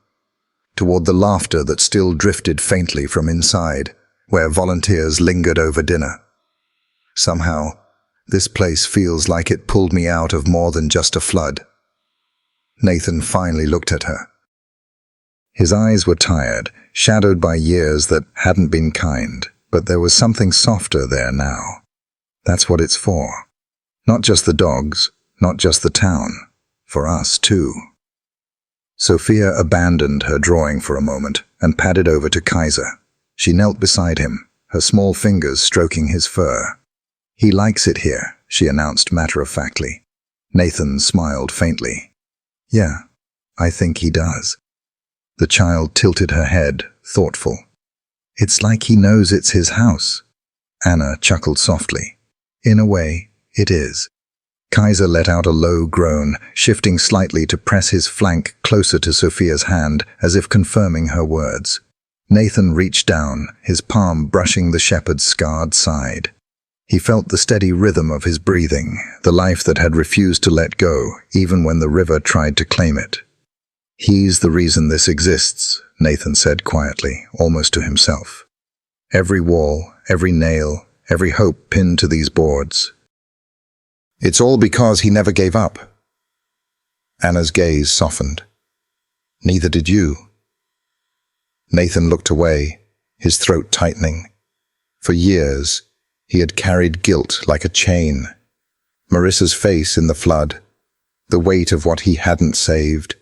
toward the laughter that still drifted faintly from inside, where volunteers lingered over dinner. "Somehow, this place feels like it pulled me out of more than just a flood." Nathan finally looked at her. His eyes were tired, shadowed by years that hadn't been kind, but there was something softer there now. That's what it's for. Not just the dogs, not just the town, For us, too. Sophia abandoned her drawing for a moment and padded over to Kaiser. She knelt beside him, her small fingers stroking his fur. "He likes it here," she announced matter-of-factly. Nathan smiled faintly. "Yeah, I think he does." The child tilted her head, thoughtful. "It's like he knows it's his house." Anna chuckled softly. "In a way, it is." Kaiser let out a low groan, shifting slightly to press his flank closer to Sophia's hand, as if confirming her words. Nathan reached down, his palm brushing the shepherd's scarred side. He felt the steady rhythm of his breathing, the life that had refused to let go, even when the river tried to claim it. "He's the reason this exists," Nathan said quietly, almost to himself. "Every wall, every nail, every hope pinned to these boards. It's all because he never gave up." Anna's gaze softened. "Neither did you." Nathan looked away, his throat tightening. For years, he had carried guilt like a chain. Marissa's face in the flood, the weight of what he hadn't saved.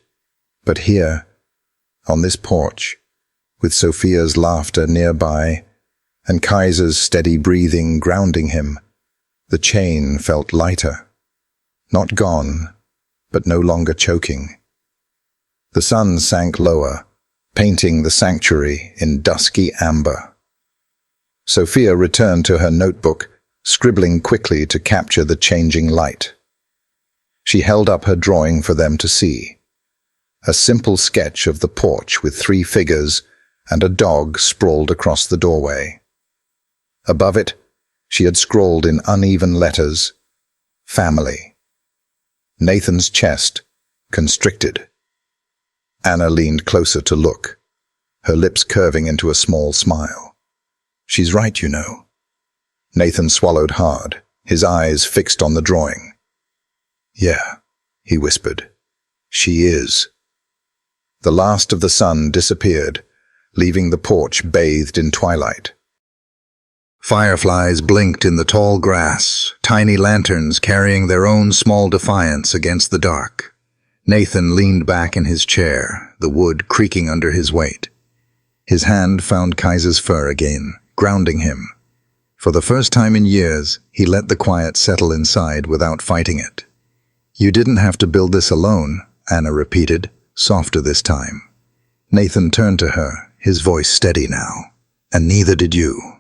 But here, on this porch, with Sophia's laughter nearby, and Kaiser's steady breathing grounding him, the chain felt lighter. Not gone, but no longer choking. The sun sank lower, painting the sanctuary in dusky amber. Sophia returned to her notebook, scribbling quickly to capture the changing light. She held up her drawing for them to see. A simple sketch of the porch with 3 figures and a dog sprawled across the doorway. Above it, she had scrawled in uneven letters, "Family." Nathan's chest constricted. Anna leaned closer to look, her lips curving into a small smile. "She's right, you know." Nathan swallowed hard, his eyes fixed on the drawing. "Yeah," he whispered. "She is." The last of the sun disappeared, leaving the porch bathed in twilight. Fireflies blinked in the tall grass, tiny lanterns carrying their own small defiance against the dark. Nathan leaned back in his chair, the wood creaking under his weight. His hand found Kaiser's fur again, grounding him. For the first time in years, he let the quiet settle inside without fighting it. "You didn't have to build this alone," Anna repeated, softer this time. Nathan turned to her, his voice steady now. "And neither did you."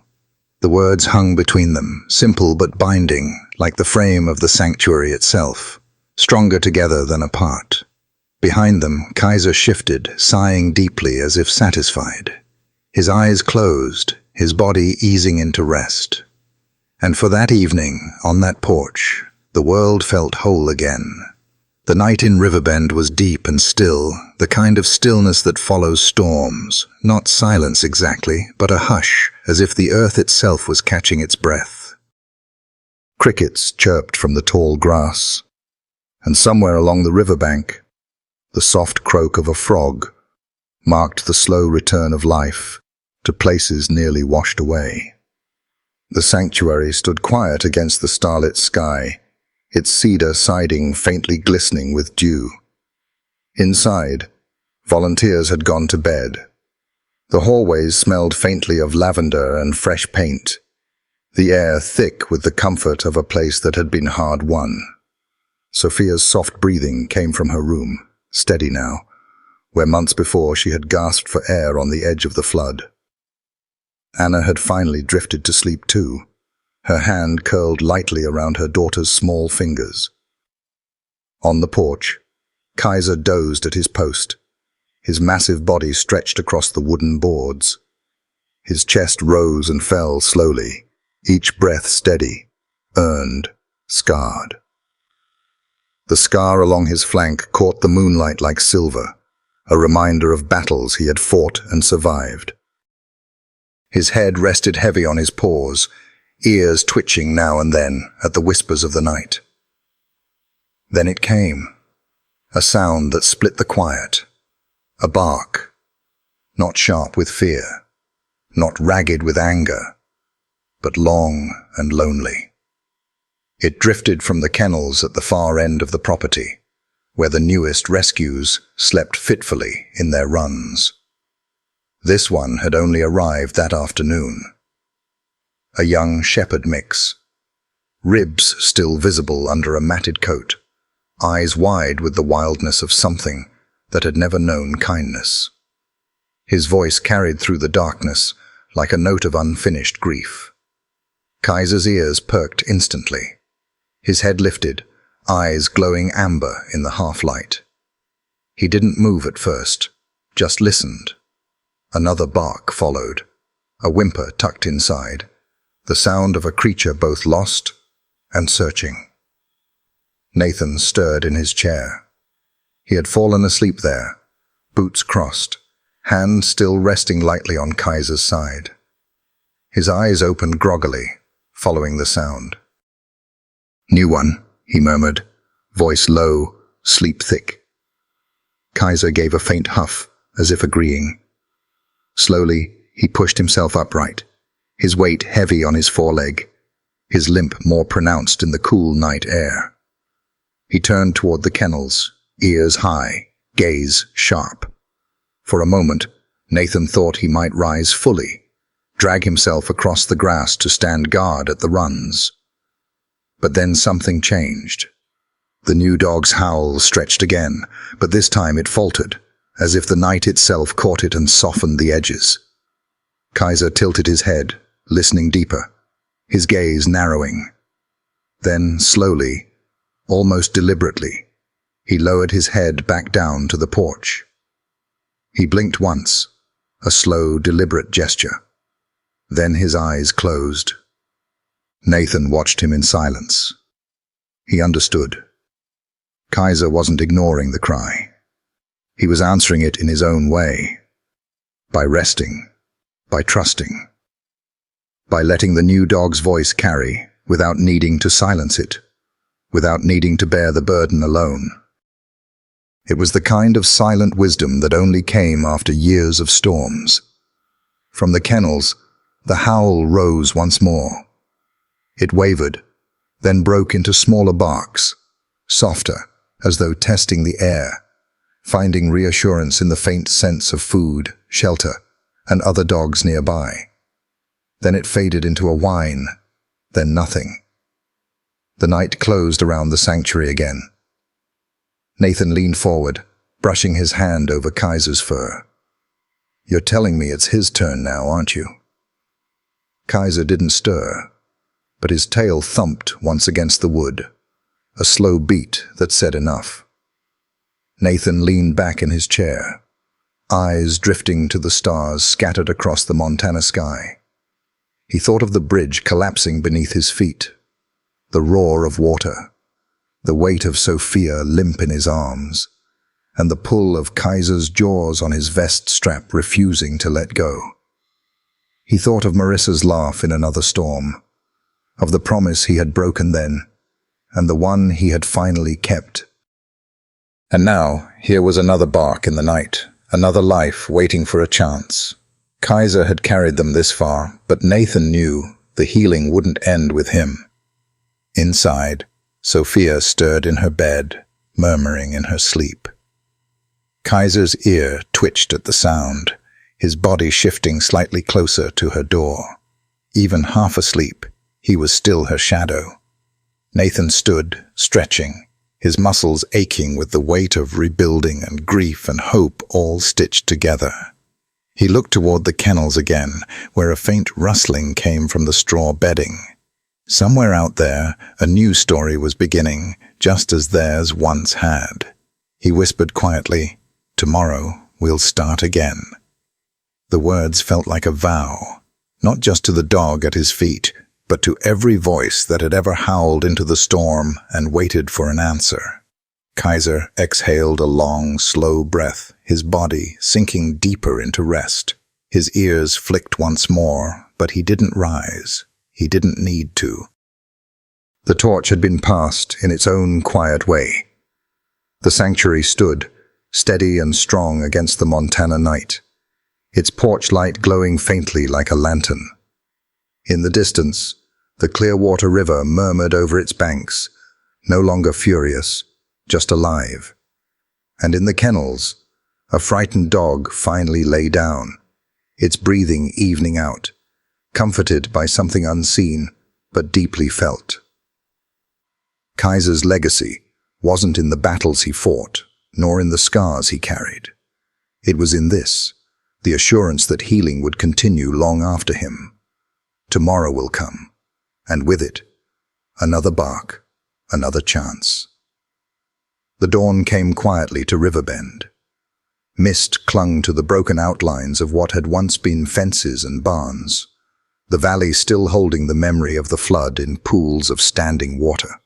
The words hung between them, simple but binding, like the frame of the sanctuary itself, stronger together than apart. Behind them, Kaiser shifted, sighing deeply as if satisfied. His eyes closed, his body easing into rest. And for that evening, on that porch, the world felt whole again. The night in Riverbend was deep and still, the kind of stillness that follows storms, not silence exactly, but a hush, as if the earth itself was catching its breath. Crickets chirped from the tall grass, and somewhere along the riverbank, the soft croak of a frog marked the slow return of life to places nearly washed away. The sanctuary stood quiet against the starlit sky, its cedar siding faintly glistening with dew. Inside, volunteers had gone to bed. The hallways smelled faintly of lavender and fresh paint, the air thick with the comfort of a place that had been hard won. Sophia's soft breathing came from her room, steady now, where months before she had gasped for air on the edge of the flood. Anna had finally drifted to sleep too, her hand curled lightly around her daughter's small fingers. On the porch, Kaiser dozed at his post, his massive body stretched across the wooden boards. His chest rose and fell slowly, each breath steady, earned, scarred. The scar along his flank caught the moonlight like silver, a reminder of battles he had fought and survived. His head rested heavy on his paws, ears twitching now and then at the whispers of the night. Then it came, a sound that split the quiet, a bark, not sharp with fear, not ragged with anger, but long and lonely. It drifted from the kennels at the far end of the property, where the newest rescues slept fitfully in their runs. This one had only arrived that afternoon. A young shepherd mix, ribs still visible under a matted coat, eyes wide with the wildness of something that had never known kindness. His voice carried through the darkness like a note of unfinished grief. Kaiser's ears perked instantly. His head lifted, eyes glowing amber in the half-light. He didn't move at first, just listened. Another bark followed, a whimper tucked inside, the sound of a creature both lost and searching. Nathan stirred in his chair. He had fallen asleep there, boots crossed, hand still resting lightly on Kaiser's side. His eyes opened groggily, following the sound. "New one," he murmured, voice low, sleep thick. Kaiser gave a faint huff, as if agreeing. Slowly, he pushed himself upright, his weight heavy on his foreleg, his limp more pronounced in the cool night air. He turned toward the kennels, ears high, gaze sharp. For a moment, Nathan thought he might rise fully, drag himself across the grass to stand guard at the runs. But then something changed. The new dog's howl stretched again, but this time it faltered, as if the night itself caught it and softened the edges. Kaiser tilted his head, listening deeper, his gaze narrowing. Then, slowly, almost deliberately, he lowered his head back down to the porch. He blinked once, a slow, deliberate gesture. Then his eyes closed. Nathan watched him in silence. He understood. Kaiser wasn't ignoring the cry. He was answering it in his own way. By resting, by trusting, by letting the new dog's voice carry without needing to silence it, without needing to bear the burden alone. It was the kind of silent wisdom that only came after years of storms. From the kennels, the howl rose once more. It wavered, then broke into smaller barks, softer, as though testing the air, finding reassurance in the faint sense of food, shelter, and other dogs nearby. Then it faded into a whine, then nothing. The night closed around the sanctuary again. Nathan leaned forward, brushing his hand over Kaiser's fur. "You're telling me it's his turn now, aren't you?" Kaiser didn't stir, but his tail thumped once against the wood, a slow beat that said enough. Nathan leaned back in his chair, eyes drifting to the stars scattered across the Montana sky. He thought of the bridge collapsing beneath his feet, the roar of water, the weight of Sophia limp in his arms, and the pull of Kaiser's jaws on his vest strap refusing to let go. He thought of Marissa's laugh in another storm, of the promise he had broken then, and the one he had finally kept. And now, here was another bark in the night, another life waiting for a chance. Kaiser had carried them this far, but Nathan knew the healing wouldn't end with him. Inside, Sophia stirred in her bed, murmuring in her sleep. Kaiser's ear twitched at the sound, his body shifting slightly closer to her door. Even half asleep, he was still her shadow. Nathan stood, stretching, his muscles aching with the weight of rebuilding and grief and hope all stitched together. He looked toward the kennels again, where a faint rustling came from the straw bedding. Somewhere out there, a new story was beginning, just as theirs once had. He whispered quietly, "Tomorrow we'll start again." The words felt like a vow, not just to the dog at his feet, but to every voice that had ever howled into the storm and waited for an answer. Kaiser exhaled a long, slow breath, his body sinking deeper into rest. His ears flicked once more, but he didn't rise. He didn't need to. The torch had been passed in its own quiet way. The sanctuary stood, steady and strong against the Montana night, its porch light glowing faintly like a lantern. In the distance, the Clearwater River murmured over its banks, no longer furious, just alive, And in the kennels, a frightened dog finally lay down, its breathing evening out, comforted by something unseen but deeply felt. Kaiser's legacy wasn't in the battles he fought, nor in the scars he carried. It was in this, the assurance that healing would continue long after him. Tomorrow will come, and with it, another bark, another chance. The dawn came quietly to Riverbend. Mist clung to the broken outlines of what had once been fences and barns, the valley still holding the memory of the flood in pools of standing water.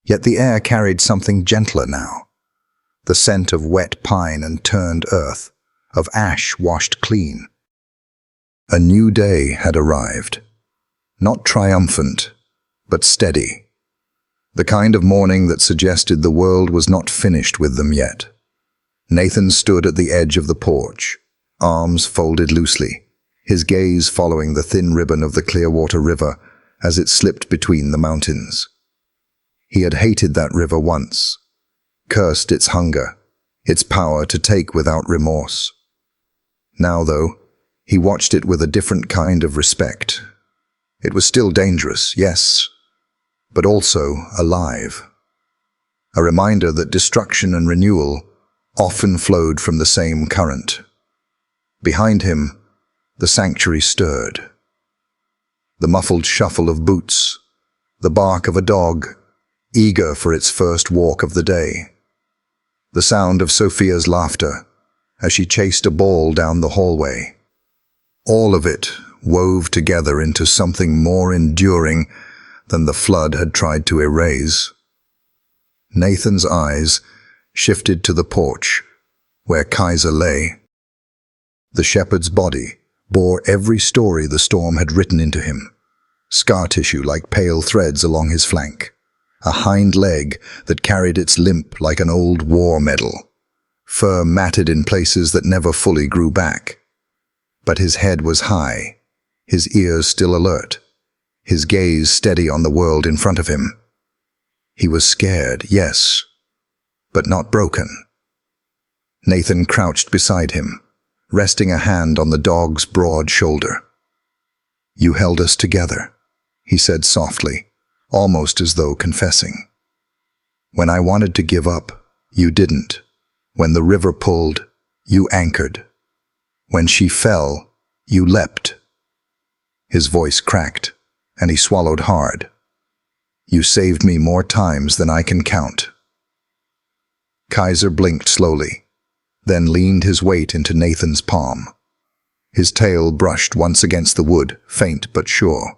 Yet the air carried something gentler now, the scent of wet pine and turned earth, of ash washed clean. A new day had arrived, not triumphant, but steady, the kind of morning that suggested the world was not finished with them yet. Nathan stood at the edge of the porch, arms folded loosely, his gaze following the thin ribbon of the Clearwater River as it slipped between the mountains. He had hated that river once, cursed its hunger, its power to take without remorse. Now, though, he watched it with a different kind of respect. It was still dangerous, yes, but also alive. A reminder that destruction and renewal often flowed from the same current. Behind him, the sanctuary stirred. The muffled shuffle of boots, the bark of a dog, eager for its first walk of the day. The sound of Sophia's laughter as she chased a ball down the hallway. All of it wove together into something more enduring than the flood had tried to erase. Nathan's eyes shifted to the porch, where Kaiser lay. The shepherd's body bore every story the storm had written into him, scar tissue like pale threads along his flank, a hind leg that carried its limp like an old war medal, fur matted in places that never fully grew back. But his head was high, his ears still alert, his gaze steady on the world in front of him. He was scared, yes, but not broken. Nathan crouched beside him, resting a hand on the dog's broad shoulder. "You held us together," he said softly, almost as though confessing. "When I wanted to give up, you didn't. When the river pulled, you anchored. When she fell, you leapt." His voice cracked, and he swallowed hard. "You saved me more times than I can count." Kaiser blinked slowly, then leaned his weight into Nathan's palm. His tail brushed once against the wood, faint but sure.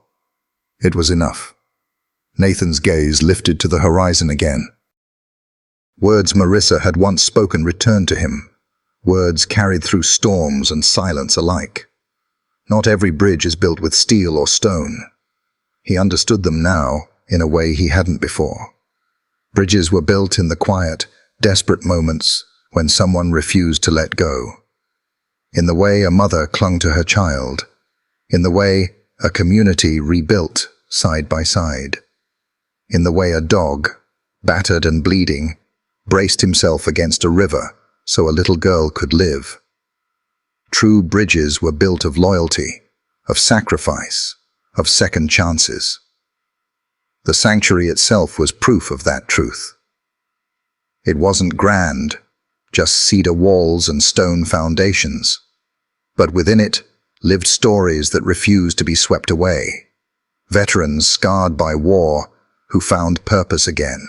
It was enough. Nathan's gaze lifted to the horizon again. Words Marissa had once spoken returned to him, words carried through storms and silence alike. Not every bridge is built with steel or stone. He understood them now in a way he hadn't before. Bridges were built in the quiet, desperate moments when someone refused to let go. In the way a mother clung to her child. In the way a community rebuilt side by side. In the way a dog, battered and bleeding, braced himself against a river so a little girl could live. True bridges were built of loyalty, of sacrifice, of second chances. The sanctuary itself was proof of that truth. It wasn't grand, just cedar walls and stone foundations, but within it lived stories that refused to be swept away. Veterans scarred by war who found purpose again.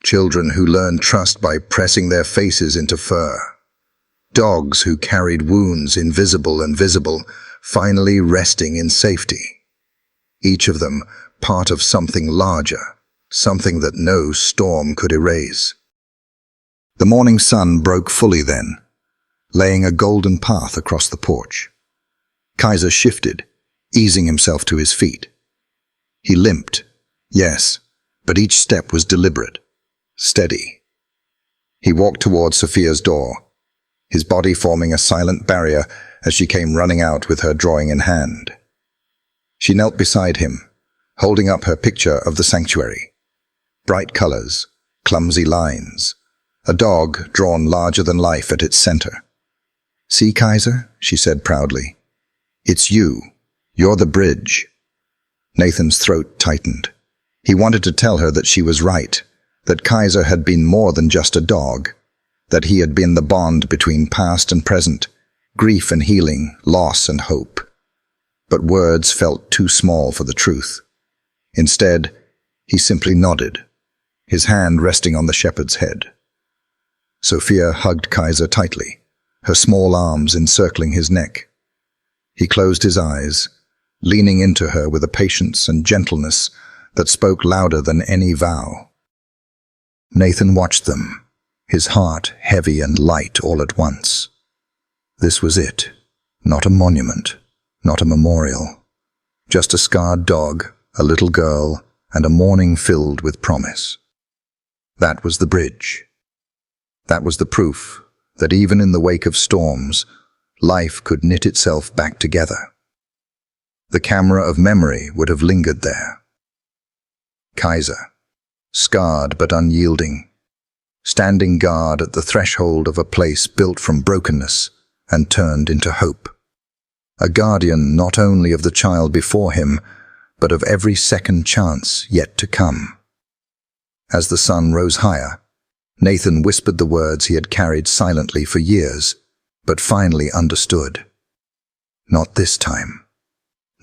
Children who learned trust by pressing their faces into fur. Dogs who carried wounds invisible and visible, finally resting in safety. Each of them part of something larger, something that no storm could erase. The morning sun broke fully then, laying a golden path across the porch. Kaiser shifted, easing himself to his feet. He limped, yes, but each step was deliberate, steady. He walked toward Sophia's door, his body forming a silent barrier as she came running out with her drawing in hand. She knelt beside him, holding up her picture of the sanctuary. Bright colors, clumsy lines, a dog drawn larger than life at its center. "See, Kaiser," she said proudly. "It's you. You're the bridge." Nathan's throat tightened. He wanted to tell her that she was right, that Kaiser had been more than just a dog, that he had been the bond between past and present, grief and healing, loss and hope. But words felt too small for the truth. Instead, he simply nodded, his hand resting on the shepherd's head. Sophia hugged Kaiser tightly, her small arms encircling his neck. He closed his eyes, leaning into her with a patience and gentleness that spoke louder than any vow. Nathan watched them, his heart heavy and light all at once. This was it, not a monument, not a memorial, just a scarred dog, a little girl, and a morning filled with promise. That was the bridge. That was the proof that even in the wake of storms, life could knit itself back together. The camera of memory would have lingered there. Kaiser, scarred but unyielding, standing guard at the threshold of a place built from brokenness and turned into hope. A guardian not only of the child before him, but of every second chance yet to come. As the sun rose higher, Nathan whispered the words he had carried silently for years, but finally understood. Not this time.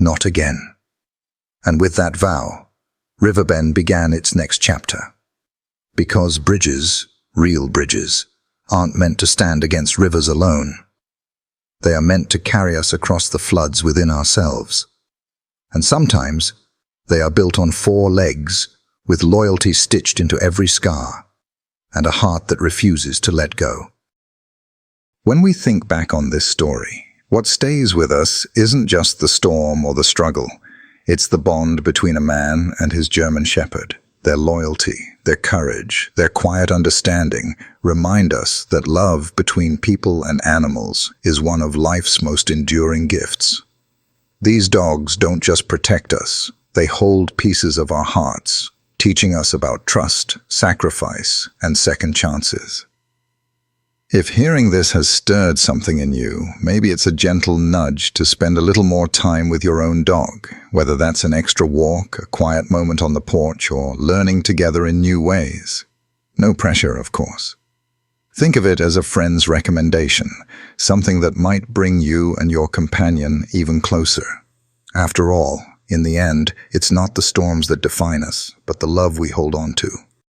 Not again. And with that vow, Riverbend began its next chapter. Because bridges, real bridges, aren't meant to stand against rivers alone. They are meant to carry us across the floods within ourselves. And sometimes they are built on 4 legs, with loyalty stitched into every scar, and a heart that refuses to let go. When we think back on this story, what stays with us isn't just the storm or the struggle. It's the bond between a man and his German shepherd. Their loyalty, their courage, their quiet understanding remind us that love between people and animals is one of life's most enduring gifts. These dogs don't just protect us, they hold pieces of our hearts, teaching us about trust, sacrifice, and second chances. If hearing this has stirred something in you, maybe it's a gentle nudge to spend a little more time with your own dog, whether that's an extra walk, a quiet moment on the porch, or learning together in new ways. No pressure, of course. Think of it as a friend's recommendation, something that might bring you and your companion even closer. After all, in the end, it's not the storms that define us, but the love we hold on to.